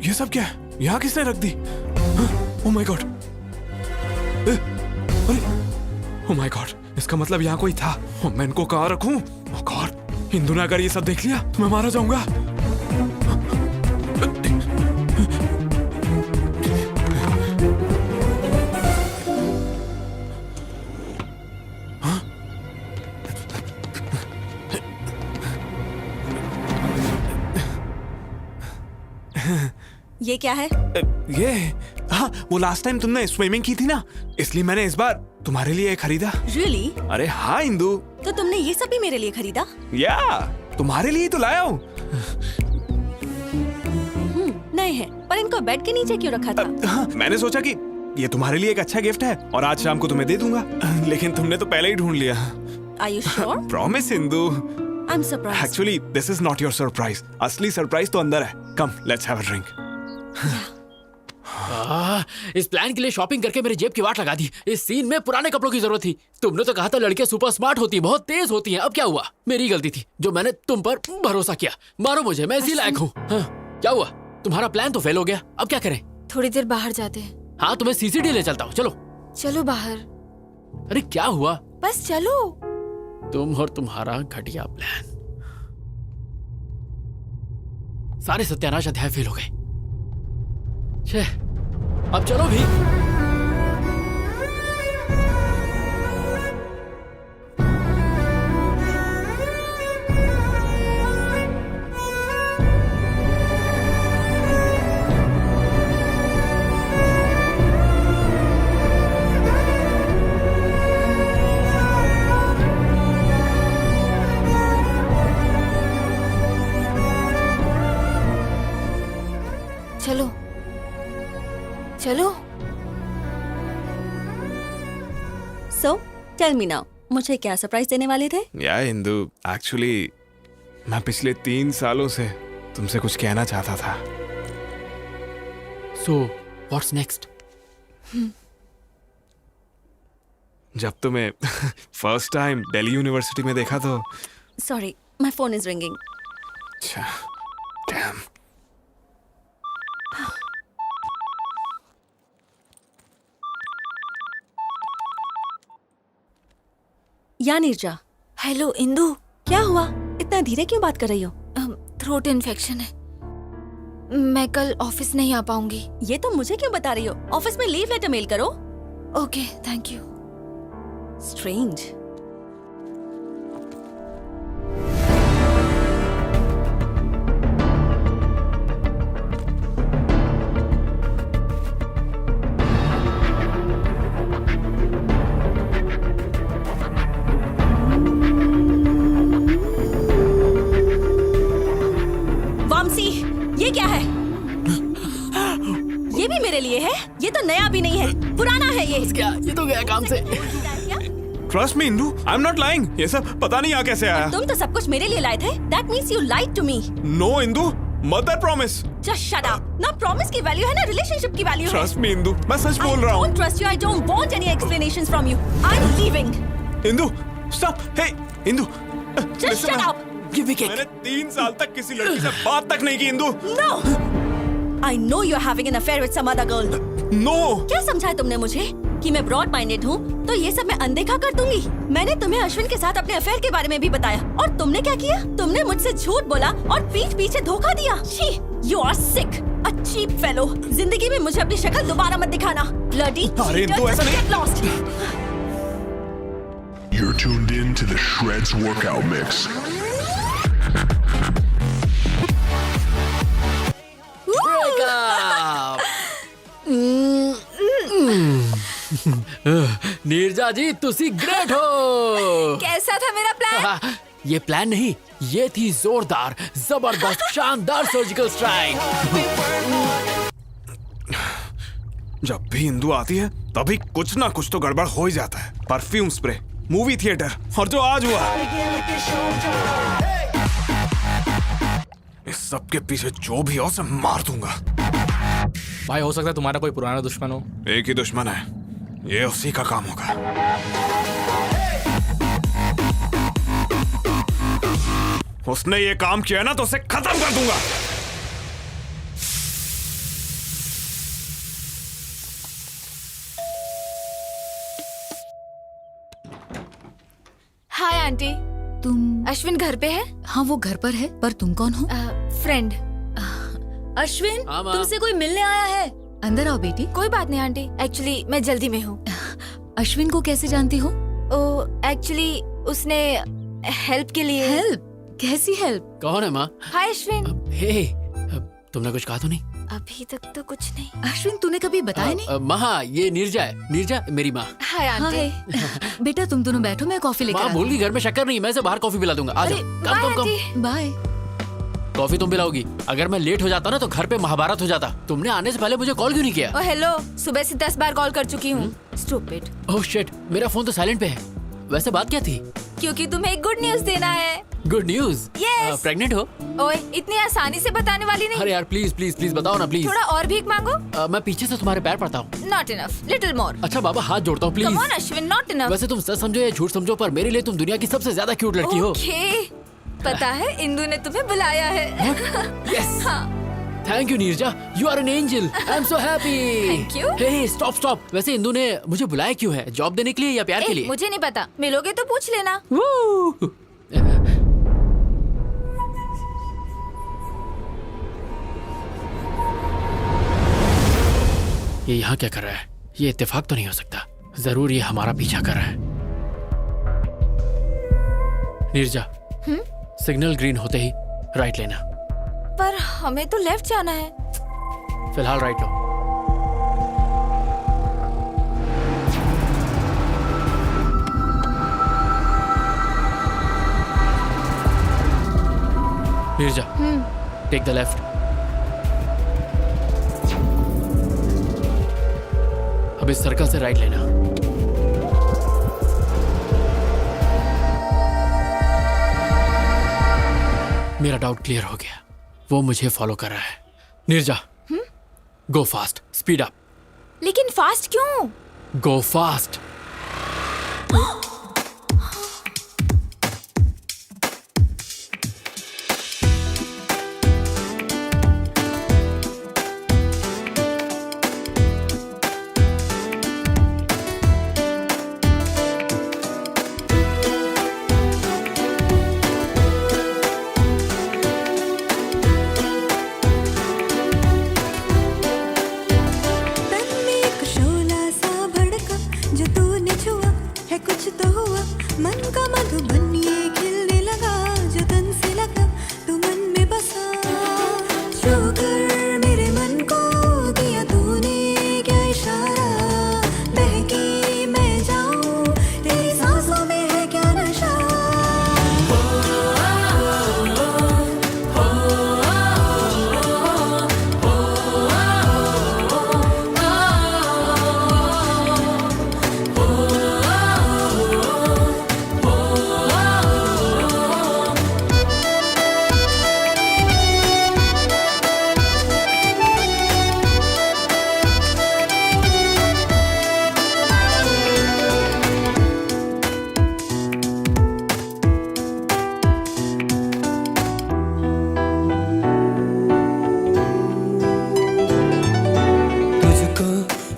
Speaker 12: ये सब क्या है? यहाँ किसने रख दी? ओह माय गॉड! अरे, ओह माय गॉड! इसका मतलब यहाँ कोई था। मैं इनको कहाँ रखूं? ओह गॉड! हिंदू ने अगर ये सब देख लिया तो मैं मारा जाऊंगा।
Speaker 6: ये क्या है?
Speaker 12: ये हाँ, वो लास्ट टाइम तुमने स्विमिंग की थी ना, इसलिए मैंने इस बार तुम्हारे लिए खरीदा।
Speaker 6: रियली?
Speaker 12: अरे हाँ इंदु।
Speaker 6: तो तुमने ये सब भी मेरे लिए खरीदा?
Speaker 12: या तुम्हारे लिए तो लाया हूँ।
Speaker 6: नए हैं, पर इनको बेड के नीचे क्यों रखा था?
Speaker 12: हाँ, मैंने सोचा कि ये तुम्हारे लिए एक अच्छा गिफ्ट है और आज शाम को तुम्हें दे दूंगा, लेकिन तुमने तो पहले ही ढूंढ लिया।
Speaker 6: Are you sure?
Speaker 12: Promise Indu.
Speaker 6: I'm surprised.
Speaker 12: Actually, this is not your surprise. असली सरप्राइज तो अंदर है। Come, let's have a drink.
Speaker 3: इस प्लान के लिए शॉपिंग करके मेरी जेब की वाट लगा दी। इस सीन में पुराने कपड़ों की जरूरत थी। तुमने तो कहा था लड़कियां सुपर स्मार्ट होती हैं, बहुत तेज होती हैं। अब क्या हुआ? मेरी गलती थी जो मैंने तुम पर भरोसा किया। मारो मुझे, मैं इसी लायक हूँ। हाँ, क्या हुआ? तुम्हारा प्लान तो फेल हो गया। अब क्या करें?
Speaker 4: थोड़ी देर बाहर जाते हैं।
Speaker 3: हाँ, तुम्हें सीसीडी ले चलता हूँ। चलो
Speaker 4: चलो बाहर।
Speaker 3: अरे क्या हुआ?
Speaker 4: बस चलो।
Speaker 3: तुम और तुम्हारा घटिया प्लान। सारे सत्यानाश अध्याय फेल हो गए। छे, अब चलो भी।
Speaker 4: चलो चलो।
Speaker 6: So, tell me now, मुझे क्या सरप्राइज देने वाले थे?
Speaker 12: या इंदु, एक्चुअली मैं पिछले 3 सालों से तुमसे कुछ कहना चाहता था।
Speaker 3: So, what's next?
Speaker 12: जब तुम्हें फर्स्ट टाइम दिल्ली यूनिवर्सिटी में देखा तो
Speaker 6: Sorry, my phone is ringing.
Speaker 12: अच्छा, damn.
Speaker 6: या नीरजा।
Speaker 4: हेलो इंदु।
Speaker 6: क्या हुआ? इतना धीरे क्यों बात कर रही हो?
Speaker 4: थ्रोट इन्फेक्शन है, मैं कल ऑफिस नहीं आ पाऊंगी।
Speaker 6: ये तो मुझे क्यों बता रही हो? ऑफिस में लीव लेटर मेल करो।
Speaker 4: Okay, thank you.
Speaker 6: स्ट्रेंज। ये क्या है? ये भी मेरे लिए है? ये तो नया भी नहीं है, पुराना है ये।
Speaker 3: क्या? ये तो गया काम से।
Speaker 12: Trust me, Indu, I'm not lying. ये सब पता नहीं यहाँ कैसे आया।
Speaker 6: तुम तो सब कुछ मेरे लिए लाए थे। That means you lied to me.
Speaker 12: No, Indu, mother promise.
Speaker 6: Just shut up. ना promise की वैल्यू है ना रिलेशनशिप की वैल्यू है।
Speaker 12: Trust me, इंदु, मैं सच बोल रहा हूँ।
Speaker 6: I don't trust you. I don't want any explanations from you. I'm leaving.
Speaker 12: Indu, stop. Hey, Indu.
Speaker 6: Just shut up.
Speaker 12: मैंने 3 साल तक किसी लड़की से बात तक नहीं की Indu.
Speaker 6: No. I know you're having an affair with some other girl.
Speaker 12: No.
Speaker 6: क्या समझा तुमने मुझे कि मैं ब्रॉड माइंडेड हूँ तो ये सब मैं अनदेखा कर दूंगी? मैंने तुम्हें अश्विन के साथ अपने अफेयर के बारे में भी बताया और तुमने क्या किया? तुमने मुझसे झूठ बोला और पीठ पीछे धोखा दिया। छी, you are sick, a cheap fellow. जिंदगी में मुझे अपनी शक्ल दोबारा मत दिखाना। Bloody cheater, just get lost.
Speaker 14: You're tuned in to the Shreds Workout Mix.
Speaker 3: Neerja जी, तुसी ग्रेट हो।
Speaker 4: कैसा था मेरा प्लान?
Speaker 3: ये प्लान नहीं, ये थी जोरदार, जबरदस्त, शानदार सर्जिकल स्ट्राइक।
Speaker 12: जब भी इंदु आती है तभी कुछ ना कुछ तो गड़बड़ हो ही जाता है। परफ्यूम स्प्रे, मूवी थिएटर और जो आज हुआ, इस सब के पीछे जो भी हो उसे मार दूंगा।
Speaker 15: भाई हो सकता है तुम्हारा कोई पुराना दुश्मन हो।
Speaker 12: एक ही दुश्मन है, ये उसी का काम होगा। उसने ये काम किया ना तो उसे खत्म कर दूंगा।
Speaker 4: Hi aunty.
Speaker 6: तुम
Speaker 4: अश्विन घर पे है?
Speaker 6: हाँ वो घर पर है, पर तुम कौन हो?
Speaker 4: फ्रेंड।
Speaker 6: अश्विन,
Speaker 3: हाँ, माँ।
Speaker 6: तुमसे कोई मिलने आया है। अंदर आओ बेटी।
Speaker 4: कोई बात नहीं आंटी, एक्चुअली मैं जल्दी में हूँ।
Speaker 6: अश्विन को कैसे जानती हो?
Speaker 4: ओ एक्चुअली उसने हेल्प के लिए।
Speaker 6: हेल्प? कैसी हेल्प?
Speaker 3: कौन है माँ?
Speaker 4: हाय अश्विन।
Speaker 3: हे, तुमने कुछ कहा तो नहीं?
Speaker 4: अभी तक तो कुछ नहीं।
Speaker 6: अश्विन तूने कभी बताया नहीं?
Speaker 3: माँ ये नीरजा है, नीरजा मेरी माँ।
Speaker 4: Hi aunty.
Speaker 6: हाय। बेटा तुम दोनों बैठो, मैं कॉफी लेकर
Speaker 3: माँ
Speaker 6: आती
Speaker 3: भूल
Speaker 6: हूँ।
Speaker 3: गई घर में शक्कर नहीं, मैं इसे बाहर कॉफी पिला दूंगा। आ जाओ।
Speaker 4: बाय
Speaker 3: कम कम
Speaker 4: आंटी।
Speaker 3: कम।
Speaker 6: बाय।
Speaker 3: कॉफी तुम पिलाओगी? अगर मैं लेट हो जाता ना तो घर पे महाभारत हो जाता। तुमने आने से पहले मुझे कॉल क्यों नहीं किया?
Speaker 4: ओ हेलो, सुबह से 10 बार कॉल कर चुकी हूँ। स्टूपिड।
Speaker 3: ओह शिट, मेरा फोन तो साइलेंट पे है। वैसे बात क्या थी?
Speaker 4: क्योंकि तुम्हें एक गुड न्यूज देना है।
Speaker 3: Good news?
Speaker 4: Yes.
Speaker 3: प्रेग्नेंट हो?
Speaker 4: ओए इतनी आसानी से बताने वाली नहीं।
Speaker 3: अरे यार प्लीज प्लीज प्लीज बताओ ना प्लीज।
Speaker 4: थोड़ा और भीख मांगो।
Speaker 3: मैं पीछे से तुम्हारे पैर पड़ता हूँ।
Speaker 4: Not enough, little more.
Speaker 3: अच्छा बाबा हाथ जोड़ता हूँ please.
Speaker 4: Come on Ashwin, not enough.
Speaker 3: वैसे तुम सच समझो या झूठ समझो, पर मेरे लिए तुम दुनिया की सबसे ज्यादा क्यूट लड़की हो।
Speaker 4: ओके, पता है इंदु ने तुम्हें बुलाया है।
Speaker 3: यस।
Speaker 4: हाँ।
Speaker 3: Thank you Neerja, you are an angel. I am so happy.
Speaker 4: Thank you.
Speaker 3: Hey stop stop. वैसे इंदु ने मुझे बुलाया क्यों है? जॉब देने के लिए या प्यार के लिए?
Speaker 4: मुझे नहीं पता, मिलोगे तो पूछ लेना।
Speaker 3: ये यहाँ क्या कर रहा है? ये इत्तेफाक तो नहीं हो सकता। जरूर ये हमारा पीछा कर रहा है। नीरजा, सिग्नल ग्रीन होते ही राइट लेना।
Speaker 4: पर हमें तो लेफ्ट जाना है।
Speaker 3: फिलहाल राइट लो। Neerja, take the left. अब इस सर्कल से राइट लेना। मेरा डाउट क्लियर हो गया, वो मुझे फॉलो कर रहा है। नीरजा, गो फास्ट, स्पीड अप।
Speaker 4: लेकिन फास्ट क्यों?
Speaker 3: गो फास्ट।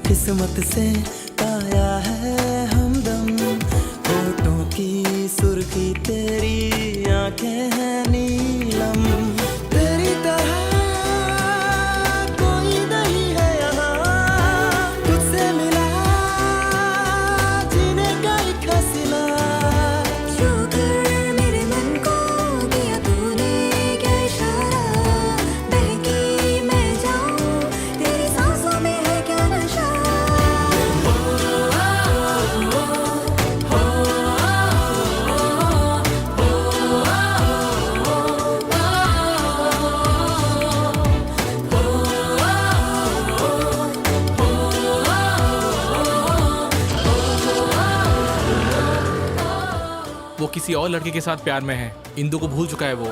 Speaker 9: किस्मत से पाया है हमदम, होठों की सुर्खी तेरी आंखें हैं नीलम, तेरी तरह कोई नहीं है यहाँ, तुझसे मिला जीने का एक हसीना,
Speaker 16: शुक्र मेरे मन को दिया तूने क्या इशारा, बहकी मैं जाऊं तेरी सांसों में है क्या नशा।
Speaker 15: वो किसी और लड़के के साथ प्यार में है, इंदु को भूल चुका है वो।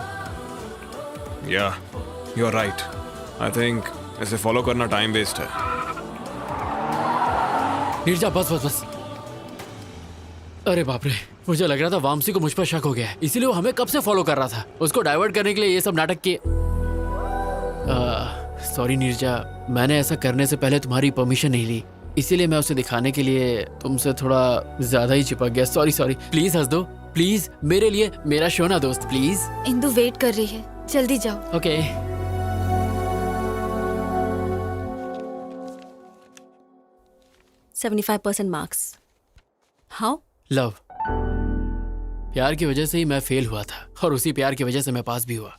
Speaker 12: या you are right. I think इसे फॉलो करना टाइम वेस्ट है।
Speaker 3: नीरजा बस बस बस। अरे बाप रे, मुझे लग रहा था वामसी को मुझ पर शक हो गया है, इसीलिए वो हमें कब से फॉलो कर रहा था। उसको डाइवर्ट करने के लिए ये सब नाटक किए। सॉरी नीरजा, मैंने ऐसा करने से पहले तुम्हारी परमिशन नहीं ली, इसीलिए मैं उसे दिखाने के लिए तुमसे थोड़ा ज्यादा ही चिपक गया। सॉरी सॉरी, प्लीज हंस दो। प्लीज मेरे लिए मेरा शो ना दोस्त प्लीज।
Speaker 4: इंदु वेट कर रही है, जल्दी जाओ।
Speaker 3: Okay
Speaker 17: 75% marks. हाउ?
Speaker 3: लव, प्यार की वजह से ही मैं फेल हुआ था और उसी प्यार की वजह से मैं पास भी हुआ।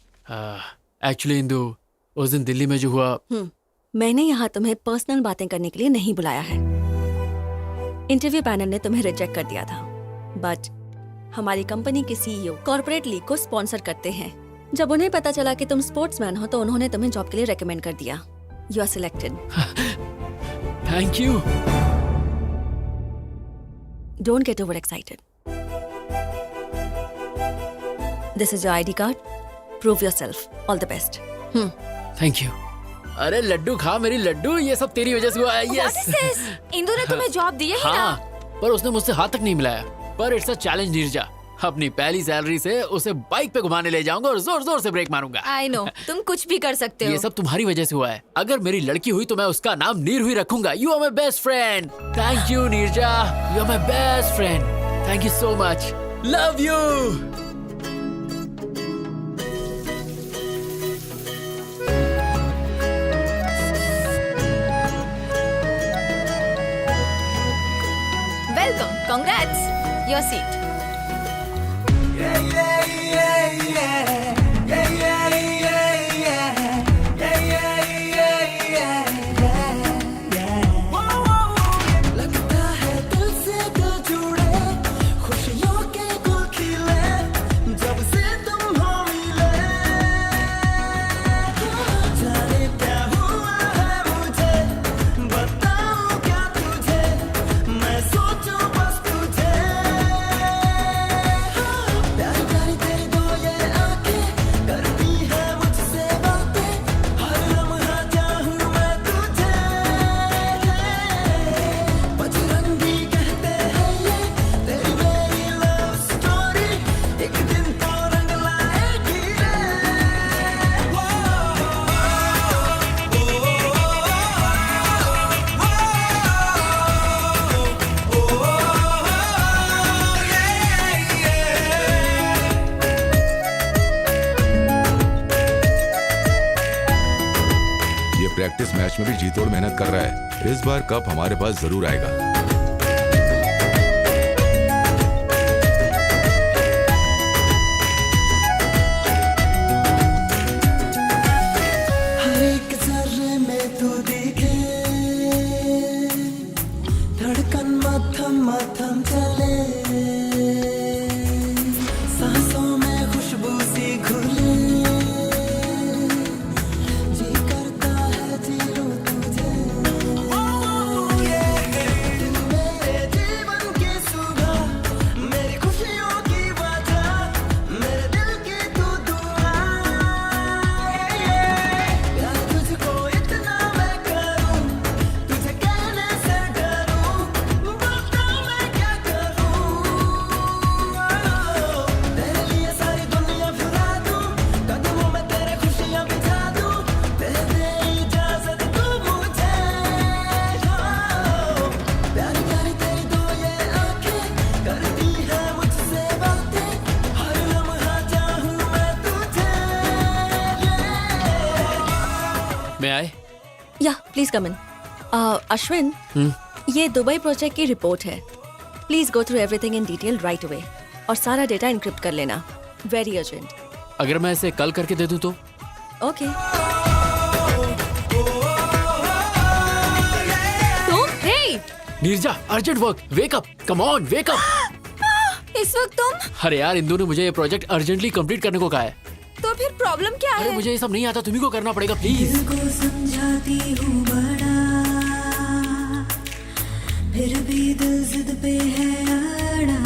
Speaker 3: एक्चुअली इंदु, उस दिन दिल्ली में जो हुआ,
Speaker 17: मैंने यहाँ तुम्हें पर्सनल बातें करने के लिए नहीं बुलाया है। इंटरव्यू पैनल ने तुम्हें रिजेक्ट कर दिया था, बट हमारी कंपनी के सीईओ कॉर्पोरेट लीग को स्पॉन्सर करते हैं। जब उन्हें पता चला कि तुम स्पोर्ट्समैन हो तो उन्होंने तुम्हें जॉब के लिए रेकमेंड कर दिया। You are selected.
Speaker 3: Thank you.
Speaker 17: Don't get overexcited. This is your ID card. Prove yourself. All the best.
Speaker 3: Thank you. अरे लड्डू खा मेरी लड्डू, ये सब तेरी वजह से हुआ है।
Speaker 4: What is this? इंदु ने तुम्हें जॉब दी है ही
Speaker 3: हाँ,
Speaker 4: ना?
Speaker 3: पर उसने मुझसे हाथ तक नहीं मिलाया। पर इट्स अ चैलेंज नीरजा। अपनी पहली सैलरी से उसे बाइक पे घुमाने ले जाऊंगा और जोर जोर से ब्रेक मारूंगा।
Speaker 4: I know, तुम कुछ भी कर सकते हो।
Speaker 3: ये सब तुम्हारी वजह से हुआ है। अगर मेरी लड़की हुई तो मैं उसका नाम नीर हुई रखूंगा। You are my best friend. Thank you Neerja, you are my best friend. Thank you so much. Love you.
Speaker 4: Welcome, congrats, your seat.
Speaker 9: लगता है दिल से दिल जुड़े, खुशियों के गुल खिले, जब से तुम हो मिले। जाने क्या हुआ है मुझे, बताऊं क्या तुझे, मैं सोचूं बस तुझे। प्यारी प्यारी तेरी दो ये आंखें, करती है मुझसे बातें, हर लम्हा चाहूं मैं तुझे। बजरंगी कहते हैं ये तेरी मेरी लव स्टोरी, एक दिन तो रंग लाएगी रे।
Speaker 2: ये प्रैक्टिस मैच में भी जी तोड़ मेहनत कर रहा है। इस बार कप हमारे पास जरूर आएगा।
Speaker 9: हर एक जर्रे में तू दिखे, धड़कन मथम मथम चले, सांसों में खुशबू सी घुले, जी करता है जी लूं तुझे। दिन मेरे जीवन की सुबह, मेरी खुशियों की वजह, मेरे दिल की तू दुआ। प्यार तुझको इतना मैं करूं, तुझे कहने से डरूं, बता मैं क्या करूं। तेरे लिए सारी दुनिया फिरा दूं, कदमों में तेरे खुशियां बिछा दूं, दे दे इजाजत तू मुझे। प्यारी प्यारी तेरी दो ये आंखें, करती है मुझसे बातें, हर लम्हा चाहूं मैं तुझे।
Speaker 3: मैं आए?
Speaker 17: या प्लीज कम इन। अश्विन, ये दुबई प्रोजेक्ट की रिपोर्ट है। Please go through everything in detail right away और सारा डेटा इनक्रिप्ट कर लेना। Very urgent.
Speaker 3: अगर मैं इसे कल करके दे दूं तो?
Speaker 17: Okay.
Speaker 4: Hey,
Speaker 3: Neerja, urgent work, wake up, come on, wake up.
Speaker 4: इस वक्त तुम?
Speaker 3: अरे यार, इंदु ने मुझे ये प्रोजेक्ट अर्जेंटली कंप्लीट करने को कहा है।
Speaker 4: तो फिर प्रॉब्लम क्या
Speaker 3: अरे
Speaker 4: है?
Speaker 3: मुझे ये सब नहीं आता, तुम्ही को करना पड़ेगा प्लीज।
Speaker 16: दिल को समझाती हूँ बड़ा, फिर भी दिल जिद पे है अड़ा।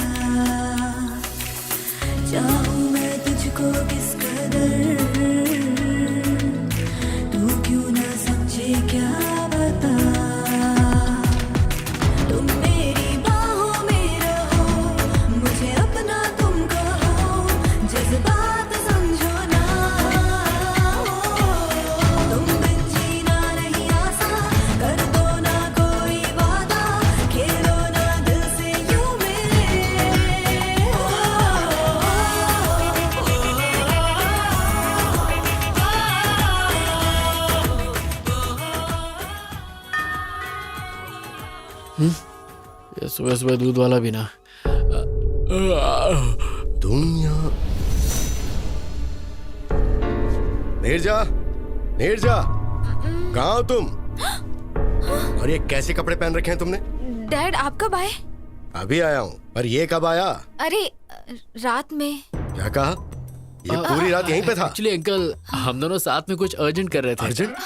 Speaker 16: चाहूँ मैं तुझको किस कदर, तू क्यों ना समझे क्या बता। तुम मेरी बाहों में रहो, मुझे अपना तुम कहो, जज्बात समझो ना। तुम बिन जीना नहीं आसान, कर दो ना कोई वादा, खेलो ना दिल से यूं मेरे।
Speaker 3: ये सुबह सुबह दूध वाला भी ना।
Speaker 8: तुम यहाँ नीरजा, नीरजा, कहाँ हो तुम? और ये कैसे कपड़े पहन रखे हैं तुमने?
Speaker 4: डैड आप कब आए?
Speaker 8: अभी आया हूँ, पर ये कब आया?
Speaker 4: अरे रात में।
Speaker 8: क्या कहा? ये पूरी रात यहीं पे था?
Speaker 3: एक्चुअली अंकल हम दोनों साथ में कुछ अर्जेंट कर रहे थे।
Speaker 8: अर्जेंट?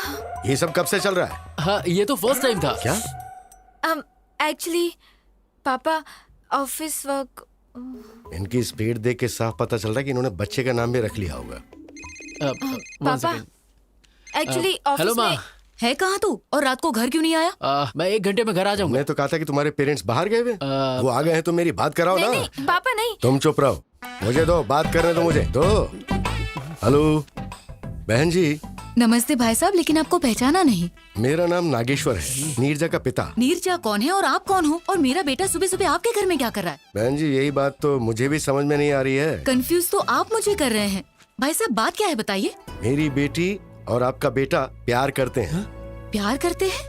Speaker 8: ये सब कब से चल रहा है?
Speaker 3: हाँ ये तो फर्स्ट टाइम था।
Speaker 8: क्या?
Speaker 4: एक्चुअली पापा ऑफिस वर्क।
Speaker 8: इनकी स्पीड देख के साफ पता चल रहा है कि इन्होंने बच्चे का नाम भी रख लिया होगा।
Speaker 4: पापा एक्चुअली
Speaker 3: हेलो
Speaker 4: ऑफिस
Speaker 3: माँ।
Speaker 4: में
Speaker 6: है कहाँ तू? और रात को घर क्यों नहीं आया?
Speaker 3: मैं 1 घंटे में घर आ जाऊंगा।
Speaker 8: मैं तो कहा था कि तुम्हारे पेरेंट्स बाहर गए हुए। वो आ गए हैं तो मेरी बात कराओ ना।
Speaker 4: नहीं, पापा नहीं।
Speaker 8: तुम चुप रहो, मुझे दो बात करने दो, मुझे दो। हेलो बहन जी।
Speaker 6: नमस्ते भाई साहब, लेकिन आपको पहचाना नहीं।
Speaker 8: मेरा नाम नागेश्वर है, नीरजा का पिता।
Speaker 6: नीरजा कौन है और आप कौन हो? और मेरा बेटा सुबह सुबह आपके घर में क्या कर रहा है?
Speaker 8: बहन जी यही बात तो मुझे भी समझ में नहीं आ रही है।
Speaker 6: कंफ्यूज तो आप मुझे कर रहे हैं। भाई साहब बात क्या है बताइए।
Speaker 8: मेरी बेटी और आपका बेटा प्यार करते हैं।
Speaker 6: प्यार करते हैं?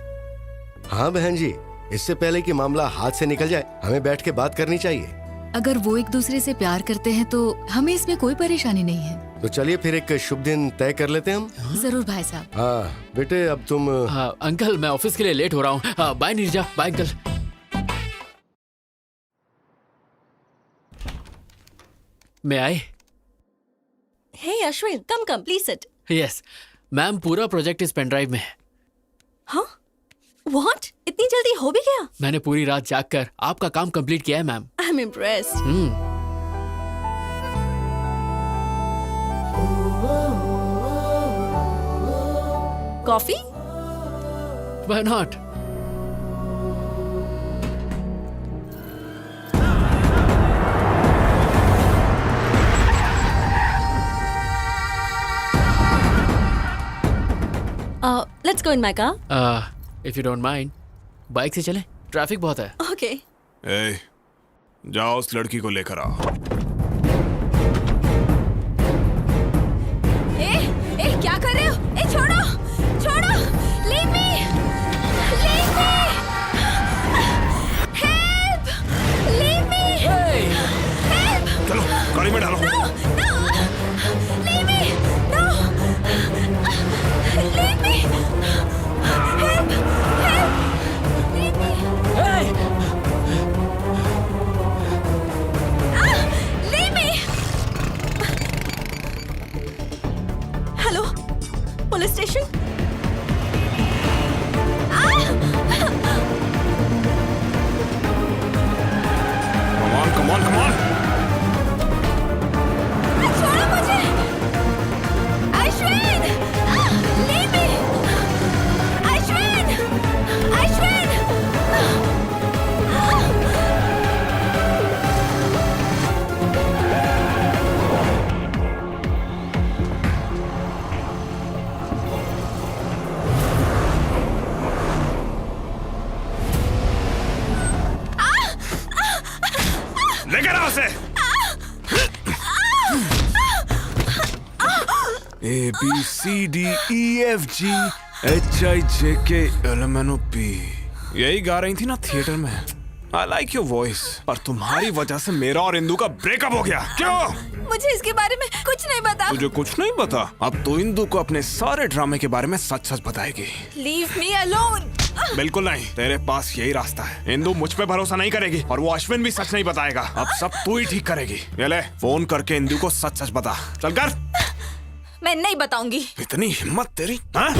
Speaker 8: हाँ बहन जी, इससे पहले कि मामला हाथ से निकल जाए हमें बैठ के बात करनी चाहिए।
Speaker 6: अगर वो एक दूसरे से प्यार करते हैं तो हमें इसमें कोई परेशानी नहीं है।
Speaker 8: तो चलिए फिर एक शुभ दिन तय कर लेते हैं हम।
Speaker 6: जरूर भाई साहब।
Speaker 8: हाँ बेटे अब तुम।
Speaker 3: हाँ अंकल मैं ऑफिस के लिए लेट हो रहा हूँ। हाँ बाय नीरजा, बाय अंकल। मैं आए।
Speaker 17: Hey Ashwin, come please sit.
Speaker 3: Yes ma'am, पूरा प्रोजेक्ट इस पेन ड्राइव में है।
Speaker 17: हाँ? व्हाट? इतनी जल्दी हो भी गया?
Speaker 3: मैंने पूरी रात जाग कर आपका काम कंप्लीट किया है ma'am.
Speaker 17: I am impressed. Coffee?
Speaker 3: Why not?
Speaker 17: Let's go in my car.
Speaker 3: If you don't mind, bike से चलें, ट्रैफिक बहुत है।
Speaker 17: Okay.
Speaker 12: ए, जाओ उस लड़की को लेकर आओ।
Speaker 4: ए क्या कर रहे हो? ए छोड़ो, छोड़ो, leave me, leave me, help, leave me, help,
Speaker 12: चलो गाड़ी में डालो।
Speaker 4: no, leave me, no, leave me, help, leave me, leave me.
Speaker 17: Hello, police station?
Speaker 12: Come on, come on.
Speaker 4: छोड़ो मुझे, अश्विन, leave me, अश्विन, अश्विन.
Speaker 12: लेकर आओ उसे। A B C D E F G H I J K L M N O P। यही गा रही थी ना थिएटर में। I like your voice। पर तुम्हारी वजह से मेरा और इंदु का ब्रेकअप हो गया। क्यों?
Speaker 4: मुझे इसके बारे में कुछ नहीं पता।
Speaker 12: तुझे कुछ नहीं पता? अब तो इंदु को अपने सारे ड्रामे के बारे में सच सच बताएगी।
Speaker 4: Leave me alone.
Speaker 12: बिल्कुल नहीं, तेरे पास यही रास्ता है। इंदु मुझ पे भरोसा नहीं करेगी और वो अश्विन भी सच नहीं बताएगा। अब सब तू ही ठीक करेगी। ये ले फोन करके इंदु को सच सच बता। चल कर।
Speaker 4: मैं नहीं बताऊंगी।
Speaker 12: इतनी हिम्मत तेरी? हाँ?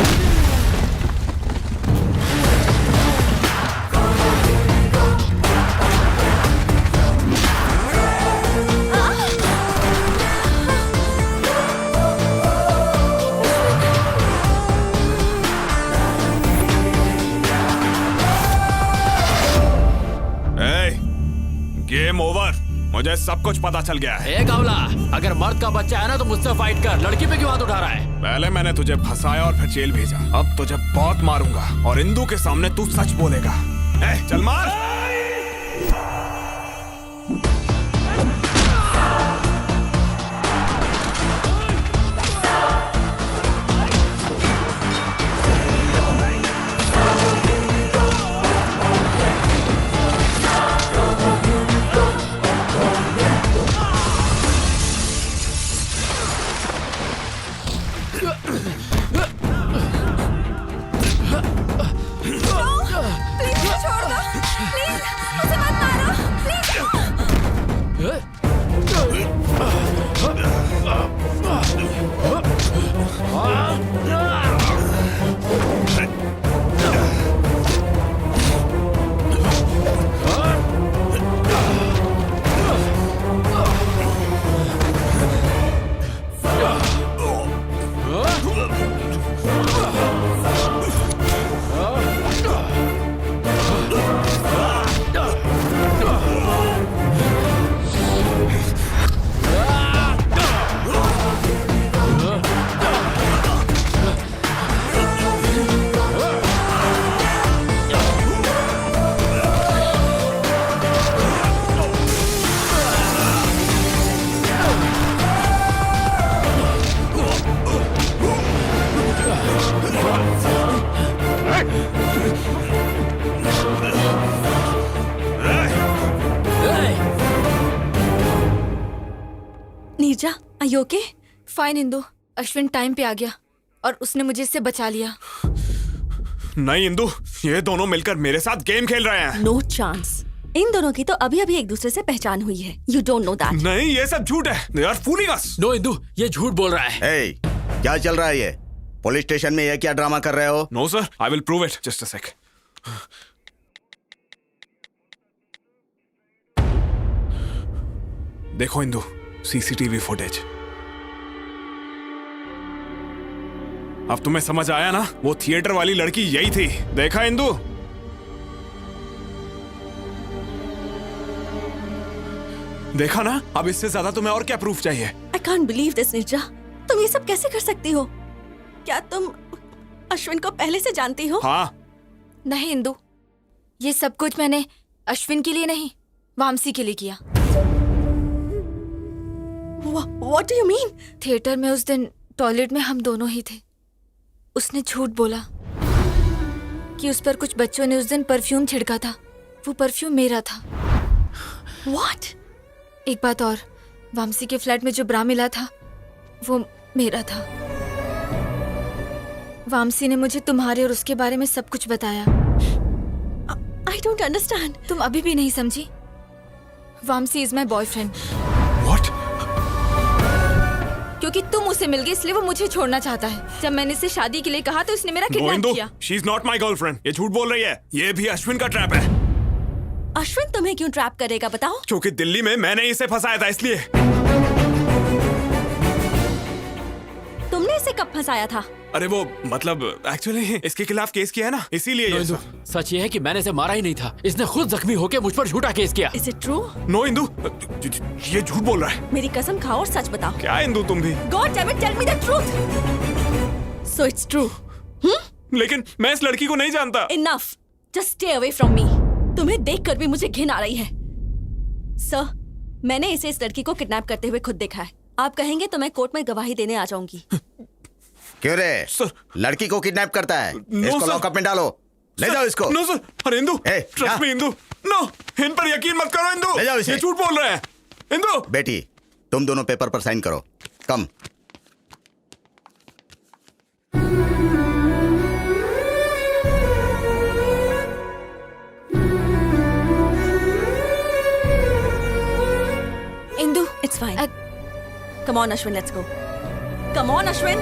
Speaker 12: Game over. मुझे सब कुछ पता चल गया है।
Speaker 3: ए कावला, अगर मर्द का बच्चा है ना तो मुझसे फाइट कर। लड़की पे क्यों हाथ उठा रहा है?
Speaker 12: पहले मैंने तुझे फंसाया और फिर जेल भेजा। अब तुझे बहुत मारूंगा और इंदु के सामने तू सच बोलेगा। चल मार।
Speaker 4: प्लीज मुझे छोड़ दो, प्लीज मुझे मत मारो, please.
Speaker 17: Neerja, are you okay?
Speaker 4: Fine Indu, Ashwin time पे आ गया और उसने मुझे इससे बचा लिया।
Speaker 12: नहीं इंदु, ये दोनों मिलकर मेरे साथ गेम खेल रहे हैं।
Speaker 17: No chance. इन दोनों की तो अभी अभी एक दूसरे से पहचान हुई है। You don't know that.
Speaker 12: नहीं, ये सब झूठ है। They are fooling us.
Speaker 3: No Indu, ये झूठ बोल रहा है।
Speaker 13: Hey, क्या चल रहा है ये? पुलिस स्टेशन में ये क्या ड्रामा कर रहे हो?
Speaker 12: No sir, I will prove it. Just a sec. देखो इंदु, सीसीटीवी फुटेज। अब तुम्हें समझ आया ना? वो थिएटर वाली लड़की यही थी। देखा इंदु? देखा ना? अब इससे ज्यादा तुम्हें और क्या प्रूफ चाहिए?
Speaker 17: I can't believe this, Neerja. तुम ये सब कैसे कर सकती हो? क्या तुम अश्विन को पहले से जानती हो?
Speaker 12: हाँ।
Speaker 4: नहीं इंदु, ये सब कुछ मैंने अश्विन के लिए नहीं, वामसी के लिए किया।
Speaker 17: What do you mean?
Speaker 4: Theatre में उस दिन टॉयलेट में हम दोनों ही थे। उसने झूठ बोला कि उस पर कुछ बच्चों ने उस दिन परफ्यूम छिड़का था। वो परफ्यूम मेरा था।
Speaker 17: What?
Speaker 4: एक बात और, वामसी के फ्लैट में जो ब्रा मिला था वो मेरा था। वामसी ने मुझे तुम्हारे और उसके बारे में सब कुछ बताया।
Speaker 17: I don't understand.
Speaker 4: तुम अभी भी नहीं समझी? Vamsi is my boyfriend. क्योंकि तुम उसे मिल गई इसलिए वो मुझे छोड़ना चाहता है। जब मैंने इसे शादी के लिए कहा तो उसने मेरा किडनैप किया।
Speaker 12: She is not my girlfriend. ये झूठ बोल रही है। ये भी अश्विन का ट्रैप है।
Speaker 17: अश्विन तुम्हें क्यों ट्रैप करेगा बताओ?
Speaker 12: क्योंकि दिल्ली में मैंने इसे फंसाया था इसलिए।
Speaker 17: तुमने इसे कब फंसाया था?
Speaker 12: अरे वो मतलब एक्चुअली इसके खिलाफ केस किया है ना, इसीलिए ये
Speaker 3: इंदु, सच ये है कि मैंने इसे मारा ही नहीं था। इसने खुद जख्मी होकर मुझ पर झूठा केस किया।
Speaker 17: Is it true?
Speaker 12: No Indu, ये झूठ बोल रहा है।
Speaker 17: मेरी कसम खाओ और सच बताओ।
Speaker 12: क्या इंदु तुम भी?
Speaker 17: God damn it, tell me the truth. So it's true.
Speaker 12: लेकिन मैं इस लड़की को नहीं जानता।
Speaker 17: Enough. Just stay away from me. तुम्हें देखकर भी मुझे घिन आ रही है। सर, मैंने इसे इस लड़की को किडनैप करते हुए खुद देखा है। आप कहेंगे तो मैं कोर्ट में गवाही देने आ जाऊंगी।
Speaker 13: क्यों रे? लड़की को किडनैप करता है? इसको लॉकअप में डालो। ले जाओ इसको।
Speaker 12: No sir. अरे Indu, trust me Indu. No, इन पर यकीन मत करो इंदु।
Speaker 13: ले जाओ इसे।
Speaker 12: ये झूठ बोल रहे हैं। इंदु।
Speaker 13: बेटी, तुम दोनों पेपर पर साइन करो। कम।
Speaker 4: Indu,
Speaker 17: It's fine. Come on, Ashwin, let's go. Come on, Ashwin.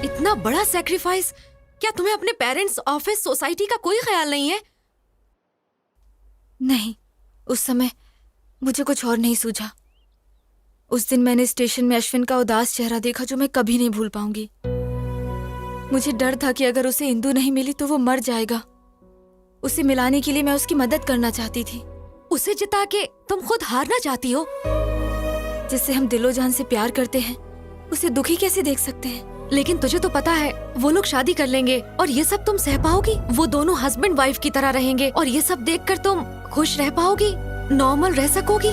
Speaker 6: इतना बड़ा सैक्रिफाइस, क्या तुम्हें अपने पेरेंट्स, ऑफिस, सोसाइटी का कोई ख्याल नहीं है?
Speaker 4: नहीं, उस समय मुझे कुछ और नहीं सूझा। उस दिन मैंने स्टेशन में अश्विन का उदास चेहरा देखा जो मैं कभी नहीं भूल पाऊंगी। मुझे डर था कि अगर उसे इंदु नहीं मिली तो वो मर जाएगा। उसे मिलाने के लिए मैं उसकी मदद करना चाहती थी।
Speaker 6: उसे जिता के तुम खुद हारना चाहती हो?
Speaker 4: जिससे हम दिलो जान से प्यार करते हैं उसे दुखी कैसे देख सकते हैं?
Speaker 6: लेकिन तुझे तो पता है वो लोग शादी कर लेंगे और ये सब तुम सह पाओगी? वो दोनों हस्बैंड वाइफ की तरह रहेंगे और ये सब देखकर तुम खुश रह पाओगी, नॉर्मल रह सकोगी?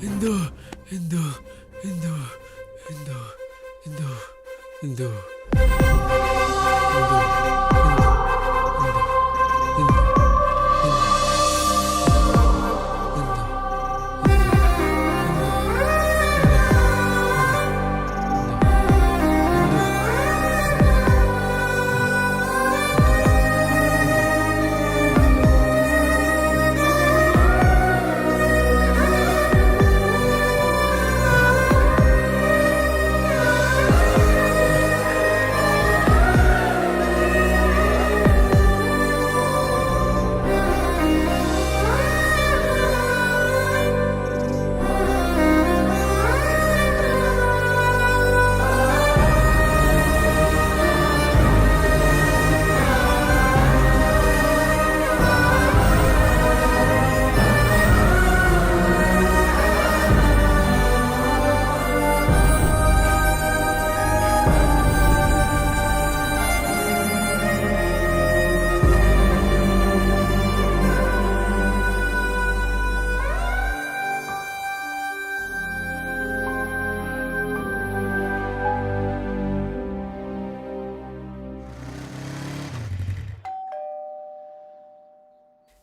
Speaker 3: इंदु इंदु इंदु इंदु इंदु इंदु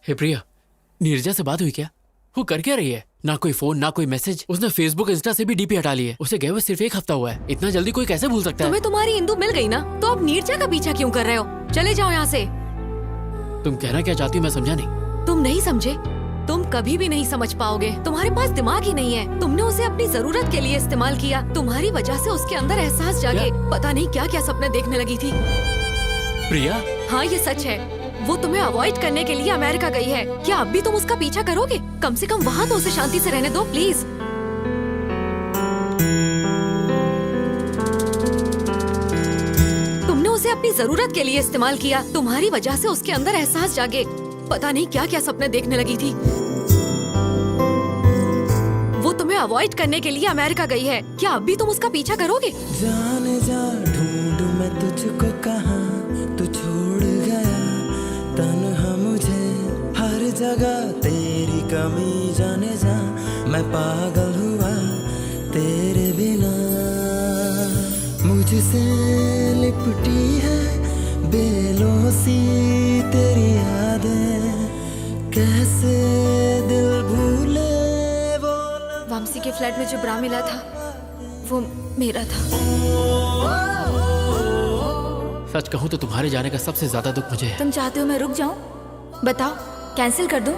Speaker 3: हे प्रिया, नीरजा से बात हुई क्या? वो कर क्या रही है? ना कोई फोन ना कोई मैसेज। उसने फेसबुक इंस्टा से भी डीपी हटा ली है। उसे गए हुए सिर्फ 1 हफ्ता हुआ है। इतना जल्दी कोई कैसे भूल सकता है?
Speaker 6: तुम्हें तुम्हारी इंदु मिल गई ना, तो अब नीरजा का पीछा क्यों कर रहे हो? चले जाओ यहाँ से।
Speaker 3: तुम कहना क्या चाहती हो मैं समझा नहीं।
Speaker 6: तुम नहीं समझे? तुम कभी भी नहीं समझ पाओगे। तुम्हारे पास दिमाग ही नहीं है। तुमने उसे अपनी जरूरत के लिए इस्तेमाल किया। तुम्हारी वजह से उसके अंदर एहसास जागे। पता नहीं क्या क्या सपने देखने लगी थी।
Speaker 3: प्रिया,
Speaker 6: हाँ ये सच है। वो तुम्हें अवॉइड करने के लिए अमेरिका गई है। क्या अब भी तुम उसका पीछा करोगे? कम से कम वहाँ तो उसे शांति से रहने दो प्लीज। तुमने उसे अपनी जरूरत के लिए इस्तेमाल किया। तुम्हारी वजह से उसके अंदर एहसास जागे। पता नहीं क्या क्या सपने देखने लगी थी। वो तुम्हें अवॉइड करने के लिए अमेरिका गई है। क्या अब भी तुम उसका पीछा करोगे?
Speaker 9: जाने जा ढूंढूं मैं तुझको कहाँ, तू छोड़ गया तन्हा मुझे हर जगह। तेरी कमी जाने जा, मैं पागल हुआ तेरे बिना। मुझसे लिपटी है बेलों सी तेरी यादें, कैसे दिल भूले वो।
Speaker 4: वामसी के फ्लैट में जो ब्रा मिला था वो मेरा था।
Speaker 3: सच कहूँ तो तुम्हारे जाने का सबसे ज्यादा दुख मुझे है।
Speaker 4: तुम चाहते हो मैं रुक जाऊं? बताओ, कैंसिल कर दूं?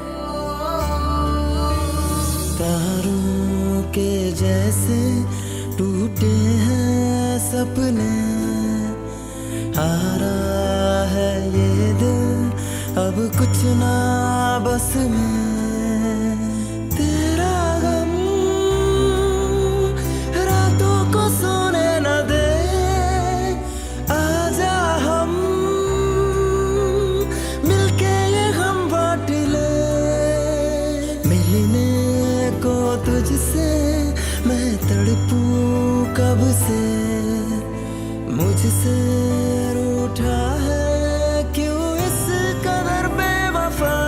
Speaker 9: तारों के जैसे टूटे हैं सपने, हारा है ये दिल अब कुछ ना बस में। तेरा गम रातों को सोने न दे, आजा हम मिलके ये गम बांट ले। मिलने को तुझसे मैं तड़पूं कब से, मुझसे रूठा है क्यों इस कदर बेवफा।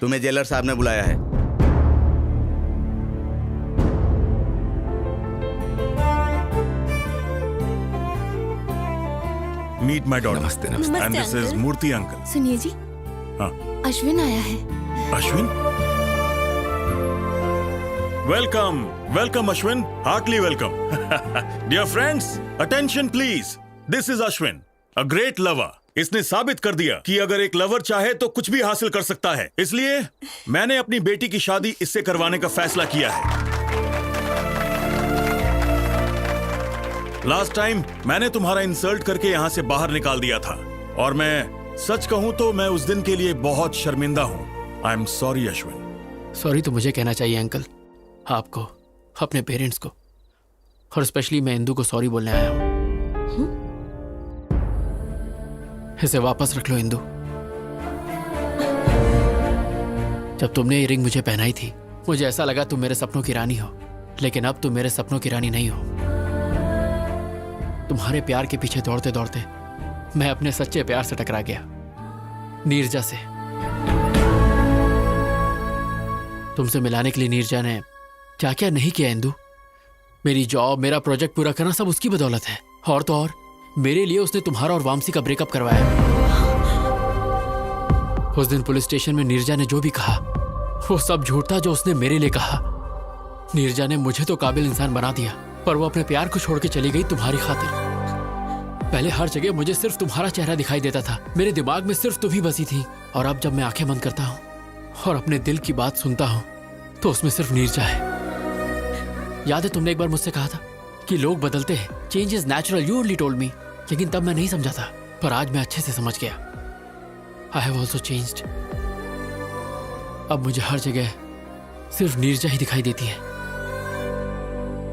Speaker 13: तुम्हें जेलर साहब ने बुलाया है।
Speaker 1: Meet my daughter.
Speaker 12: नमस्ते
Speaker 4: नमस्ते,
Speaker 1: and this is
Speaker 4: uncle.
Speaker 1: Murthy uncle.
Speaker 4: सुनिए जी,
Speaker 1: हाँ,
Speaker 4: अश्विन आया है।
Speaker 1: Ashwin, welcome welcome Ashwin, heartly welcome. Dear friends, attention please, this is Ashwin, a great lover. इसने साबित कर दिया कि अगर एक लवर चाहे तो कुछ भी हासिल कर सकता है। इसलिए मैंने अपनी बेटी की शादी इससे करवाने का फैसला किया है। लास्ट टाइम मैंने तुम्हारा इंसल्ट करके यहाँ से बाहर निकाल दिया था, और मैं सच कहूं तो मैं उस दिन के लिए बहुत शर्मिंदा हूँ। I am sorry Ashwin.
Speaker 3: Sorry तो मुझे कहना चाहिए अंकल, आपको, अपने पेरेंट्स को, और स्पेशली मैं इंदु को सॉरी बोलने आया हूँ। इसे वापस रख लो इंदु। जब तुमने ये रिंग मुझे पहनाई थी मुझे ऐसा लगा तुम मेरे सपनों की रानी हो, लेकिन अब तुम मेरे सपनों की रानी नहीं हो। तुम्हारे प्यार के पीछे दौड़ते दौड़ते मैं अपने सच्चे प्यार से टकरा गया, नीरजा से। तुमसे मिलाने के लिए नीरजा ने क्या क्या नहीं किया इंदु। मेरी जॉब, मेरा प्रोजेक्ट पूरा करना सब उसकी बदौलत है। और तो और मेरे लिए उसने तुम्हारा और वामसी का ब्रेकअप करवाया। उस दिन पुलिस स्टेशन में नीरजा ने जो भी कहा वो सब झूठ था जो उसने मेरे लिए कहा। नीरजा ने मुझे तो काबिल इंसान बना दिया, पर वो अपने प्यार को छोड़ के चली गई तुम्हारी खातिर। पहले हर जगह मुझे सिर्फ तुम्हारा चेहरा दिखाई देता था, मेरे दिमाग में सिर्फ तुम ही बसी थी। और अब जब मैं आंखें बंद करता हूँ और अपने दिल की बात सुनता हूँ तो उसमें सिर्फ नीरजा है। याद है तुमने एक बार मुझसे कहा था कि लोग बदलते हैं, change is natural, you only told me. लेकिन तब मैं नहीं समझा था, पर आज मैं अच्छे से समझ गया। I have also changed. अब मुझे हर जगह सिर्फ नीरजा ही दिखाई देती है।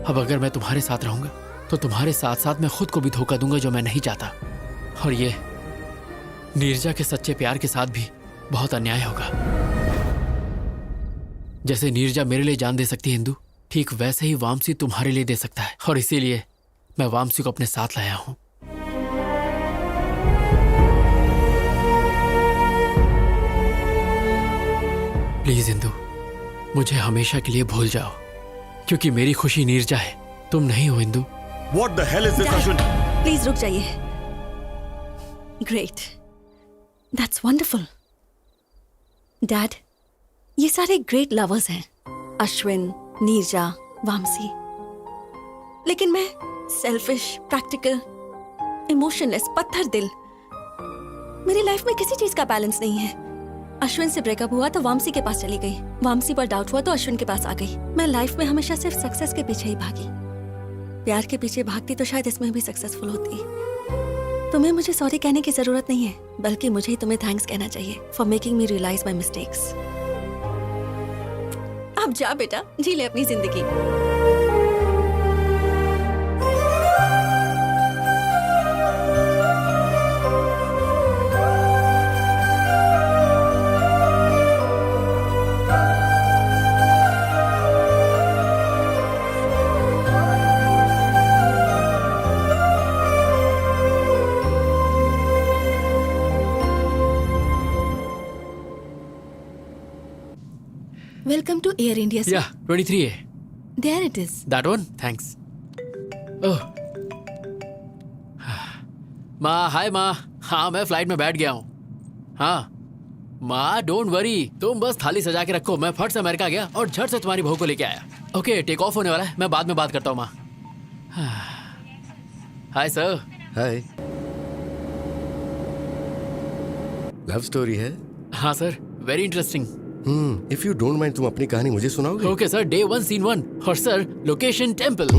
Speaker 3: अब अगर मैं तुम्हारे साथ रहूंगा तो तुम्हारे साथ साथ मैं खुद को भी धोखा दूंगा, जो मैं नहीं चाहता। और ये नीरजा के सच्चे प्यार के साथ भी बहुत अन्याय होगा। जैसे नीरजा मेरे लिए जान दे सकती है इंदु, ठीक वैसे ही वामसी तुम्हारे लिए दे सकता है। और इसीलिए मैं वामसी को अपने साथ लाया हूं। प्लीज इंदु, मुझे हमेशा के लिए भूल जाओ, क्योंकि मेरी खुशी नीरजा है, तुम नहीं हो Indu.
Speaker 1: What the hell is this, Ashwin?
Speaker 17: Please रुक जाइए। Great, that's wonderful. डैड, ये सारे ग्रेट लवर्स हैं, अश्विन, नीरजा, वामसी। लेकिन मैं सेल्फिश, प्रैक्टिकल, इमोशनलेस, पत्थर दिल। मेरी लाइफ में किसी चीज का बैलेंस नहीं है। अश्विन से ब्रेकअप हुआ तो वामसी के पास चली गई, वामसी पर डाउट हुआ तो अश्विन के पास आ गई। मैं लाइफ में हमेशा सिर्फ सक्सेस के पीछे ही भागी। प्यार के पीछे भागती तो शायद इसमें भी सक्सेसफुल होती। तुम्हें मुझे सॉरी कहने की जरूरत नहीं है, बल्कि मुझे ही तुम्हें थैंक्स कहना चाहिए for making me realise my mistakes. अब जा बेटा, जी ले अपनी जिंदगी। Welcome to Air India, sir.
Speaker 3: Yeah, 23A.
Speaker 17: There it is.
Speaker 3: That one? Thanks. Oh. माँ, हाय माँ। हाँ, मैं फ्लाइट में बैठ गया हूँ। हाँ माँ, डोंट वरी, तुम बस थाली सजा के रखो। मैं फट से अमेरिका गया और झट से तुम्हारी बहू को लेके आया। ओके, टेक ऑफ होने वाला है, मैं बाद में बात करता हूँ माँ। Hi sir.
Speaker 8: Hi. Love story है?
Speaker 3: हाँ sir, very interesting.
Speaker 8: If you don't mind, तुम अपनी कहानी मुझे सुनाओगे?
Speaker 3: Okay sir, day 1 scene 1। और सर, लोकेशन टेम्पल।